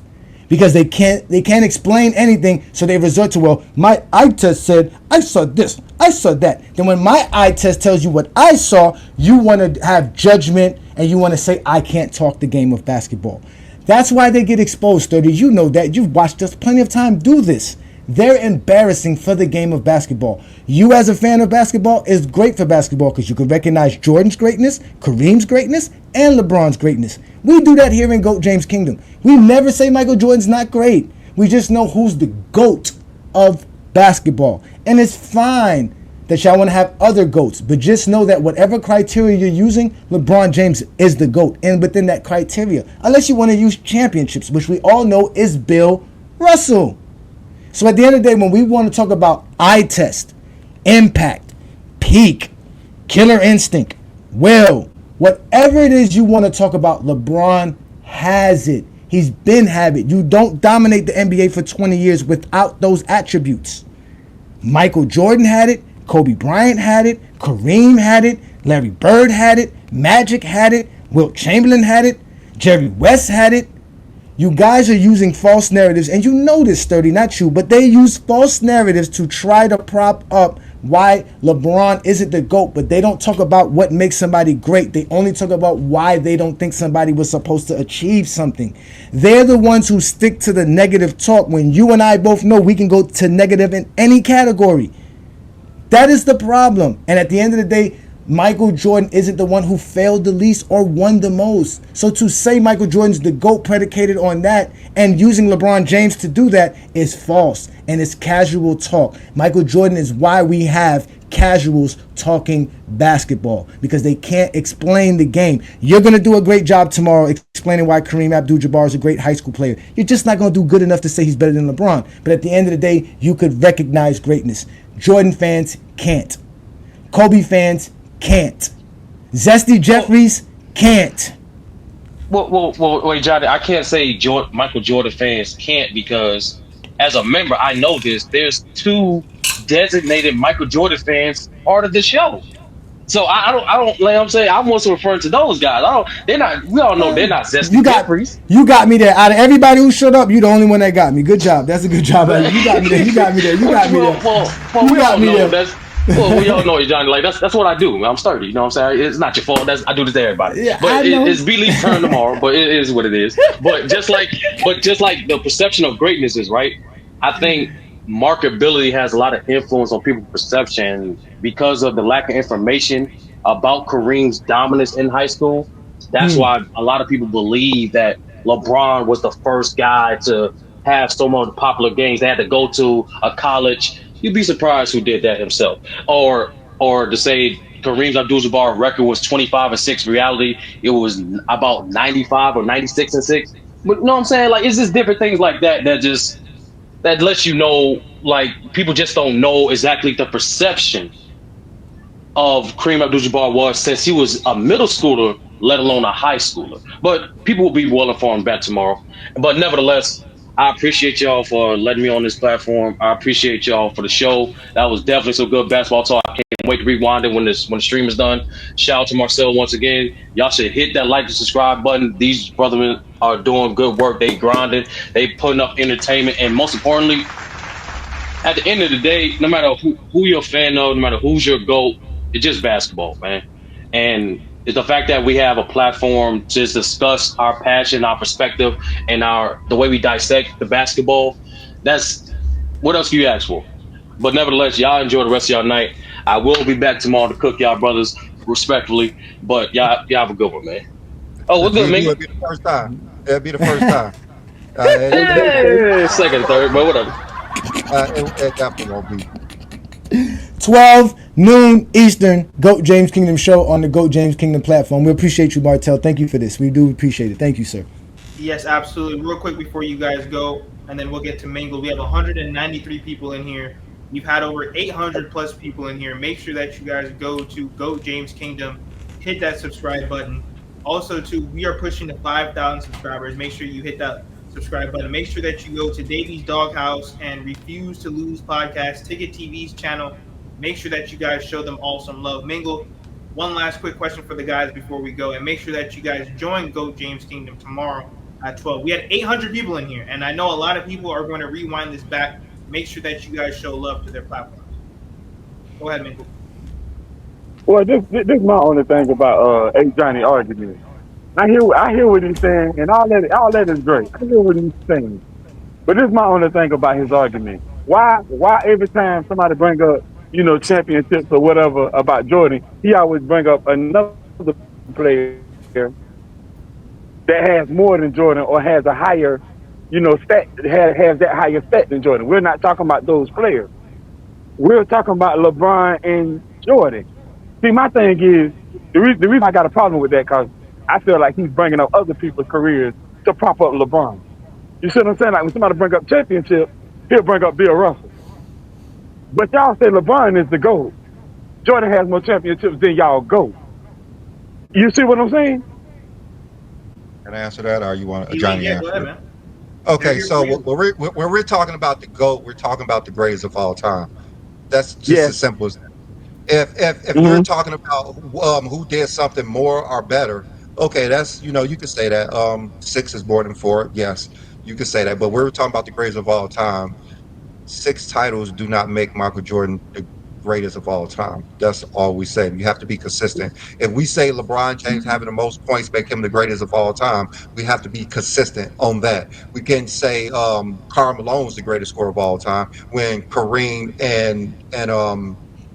Because they can't explain anything, so they resort to, well, my eye test said I saw this, I saw that. Then when my eye test tells you what I saw, you want to have judgment and you want to say I can't talk the game of basketball. That's why they get exposed, 30. You know that. You've watched us plenty of time do this. They're embarrassing for the game of basketball. You as a fan of basketball is great for basketball because you can recognize Jordan's greatness, Kareem's greatness, and LeBron's greatness. We do that here in GOAT James Kingdom. We never say Michael Jordan's not great. We just know who's the GOAT of basketball. And it's fine that y'all want to have other GOATs, but just know that whatever criteria you're using, LeBron James is the GOAT. And within that criteria, unless you want to use championships, which we all know is Bill Russell. So at the end of the day, when we want to talk about eye test, impact, peak, killer instinct, will, whatever it is you want to talk about, LeBron has it. He's been having it. You don't dominate the NBA for 20 years without those attributes. Michael Jordan had it. Kobe Bryant had it. Kareem had it. Larry Bird had it. Magic had it. Wilt Chamberlain had it. Jerry West had it. You guys are using false narratives, and you know this, Sturdy, not you, but they use false narratives to try to prop up why LeBron isn't the GOAT, but they don't talk about what makes somebody great. They only talk about why they don't think somebody was supposed to achieve something. They're the ones who stick to the negative talk when you and I both know we can go to negative in any category. That is the problem. And at the end of the day, Michael Jordan isn't the one who failed the least or won the most. So to say Michael Jordan's the GOAT predicated on that and using LeBron James to do that is false. And it's casual talk. Michael Jordan is why we have casuals talking basketball, because they can't explain the game. You're going to do a great job tomorrow explaining why Kareem Abdul-Jabbar is a great high school player. You're just not going to do good enough to say he's better than LeBron. But at the end of the day, you could recognize greatness. Jordan fans can't. Kobe fans can't. Zesty Jeffries can't. Well, wait, Johnny. I can't say Michael Jordan fans can't because, as a member, I know this. There's 2 designated Michael Jordan fans part of the show. So I don't. Like I'm saying, I'm also referring to those guys. They're not. We all know they're not Zesty Jeffries. You got me there. Out of everybody who showed up, you the only one that got me. Good job. That's a good job. You got me there. You got me there. You got me there. Well, we all know that's. Well, we all know it, Johnny. Like that's what I do. I'm sturdy. You know what I'm saying? It's not your fault. I do this to everybody. Yeah, but it's B-League's turn tomorrow. But it is what it is. But just like the perception of greatness is right. I think marketability has a lot of influence on people's perception because of the lack of information about Kareem's dominance in high school. That's why a lot of people believe that LeBron was the first guy to have so many popular games. They had to go to a college. You'd be surprised who did that himself. Or to say Kareem Abdul-Jabbar record was 25-6. Reality, it was about 95 or 96-6. But you know what I'm saying? Like, it's just different things like that that lets you know, like, people just don't know exactly the perception of Kareem Abdul-Jabbar was since he was a middle schooler, let alone a high schooler. But people will be well informed back tomorrow. But nevertheless, I appreciate y'all for letting me on this platform. I appreciate y'all for the show. That was definitely some good basketball talk. I can't wait to rewind it when the stream is done. Shout out to Marcel once again. Y'all should hit that like and subscribe button. These brothers are doing good work. They grinding. They putting up entertainment. And most importantly, at the end of the day, no matter who you're a fan of, no matter who's your GOAT, it's just basketball, man. And it's the fact that we have a platform to discuss our passion, our perspective, and the way we dissect the basketball. That's what else can you ask for? But nevertheless, y'all enjoy the rest of y'all night. I will be back tomorrow to cook y'all brothers respectfully. But y'all have a good one, man. Oh, we're good, man. It'll be the first time. It'll be the first time. Second, third, but whatever. It definitely won't be. 12 noon Eastern, GOAT James Kingdom show on the GOAT James Kingdom platform. We appreciate you, Martel. Thank you for this. We do appreciate it. Thank you, sir. Yes, absolutely. Real quick before you guys go, and then we'll get to mingle. We have 193 people in here. We've had over 800 plus people in here. Make sure that you guys go to Goat James Kingdom, hit that subscribe button. Also, too, we are pushing to 5,000 subscribers. Make sure you hit that subscribe button. Make sure that you go to Davies Doghouse and Refuse to Lose podcast, Ticket TV's channel. Make sure that you guys show them all some love. Mingle, one last quick question for the guys before we go, and make sure that you guys join Goat James Kingdom tomorrow at 12. We had 800 people in here, and I know a lot of people are going to rewind this back. Make sure that you guys show love to their platforms. Go ahead, Mingle. Well, this is my only thing about A Johnny argument. I hear what he's saying, and all that is great. I hear what he's saying, but this is my only thing about his argument. Why every time somebody bring up championships or whatever about Jordan, he always bring up another player that has more than Jordan or has a higher stat, has that higher stat than Jordan. We're not talking about those players. We're talking about LeBron and Jordan. See, my thing is, the reason I got a problem with that, because I feel like he's bringing up other people's careers to prop up LeBron. You see what I'm saying? Like when somebody bring up championship, he'll bring up Bill Russell. But y'all say LeBron is the GOAT. Jordan has more championships than y'all GOAT. You see what I'm saying? Can I answer that, or you want Johnny? Johnny Yeah, answer? go ahead, man. Okay, so when we're talking about the GOAT, we're talking about the greatest of all time. That's just as simple as that. If we're talking about who did something more or better, okay, that's you can say that 6 is more than 4. Yes, you can say that. But we're talking about the greatest of all time. 6 titles do not make Michael Jordan the greatest of all time. That's all we say. You have to be consistent. If we say LeBron James having the most points make him the greatest of all time, we have to be consistent on that. We can say Karl Malone's the greatest scorer of all time when Kareem and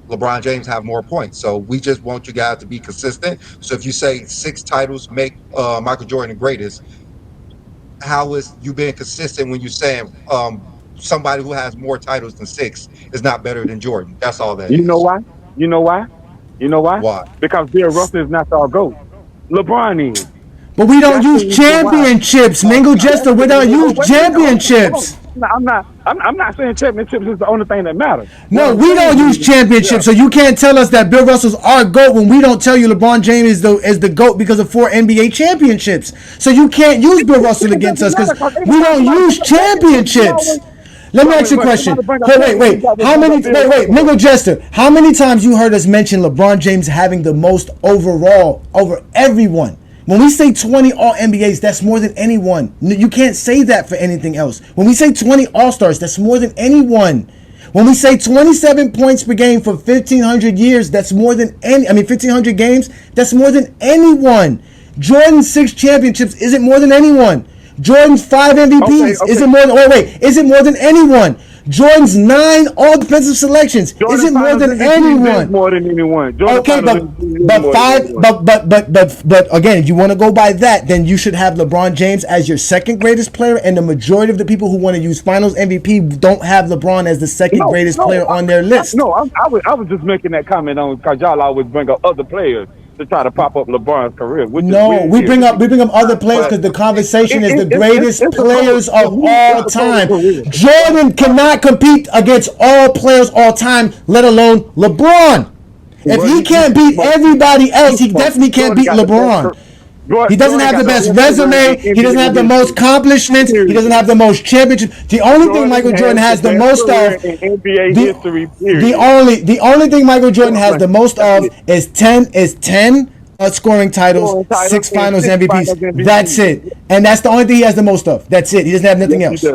LeBron James have more points. So we just want you guys to be consistent. So if you say 6 titles make Michael Jordan the greatest, how is you being consistent when you're saying somebody who has more titles than 6 is not better than Jordan? That's all that is. You know why? You know why? Why? Because Bill Russell is not our GOAT. LeBron is. But we don't use championships, Mingle Jester. We don't use championships. I'm not saying championships is the only thing that matters. No, we don't use championships. So you can't tell us that Bill Russell's our GOAT when we don't tell you LeBron James is the GOAT because of 4 NBA championships. So you can't use Bill Russell against us because we don't use championships. Let me ask you a question. Wait. Wait, Mingle Jester. How many times you heard us mention LeBron James having the most overall over everyone? When we say 20 All-NBAs, that's more than anyone. You can't say that for anything else. When we say 20 All-Stars, that's more than anyone. When we say 27 points per game for 1,500 years, that's more than 1,500 games, that's more than anyone. Jordan's 6 championships isn't more than anyone. Jordan's 5 MVPs isn't more than isn't more than anyone. Jordan's 9 all-defensive selections isn't more than anyone. More than anyone. Okay, but again, if you want to go by that, then you should have LeBron James as your second greatest player, and the majority of the people who want to use Finals MVP don't have LeBron as the second greatest player on their list. I was just making that comment on because y'all always bring up other players to try to prop up LeBron's career. We bring up other players because the conversation is the greatest players of all time. Jordan cannot compete against all players all time, let alone LeBron. If he can't beat everybody else, he definitely can't beat LeBron. He doesn't have the best resume. He doesn't have the most accomplishments. He doesn't have the most championships. The only thing Michael Jordan has the most of, the only thing Michael Jordan has the most of is 10 scoring titles, 6 Finals MVPs. That's it, and that's the only thing he has the most of. That's it. He doesn't have nothing else. He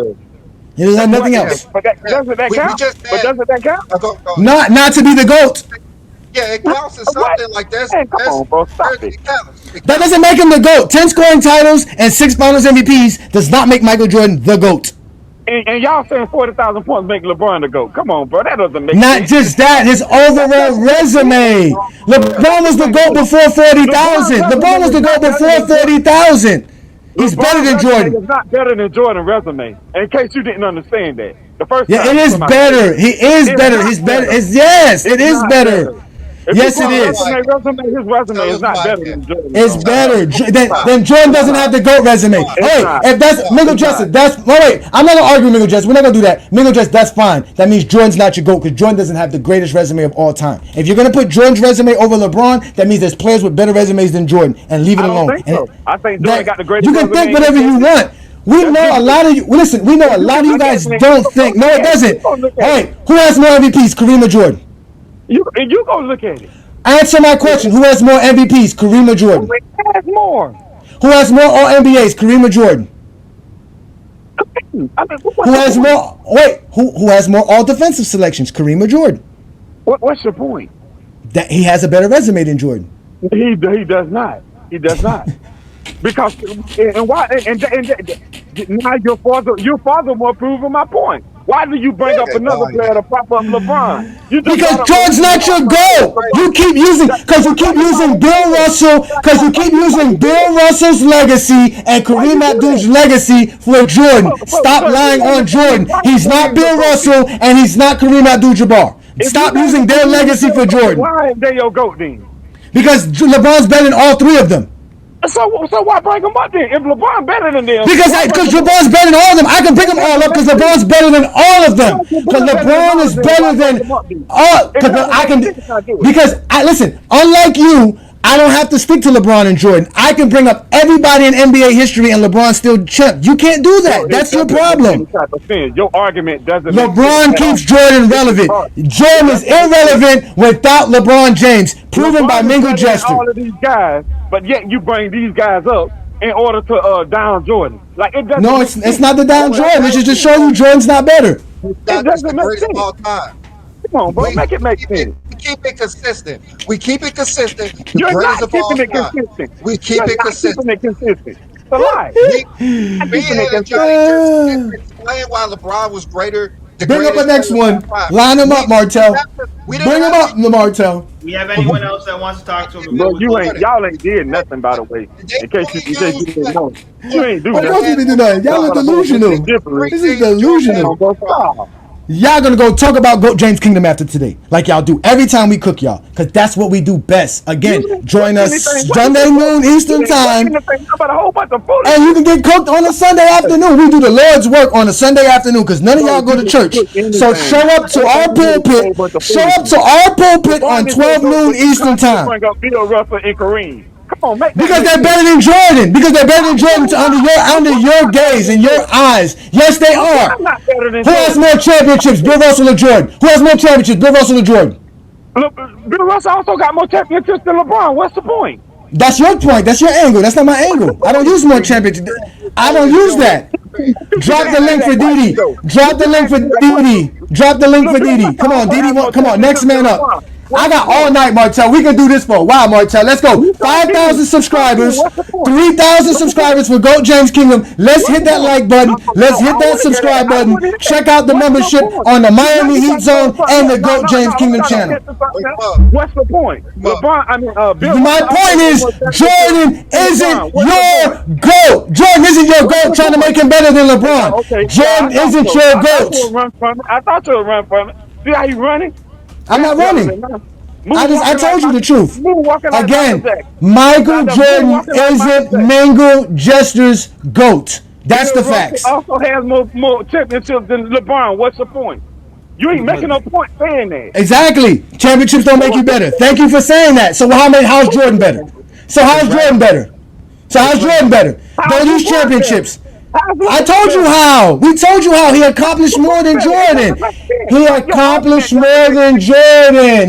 doesn't have nothing else. But doesn't that count? Not to be the GOAT. Yeah, it counts as something like this. Come on, bro. Stop it. That doesn't make him the GOAT. 10 scoring titles and 6 Finals MVPs does not make Michael Jordan the GOAT. And y'all saying 40,000 points make LeBron the GOAT. Come on, bro. That doesn't make Not sense. just that, his overall resume. LeBron was the GOAT before 40,000. LeBron was the GOAT before 40,000. He's better than Jordan. It's not better than Jordan's resume. In case you didn't understand that. The first time it is better. He is better. He's better. Yes, it is better. Yes, it is. His resume is not better than Jordan. It's better. Then Jordan doesn't have the GOAT resume. Hey, if that's Mingo Jester, wait. I'm not gonna argue with Mingo Jester. We're not gonna do that. Mingo Jester, that's fine. That means Jordan's not your GOAT because Jordan doesn't have the greatest resume of all time. If you're gonna put Jordan's resume over LeBron, that means there's players with better resumes than Jordan, and leave it alone. I think Jordan got the greatest. You can think whatever you want. We know a lot of you. Listen, we know a lot of you guys don't think. No, it doesn't. Hey, who has more MVPs, Kareem or Jordan? You go look at it. Answer my question. Who has more MVPs, Kareem or Jordan? Who has more? Who has more All-NBAs, Kareem or Jordan? Who has more? Wait, who has more All-Defensive selections, Kareem or Jordan? What's your point? That he has a better resume than Jordan. He does not. He does not. Because and why and now your father more proving my point. Why do you bring up another player to prop up LeBron? Because Jordan's not your goal. You keep using Bill Russell because you keep using Bill Russell's legacy and Kareem Abdul's legacy for Jordan. Stop lying on Jordan. He's not Bill Russell and he's not Kareem Abdul-Jabbar. Stop using their legacy for Jordan. Why ain't they your GOAT then? Because LeBron's better than all three of them. So why bring them up then? If LeBron better than them, because LeBron's better than all of them. I can bring them all up because LeBron's better than all of them. Because LeBron is better than all. Listen. Unlike you, I don't have to stick to LeBron and Jordan. I can bring up everybody in NBA history and LeBron still champ. You can't do that. That's your problem. Your argument doesn't. LeBron keeps Jordan relevant. Jordan is irrelevant without LeBron James, proven by Mingo Jester. All of these guys, but yet you bring these guys up in order to down Jordan. Like it doesn't. No, it's not the down Jordan. It should just show you Jordan's not better. It doesn't make sense. All time. Come on, bro, make it make sense. We keep it consistent. You're not keeping it consistent. We keep it consistent. It's a lie. Explain why LeBron was greater. Bring up the next one. Line them up, Martell. Bring them up, Martell. We have anyone else that wants to talk to him? Bro, y'all ain't did nothing, by the way. In case you didn't know. You ain't do nothing. Of course we didn't do nothing. Y'all are delusional. This is delusional. Y'all gonna go talk about Goat James Kingdom after today, like y'all do every time we cook y'all, cause that's what we do best. Again, join us Sunday noon Eastern time, and you can get cooked on a Sunday afternoon. We do the Lord's work on a Sunday afternoon, cause none of y'all go to church. So show up to our pulpit. Show up to our pulpit on 12 noon Eastern time. Bring up Bill Russell and Kareem. Because they're better than Jordan. Because they're better than Jordan under your gaze and your eyes. Yes, they are. Who has more championships, Bill Russell or Jordan? Who has more championships, Bill Russell or Jordan? Bill Russell also got more championships than LeBron. What's the point? That's your point. That's your angle. That's not my angle. I don't use more championships. I don't use that. Drop the link for Didi. Drop the link for Didi. Drop the link for Didi. Come on, Didi. Come on, next man up. I got all night, Martell. We can do this for a while, Martell. Let's go. 5,000 subscribers, 3,000 subscribers for Goat James Kingdom. Let's hit that like button. Let's hit that subscribe button. Check out the membership on the Miami Heat Zone and the Goat James Kingdom channel. What's the point? My point is, Jordan isn't your GOAT. Jordan isn't your GOAT trying to make him better than LeBron. Jordan isn't your GOAT. I thought you would run from it. See how you running? I'm not running. I told you the truth. Again, Michael Jordan isn't Mingo Jester's GOAT. That's the facts. Also has more championships than LeBron. What's the point? You ain't making no point saying that. Exactly. Championships don't make you better. Thank you for saying that. So how's Jordan better? Don't use championships. I told you how. We told you how. He accomplished more than Jordan. He accomplished more than Jordan.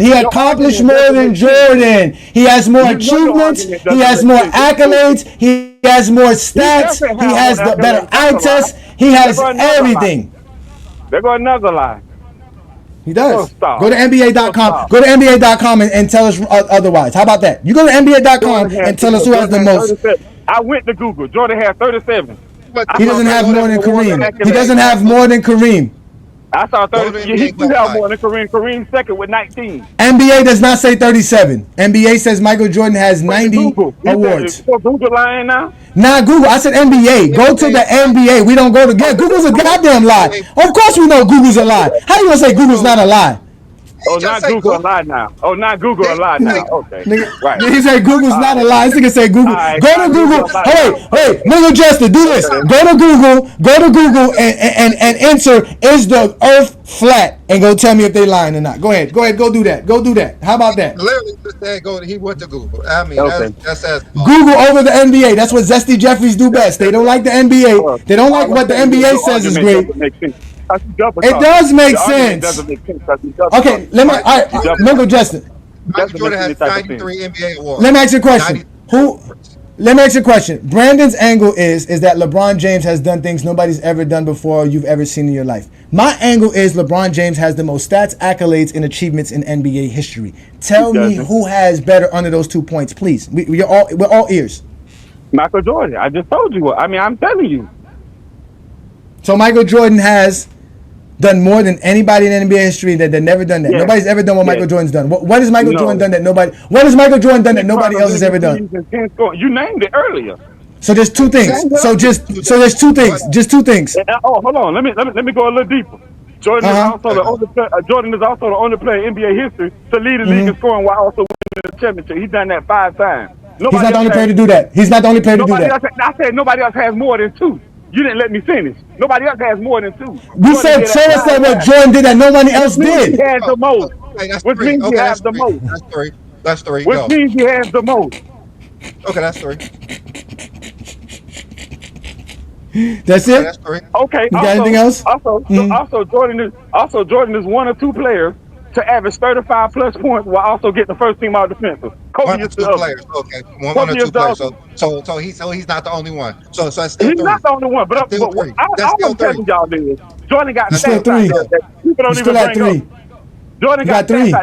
He has more achievements. He has more accolades. He has more stats. He has the better eye test. He has everything. There go another lie. He does. Go to NBA.com. Go to NBA.com and tell us otherwise. How about that? You go to NBA.com and tell us who has the most. I went to Google. Jordan had 37. He doesn't have more than Kareem. I saw 30. He do have more than Kareem. Kareem's second with 19. NBA does not say 37. NBA says Michael Jordan has 90 awards. Google lying now? Nah, Google. I said NBA. Go to the NBA. We don't go to Google's a goddamn lie. Of course we know Google's a lie. How you gonna say Google's not a lie? Oh, just not say Google a Google. lie now. Oh, not Google a lie now. Okay, right. He said Google's not a lie. This nigga say Google. All right, Go to not Google. Google a lie Hey, now. hey, nigga Jester, do this. Okay. Go to Google and enter, is the earth flat? And go tell me if they lying or not. Go ahead, go do that. Go do that. How about that? Literally just said go. He went to Google. I mean, Okay. that's as Google over the NBA. That's what Zesty Jeffries do best. They don't like the NBA. They don't like what the NBA says is great. It does make sense. Okay, let me. All right, Michael Justin. Michael Jordan has 93 NBA awards. Let me ask you a question. Let me ask you a question. Brandon's angle is that LeBron James has done things nobody's ever done before or you've ever seen in your life. My angle is LeBron James has the most stats, accolades, and achievements in NBA history. Tell me who has better under those 2 points, please. We're all ears. Michael Jordan. I just told you. I mean, I'm telling you. So Michael Jordan has done more than anybody in NBA history that they've never done that. Yes. Nobody's ever done what Michael Jordan's done. What has Michael Jordan done that nobody? What has Michael Jordan done that nobody else has ever done? You named it earlier. So there's two things. So there's two things. Just two things. Oh, hold on. Let me go a little deeper. Jordan is also the only player, Jordan is also the only player in NBA history to lead the league in scoring while also winning the championship. He's done that 5 times. He's not the only player to do that. He's not the only player to do that. I said nobody else has more than 2. You didn't let me finish. Nobody else has more than 2. We said show us that what Jordan did that nobody else did. He has the most. Which means he has the most. That's 3. Which means he has the most. Okay, that's 3. That's it. That's 3. Okay. You got anything else? Also, Jordan is 1 or 2 players to average 35 plus points while also getting the first team out defensive. One or two players. Okay. One or 2 players. So he's not the only one. So that's still 3. He's not the only one, but all I'm telling y'all is Jordan got stats out there that people don't even bring up. Jordan got 3.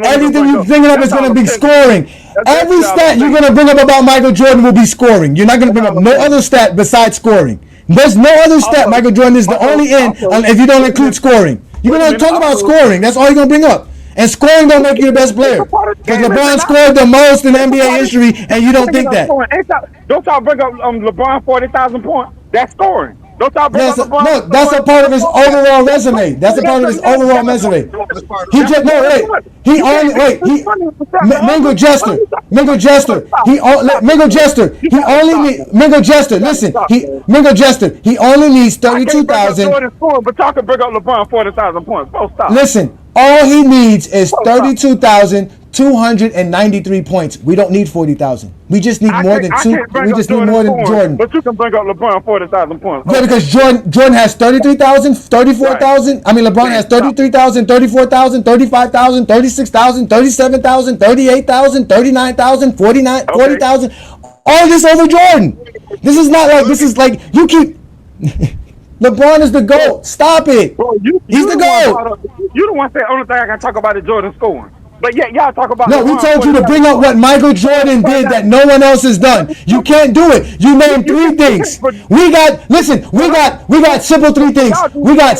Everything you're thinking of is going to be scoring. Every stat you're going to bring up about Michael Jordan will be scoring. You're not going to bring up no other stat besides scoring. There's no other stat Michael Jordan is the only in if you don't include scoring. You're going to talk about scoring. That's all you're going to bring up. And scoring don't make you the best player. Because LeBron scored the most in NBA history, and you don't think that. Don't y'all bring up LeBron 40,000 points? That's scoring. Don't y'all bring up LeBron? No, that's a part of his overall resume. That's a part of his overall resume. He just Mingo Jester. Listen, he only needs 32,000. But y'all can bring up LeBron 40,000 points. Stop. Listen, all he needs is 32,293 points. We don't need 40,000. We just need more than 2. We just need more than Jordan. But you can bring up LeBron 40,000 points. Yeah, because Jordan has 33,000, 34,000. I mean, LeBron has 33,000, 34,000, 35,000, 36,000, 37,000, 38,000, 39,000, 40,000. All this over Jordan. This is not like, this is like, you keep... LeBron is the GOAT. Stop it. Bro, He's the GOAT. You don't want to say the only thing I can talk about is Jordan scoring. But yeah, y'all talk about. No, we told you to bring up what Michael Jordan did that no one else has done. You can't do it. You named 3 things. We got simple 3 things. We got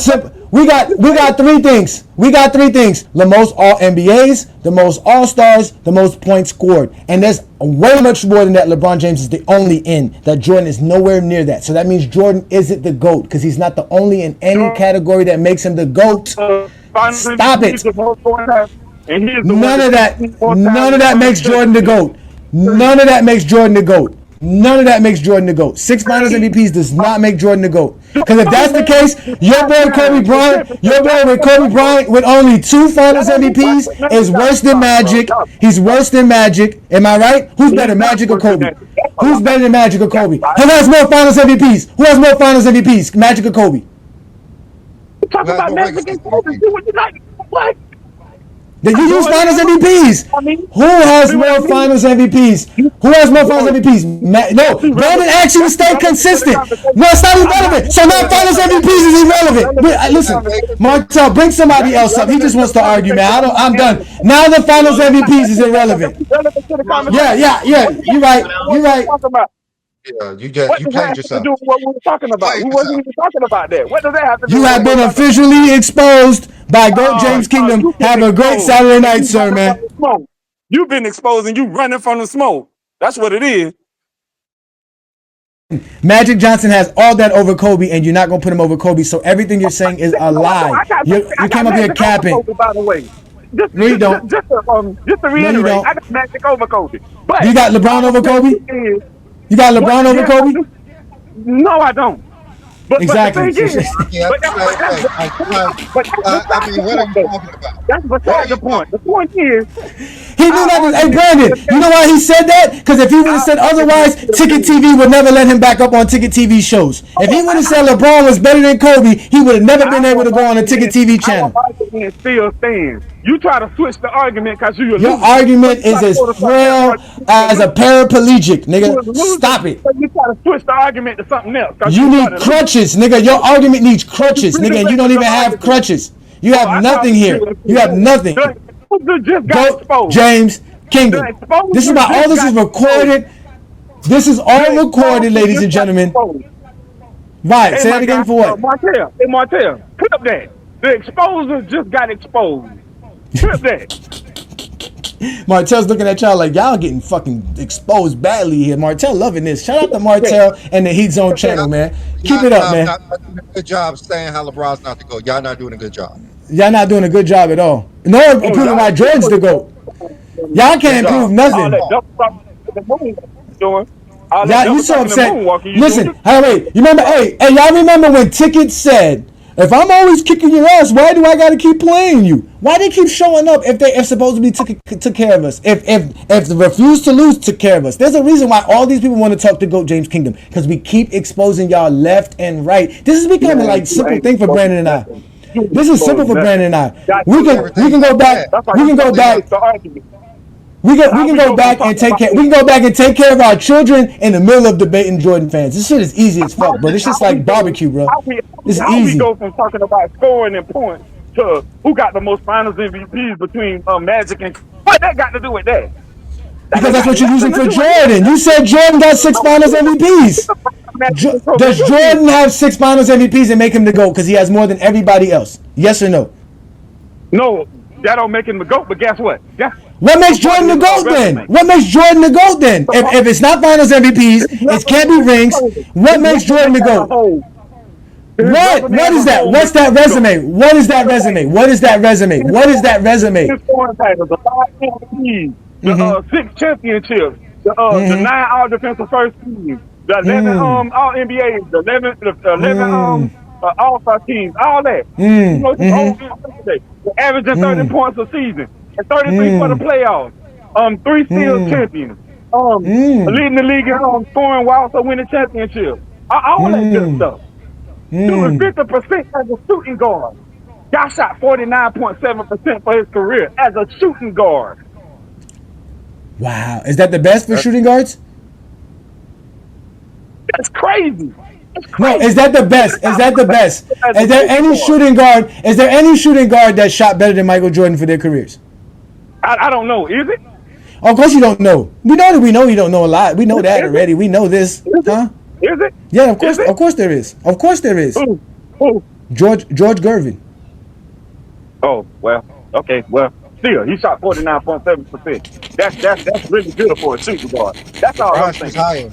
3 things. We got 3 things. The most All NBAs, the most All Stars, the most points scored, and there's way much more than that. LeBron James is the only in that. Jordan is nowhere near that. So that means Jordan isn't the GOAT because he's not the only in any category that makes him the GOAT. Stop it. None of that makes Jordan the GOAT. None of that makes Jordan the GOAT. 6 finals MVPs does not make Jordan the GOAT. Because if that's the case, your boy Kobe Bryant with only 2 finals MVPs is worse than Magic. He's worse than Magic. Am I right? Who's better, Magic or Kobe? Who's better than Magic or Kobe? Who has more finals MVPs? Magic or Kobe? Talk about Magic and Kobe. Do what you like. What? Then you use finals MVPs. Who has more finals MVPs? No, Brandon asked you to stay consistent. No, it's not irrelevant. So now finals MVPs is irrelevant. Listen, Martel, bring somebody else up. He just wants to argue, man. I'm done. Now the finals MVPs is irrelevant. Yeah. You're right. Yeah, you played yourself. What we were talking about? We wasn't even talking about that. What does that have to do? You have been officially exposed by goatjameskingdom. Have a great Saturday night, sir, man. You've been exposed and you running from the smoke. That's what it is. Magic Johnson has all that over Kobe, and you're not gonna put him over Kobe. So everything you're saying is a lie. You came up here capping. By the way, No, you don't. Just to No, you reiterate, don't. I got Magic over Kobe. But You got LeBron over Kobe? You got LeBron over Kobe? No, I don't. But Exactly. the thing is, Yeah, but I mean, what are you talking about? that's beside the point. The point is, He knew that. Hey, Brandon, you know why he said that? Because if he would have said otherwise, Ticket TV would never let him back up on Ticket TV shows. If he would have said LeBron was better than Kobe, he would have never been able to go on a Ticket TV channel. Our argument still stands. You try to switch the argument because you. Your argument is as frail as a paraplegic, nigga. Stop it. You try to switch the argument to something else. You need crutches, nigga. Your argument needs crutches, nigga. And you don't even have crutches. You have nothing here. You have nothing. Go, James Kingdom. This is why all this is recorded. This is all recorded, ladies and gentlemen. Right. Say that again for what? Martell, clip that. The exposer just got exposed. Clip that. Martell's looking at y'all like y'all getting fucking exposed badly here. Martell loving this. Shout out to Martell and the Heat Zone channel, man. Keep it up, man. Good job saying how LeBron's not the GOAT. Y'all not doing a good job. Y'all not doing a good job at all. Nor proving why Jordan's the GOAT. Y'all can't prove nothing. Y'all, you so upset. Listen, hey, wait. You remember? Hey, y'all remember when Ticket said, "If I'm always kicking your ass, why do I gotta keep playing you? Why they keep showing up if supposedly took care of us? If the refuse to lose took care of us? There's a reason why all these people want to talk to Goat James Kingdom, because we keep exposing y'all left and right. This is becoming like simple thing for Brandon and I. This is simple for Brandon and I. We can go back. We can go back. We can go back and take care. We can go back and take care of our children in the middle of debating Jordan fans. This shit is easy as fuck, bro. This shit's like barbecue, bro. It's easy. We go from talking about scoring and points to who got the most Finals MVPs between Magic and what that got to do with that? Because that's what you're using for Jordan. You said Jordan got 6 Finals MVPs. Does Jordan have 6 Finals MVPs and make him the GOAT because he has more than everybody else? Yes or no? No, that don't make him the GOAT. But guess what? What makes Jordan the GOAT then? What makes Jordan the GOAT then? If it's not Finals MVPs, it can't be rings. What makes Jordan the GOAT? What is that? What's that resume? What is that resume? What is that resume? What is that resume? The 6 championships, the 9 all defensive first teams, the 11 all NBAs, the 11 all-star teams, all that. You know, averaging 30 points a season and 33 for the playoffs. 3 steals champions. Leading the league in scoring while also winning championships. All that good stuff. Doing 50% as a shooting guard. Y'all shot 49.7% for his career as a shooting guard. Wow. Is that the best for shooting guards? That's crazy. No, is that the best? Is that the best? Is there any shooting guard? Is there any shooting guard that shot better than Michael Jordan for their careers? I don't know. Is it? Of course you don't know. We know that we know you don't know a lot. We know that already. We know this. Huh? Is it? Yeah, of course. Of course there is. Of course there is. Who? George Gervin. Oh well. Okay. Well, still he shot 49.7%. That's really good for a shooting guard. That's all I'm saying. Higher.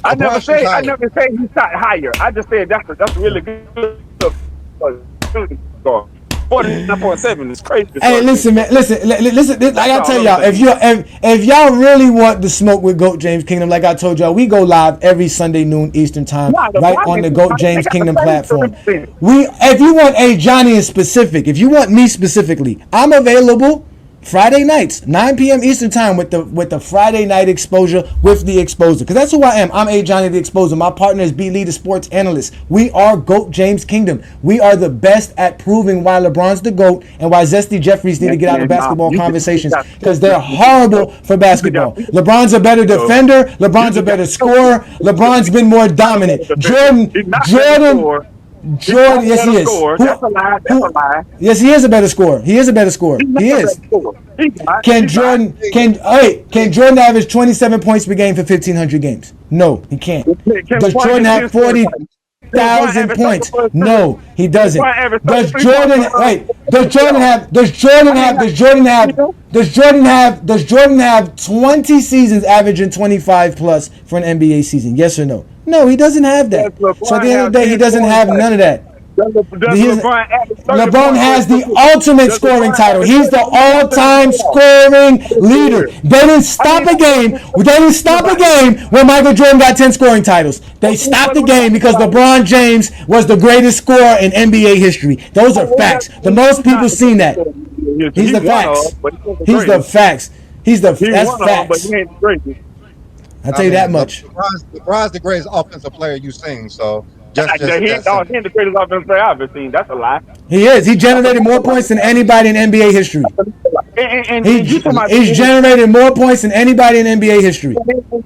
I never say he shot higher. I just said that's really good for a shooting guard. 49.7 is crazy. Hey, listen, man. Listen. Like I tell y'all, if y'all really want the smoke with Goat James Kingdom, like I told y'all, we go live every Sunday noon Eastern time, right on the Goat James Kingdom platform. If you want Johnny in specific, if you want me specifically, I'm available Friday nights, 9 p.m. Eastern time with the Friday night exposure with the exposer. Because that's who I am. I'm Johnny the Exposer. My partner is B. Lee, the sports analyst. We are Goat James Kingdom. We are the best at proving why LeBron's the GOAT and why Zesty Jeffries need to get out of basketball conversations, because they're horrible for basketball. LeBron's a better defender. LeBron's a better scorer. LeBron's been more dominant. Jordan, yes, he is. That's a lie. Yes, he is a better scorer. He is a better scorer. He is. Can Jordan average 27 points per game for 1,500 games? No, he can't. Does Jordan have 40,000 points? No, he doesn't. Does Jordan have 20 seasons averaging 25 plus for an NBA season? Yes or no? No, he doesn't have that. So at the end of the day, he doesn't have none of that. LeBron average 30 LeBron points has per the position? ultimate Does scoring LeBron title. average He's 30 the points per all-time position? scoring leader. They didn't stop a game. They didn't stop a game when Michael Jordan got 10 scoring titles. They stopped the game because LeBron James was the greatest scorer in NBA history. Those are facts. The most people seen that. He's the facts. He's the facts. That's one of them, but facts. he ain't the greatest. I'll tell you that much. LeBron's the greatest offensive player you've seen. So He ain't the greatest offensive player I've ever seen. That's a lie. He is. He generated more points than anybody in NBA history. And you talking about He's generated more points than anybody in NBA history.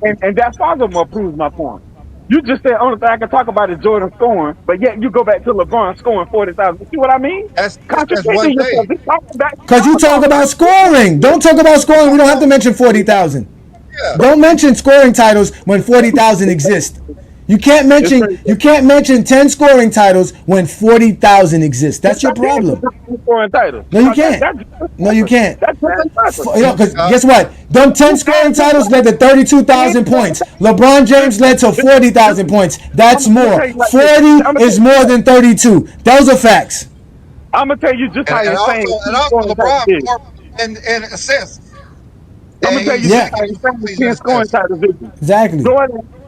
and that's furthermore proves my point. You just said only thing I can talk about is Jordan scoring, but yet you go back to LeBron scoring 40,000. You see what I mean? That's Contradicting one thing. yourself. Because you talk about scoring. Don't talk about scoring. We don't have to mention 40,000. Yeah. Don't mention scoring titles when 40,000 exist. You can't mention 10 scoring titles when 40,000 exist. That's your problem. No, you can't. No, you can't. Because guess what? Them 10 scoring titles led to 32,000 points. LeBron James led to 40,000 points. That's more. 40 is more than 32. Those are facts. I'm gonna tell you just how you're saying. And also LeBron more in assists. I'm gonna tell you just how you're saying 10 scoring titles. Exactly.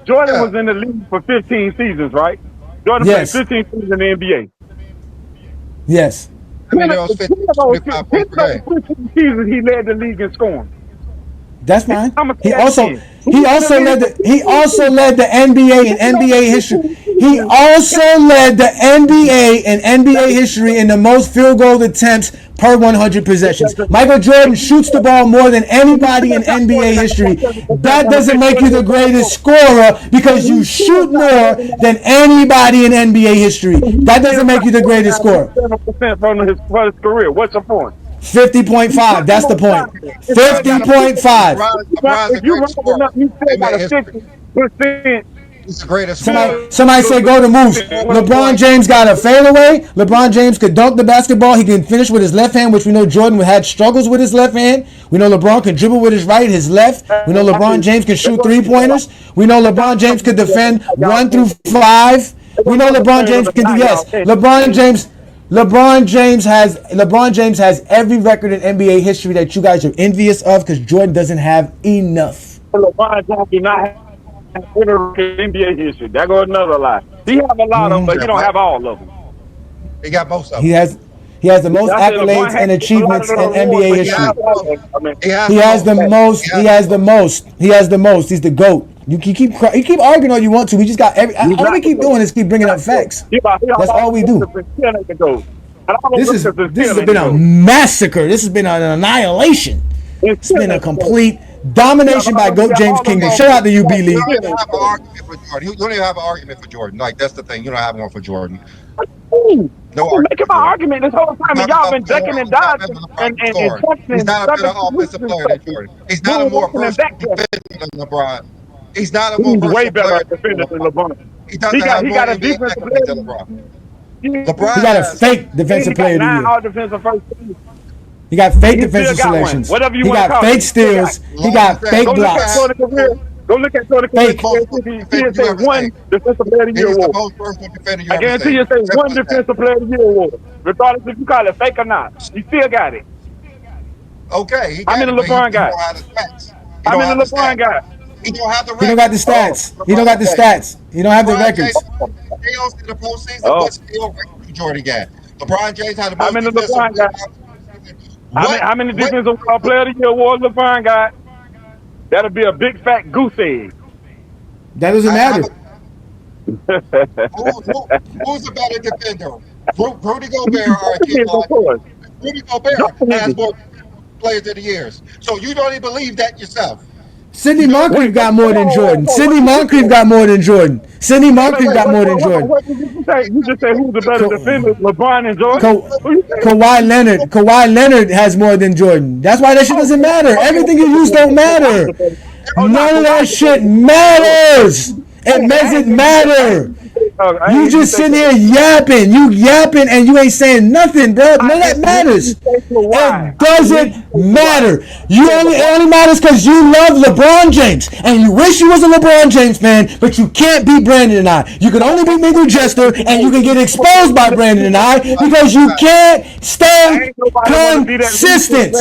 Jordan was in the league for 15 seasons, right? Jordan played 15 seasons in the NBA. Yes. I mean, those 25 points per game. 15 seasons he led the league in scoring. That's fine. He also led the NBA in NBA history. He also led the NBA in NBA history in the most field goal attempts per 100 possessions. Michael Jordan shoots the ball more than anybody in NBA history. That doesn't make you the greatest scorer because you shoot more than anybody in NBA history. That doesn't make you the greatest scorer. 7% from his career. What's your point? 50.5. That's the point. 50.5. If you run up, you still got a 50%. He's the greatest. Somebody say go to moves. LeBron James got a fadeaway. LeBron James could dunk the basketball. He can finish with his left hand, which we know Jordan had struggles with his left hand. We know LeBron can dribble with his right, his left. We know LeBron James can shoot three-pointers. We know LeBron James could defend 1 through 5. We know LeBron James can do LeBron James has every record in NBA history that you guys are envious of because Jordan doesn't have enough. LeBron James do not have NBA history. That goes another lie. He have a lot of them, but he don't have all of them. He got most of them. He has the most accolades and achievements in NBA history. He has the most. He's the GOAT. You keep arguing all you want to. We just got all we keep doing is keep bringing up facts. That's all we do. This has been a massacre. This has been an annihilation. It's been a complete domination by goatjameskingdom. Shout out to UB League. You don't have an argument for Jordan. You don't even have an argument for Jordan. Like, that's the thing. You don't have one for Jordan. No argument. Making my argument this whole time, and y'all been ducking and dodging and he's not a better offensive player than Jordan. He's not a more versatile defender than LeBron. He's not a more versatile way better defender than LeBron. He got a defensive player than LeBron. He got a fake defensive player to you. All defensive first team. He got fake defensive selections. He got fake steals. He got fake blocks. Go look at Tony Fake. He say one defensive player of the year award. I guarantee you say one defensive player of the year award. Regardless if you call it fake or not. He still got it. Okay. I'm in the LeBron guy. I'm in the LeBron guy. He don't have the records. He don't got the stats. He don't got the stats. He don't have the records. Fails in the postseason, but still Jordan got. LeBron James had the most. I'm in the LeBron guy. How many defensive player of the year awards LeBron got? That'll be a big fat goose egg. That doesn't matter. Who's a better defender? Rudy Gobert or Akeem Olajuwon? Rudy Gobert has more players of the years. So you don't even believe that yourself. Sidney Moncrief got more than Jordan. Sidney Moncrief got more than Jordan. Sidney Moncrief got more than Jordan. What did you say? You just said who's the better defender, LeBron and Jordan? Kawhi Leonard has more than Jordan. That's why that shit doesn't matter. Everything you use don't matter. None of that shit matters. It doesn't matter. You just sitting here yapping. You yapping and you ain't saying nothing, bro. None of that matters. It doesn't matter. It only matters because you love LeBron James and you wish you was a LeBron James fan, but you can't beat Brandon and I. You can only beat Miguel Jester and you can get exposed by Brandon and I because you can't stay consistent.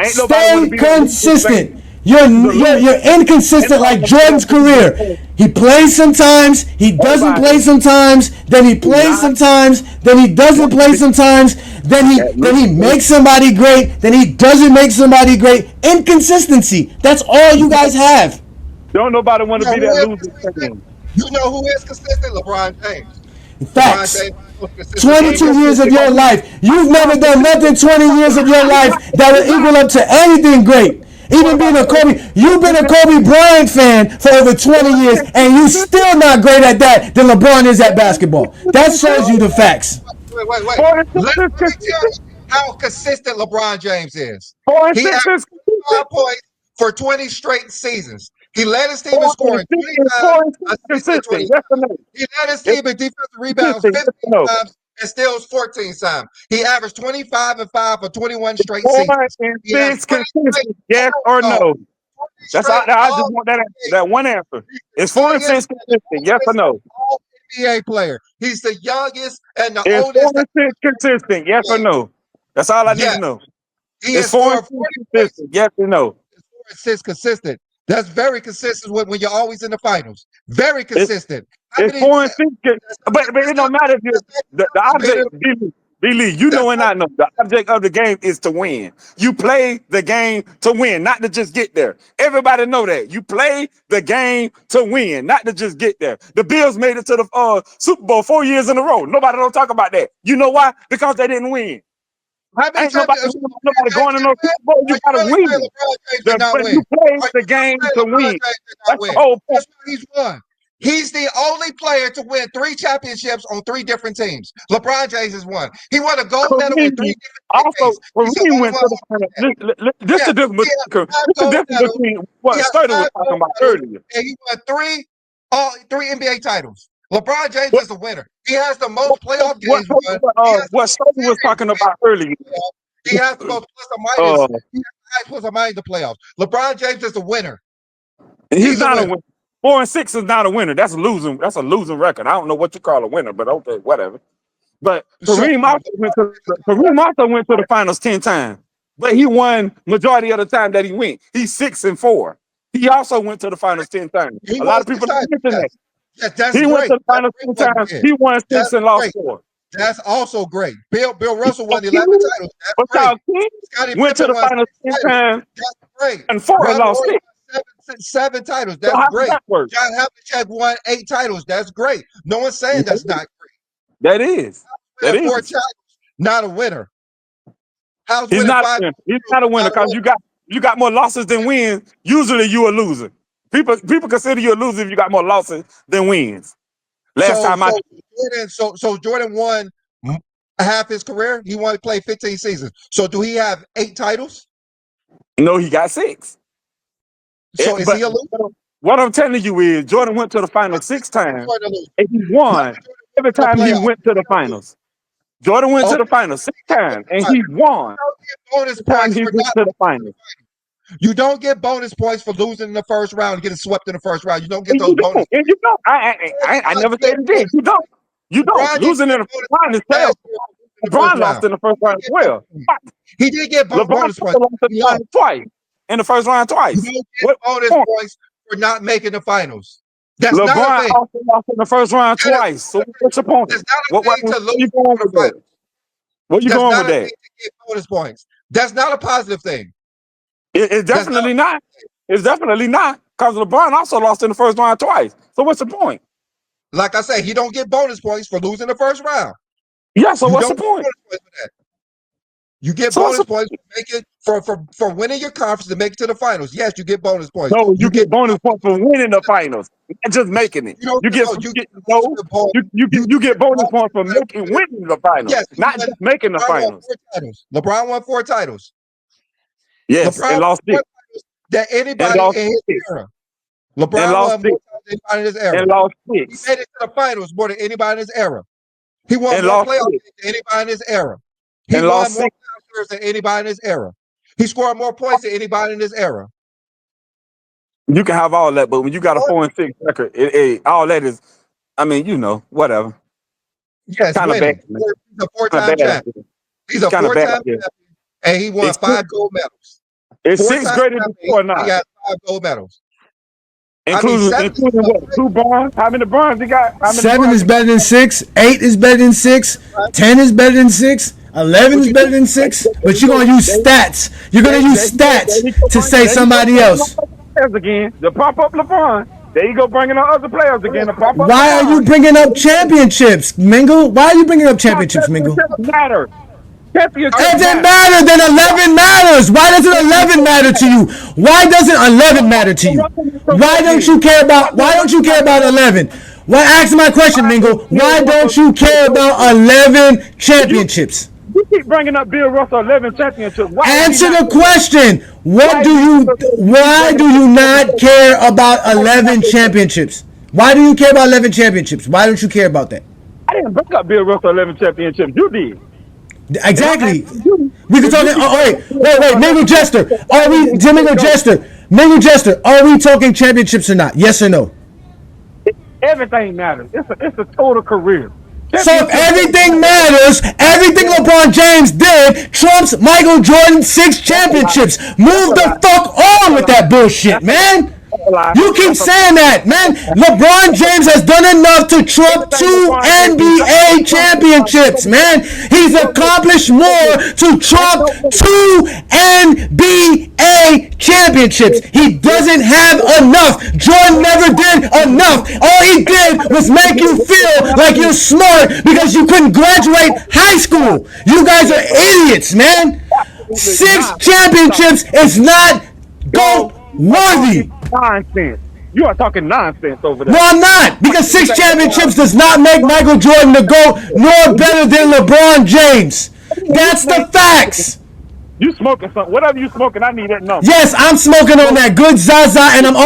Stay consistent. You're inconsistent like Jordan's career. He plays sometimes, he doesn't play sometimes, then he plays sometimes, then he doesn't play sometimes, then he makes somebody great, then he doesn't make somebody great. Inconsistency. That's all you guys have. Don't nobody want to be that loser fan. You know who is consistent? LeBron James. Facts. LeBron James is most consistent. 22 years of your life. You've never done nothing 20 years of your life that will equal up to anything great. Even being a Kobe, you've been a Kobe Bryant fan for over 20 years, and you still not great at that than LeBron is at basketball. That shows you the facts. Wait. Let me tell you how consistent LeBron James is. He averaged 25 points for 20 straight seasons. He led his team in scoring 25, assists in 20 times. He led his team in defensive rebounds 15 times and steals 14 times. He averaged 25 and 5 for 21 straight seasons. He has consistent, yes or no? That's all. I just want that one answer. Is 4 and 6 consistent? Yes or no? NBA player. He's the youngest and the Is oldest. 4 and 6 consistent? Yes or no? That's all I need to know. He is 4 and 6 consistent? Yes or no? 4 and 6 consistent. That's very consistent when you're always in the finals. Very consistent. It's 4 and 6, but it don't matter if the object. B-Lee, you know and I know the object of the game is to win. You play the game to win, not to just get there. Everybody know that. You play the game to win, not to just get there. The Bills made it to the Super Bowl 4 years in a row. Nobody don't talk about that. You know why? Because they didn't win. Ain't nobody going to no Super Bowl. You gotta win. You play the game to win. That's the whole point. That's why he's won. He's the only player to win 3 championships on 3 different teams. LeBron James has won. He won a gold medal with 3 different teams. Also, he went to the final. This the difference between what Study was talking about earlier. And he won 3 NBA titles. LeBron James is the winner. He has the most playoff games won. What Study was talking about earlier. He has the most plus or minus. He has the highest plus or minus in the playoffs. LeBron James is the winner. He's not a winner. 4 and 6 is not a winner. That's a losing record. I don't know what you call a winner, but okay, whatever. But Kareem also went to the finals 10 times. But he won majority of the time that he went. He's 6 and 4. He also went to the finals 10 times. A lot of people don't mention that. That's he went to the finals 10 times. He won 6 and lost 4. That's also great. Bill Russell won 11 titles. That's great. Went to the finals 10 times. That's great. And 4 and lost 6. 7 titles. That's great. John Havlicek won 8 titles. That's great. No one's saying that's not great. That is. 4 titles, not a winner. He's not a winner because you got more losses than wins. Usually you a loser. People consider you a loser if you got more losses than wins. So Jordan won half his career. He only played 15 seasons. So do he have 8 titles? No, he got 6. So is he a loser? What I'm telling you is Jordan went to the finals 6 times and he won every time he went to the finals. Jordan went to the finals 6 times and he won. Bonus points he went to the finals. You don't get bonus points for losing in the first round and getting swept in the first round. You don't get those bonus. And you don't. I never said it did. You don't. Losing in the first round is terrible. LeBron lost in the first round as well. He did get bonus points. Twice. In the first round twice. You don't get bonus points for not making the finals. That's LeBron not a thing. also lost in the first round twice. So what's your point? It's not a thing to lose in the finals. What are you going with that? To get bonus points. That's not a positive thing. It's definitely not. It's definitely not. Because LeBron also lost in the first round twice. So what's the point? Like I said, he don't get bonus points for losing the first round. Yeah, so what's the point? You get bonus points for winning your conference to make it to the finals. Yes, you get bonus points. No, you get bonus points for winning the finals, not just making it. You get bonus points for winning the finals, yes, not just making the finals. LeBron won 4 titles. Yes, LeBron and lost 6. That anybody in his era. LeBron lost won more 6. times than anybody in his era. And lost He 6. made it to the finals more than anybody in his era. He won And more lost playoff 6. games than anybody in his era. He And won lost more 6. playoff shares than anybody in his era. He scored more points than anybody in his era. You can have all that, but when you got a 4-6 record, all that is, I mean, whatever. Yes, Kind of bad, winning. man. He's a Kind four-time of bad. champion. He's a Kind of bad. four-time champion, and he won 5 gold medals. Is 6 Four-time greater than 4 or champion, he not? got 5 gold medals. Including what? 2 bronze? How many bronze he got? How many 7 bronze is better than 6. 8 is better than 6. 10 is better than 6. 11 is better than 6. But you're gonna use stats. You're gonna use stats to say somebody else. Again, to prop up LeBron. There you go, bringing on other players again to prop up. Why are you bringing up championships, Mingle? Why are you bringing up championships, Mingle? Matter. If it matter, then 11 matters. Why doesn't 11 matter to you? Why doesn't 11 matter to you? Why don't you care about 11? Why ask my question, Mingle? Why don't you care about 11 championships? You keep bringing up Bill Russell 11 championships. Answer the question. Why do you not care about 11 championships? Why do you care about 11 championships? Why don't you care about that? I didn't bring up Bill Russell 11 championships. You did. Exactly. We can talk. Wait, Mingle Jester. Mingle Jester. Are we talking championships or not? Yes or no? Everything matters. It's a total career. So if everything matters, everything LeBron James did trumps Michael Jordan's 6 championships. Move the fuck on with that bullshit, man. You keep saying that, man. LeBron James has done enough to trump 2 NBA championships, man. He's accomplished more to trump 2 NBA championships. He doesn't have enough. Jordan never did enough. All he did was make you feel like you're smart because you couldn't graduate high school. You guys are idiots, man. 6 championships is not GOAT worthy. Nonsense. You are talking nonsense over there. No, I'm not, because 6 championships does not make Michael Jordan the GOAT, nor better than LeBron James. That's the facts. You smoking something? Whatever you smoking, I need that number. Yes, I'm smoking on that good Zaza, and I'm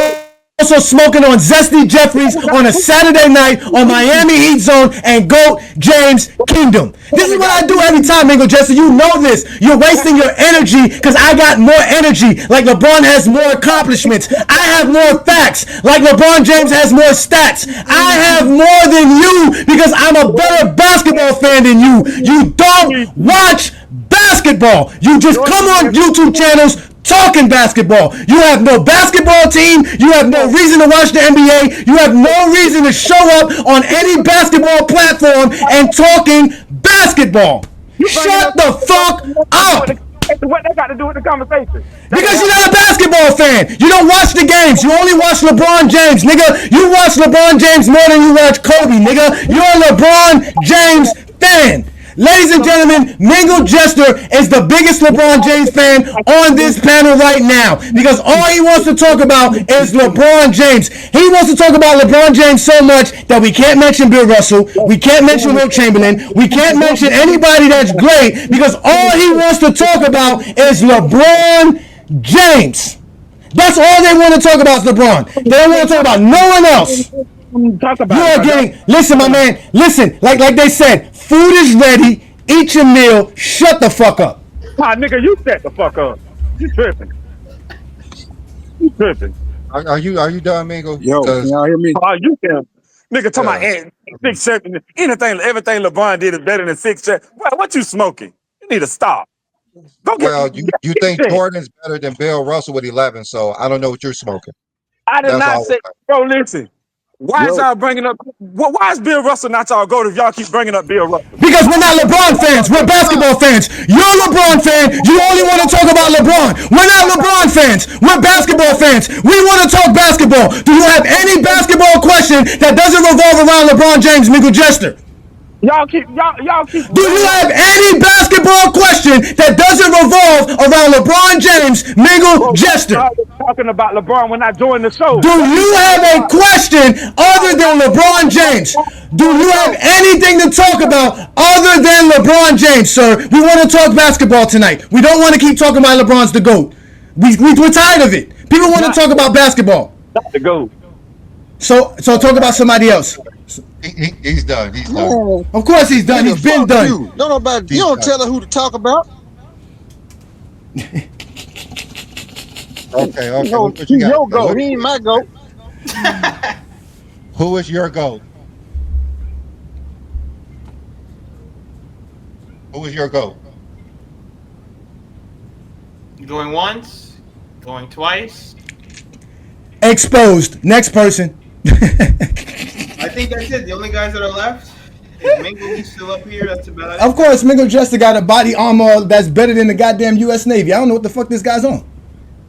also smoking on Zesty Jeffries on a Saturday night on Miami Heat Zone and GOAT James Kingdom. This is what I do every time, Mingle Jester. You know this. You're wasting your energy because I got more energy. Like LeBron has more accomplishments. I have more facts. Like LeBron James has more stats. I have more than you because I'm a better basketball fan than you. You don't watch basketball. You just come on YouTube channels talking basketball. You have no basketball team. You have no reason to watch the NBA. You have no reason to show up on any basketball platform and talking basketball. Shut the fuck up. What they got to do with the conversation? Because you're not a basketball fan. You don't watch the games. You only watch LeBron James, nigga. You watch LeBron James more than you watch Kobe, nigga. You're a LeBron James fan. Ladies and gentlemen, Mingle Jester is the biggest LeBron James fan on this panel right now because all he wants to talk about is LeBron James. He wants to talk about LeBron James so much that we can't mention Bill Russell, we can't mention Wilt Chamberlain, we can't mention anybody that's great because all he wants to talk about is LeBron James. That's all they want to talk about is LeBron. They don't want to talk about no one else. You're getting, listen, my man, listen, like they said, food is ready, eat your meal, shut the fuck up. Nigga, you shut the fuck up. You tripping. You tripping. Are you done, Mingo? Yo, can y'all hear me? You can. Nigga talking about 6 champions. Everything LeBron did is better than 6 champions. What you smoking? You need to stop. You think Jordan's better than Bill Russell with 11, so I don't know what you're smoking. I did not say, bro, listen. Why is y'all bringing up? Why is Bill Russell not y'all GOAT if y'all keep bringing up Bill Russell? Because we're not LeBron fans. We're basketball fans. You're a LeBron fan. You only want to talk about LeBron. We're not LeBron fans. We're basketball fans. We want to talk basketball. Do you have any basketball question that doesn't revolve around LeBron James, Mingle Jester? Y'all keep. Do you have any basketball question that doesn't revolve around LeBron James, Mingle Jester? Talking about LeBron when I joined the show. Do you have a question other than LeBron James? Do you have anything to talk about other than LeBron James, sir? We want to talk basketball tonight. We don't want to keep talking about LeBron's the GOAT. We're tired of it. People want to talk about basketball. Not the GOAT. So talk about somebody else. He's done. He's done. Man, Of course he's done. nigga, He's been fuck done. you. Don't nobody. You He's don't done. tell her who to talk about. Okay. You Okay. know, What you he's got? your goat. He ain't my goat. Who is your GOAT? Who is your GOAT? Going once, going twice. Exposed. Next person. I think that's it. The only guys that are left is Mingle. He's still up here. That's about it. Of course, Mingo Jester got a body armor that's better than the goddamn U.S. Navy. I don't know what the fuck this guy's on.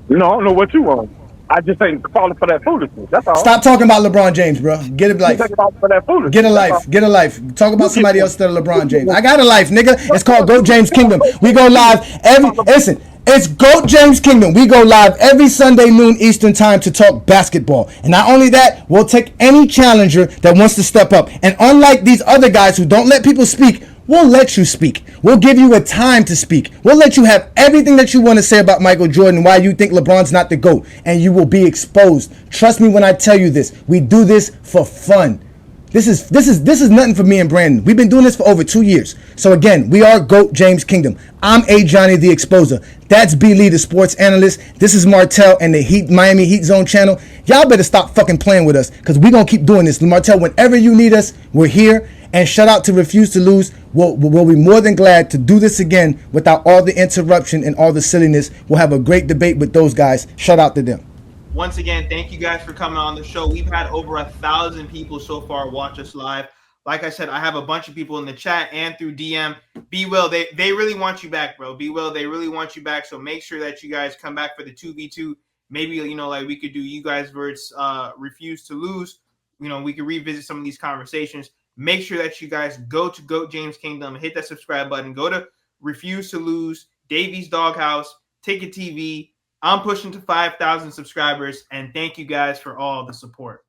You know, I don't know what you want. I just ain't falling for that foolishness. That's all. Stop talking about LeBron James, bro. Get a life. Just ain't falling for that foolishness. Get a That's all. life. Get a life. Talk about You somebody get else instead of LeBron one. James. I got a life, nigga. It's called Goat James Kingdom. We go live every. Listen, it's Goat James Kingdom. We go live every Sunday noon Eastern time to talk basketball. And not only that, we'll take any challenger that wants to step up. And unlike these other guys who don't let people speak, we'll let you speak. We'll give you a time to speak. We'll let you have everything that you want to say about Michael Jordan, why you think LeBron's not the GOAT, and you will be exposed. Trust me when I tell you this. We do this for fun. This is nothing for me and Brandon. We've been doing this for over 2 years. So again, we are Goat James Kingdom. I'm A. Johnny the Exposer. That's B. Lee, the sports analyst. This is Martell and the Miami Heat Zone channel. Y'all better stop fucking playing with us because we're going to keep doing this. Martell, whenever you need us, we're here. And shout out to Refuse to Lose. We'll be more than glad to do this again without all the interruption and all the silliness. We'll have a great debate with those guys. Shout out to them. Once again, thank you guys for coming on the show. We've had over 1,000 people so far watch us live. Like I said, I have a bunch of people in the chat and through DM. B Will, they really want you back, bro. B Will, they really want you back. So make sure that you guys come back for the 2v2. Maybe, like we could do you guys versus Refuse to Lose. We could revisit some of these conversations. Make sure that you guys go to Goat James Kingdom, hit that subscribe button, go to Refuse to Lose, Davies Doghouse, Ticket TV. I'm pushing to 5,000 subscribers, and thank you guys for all the support.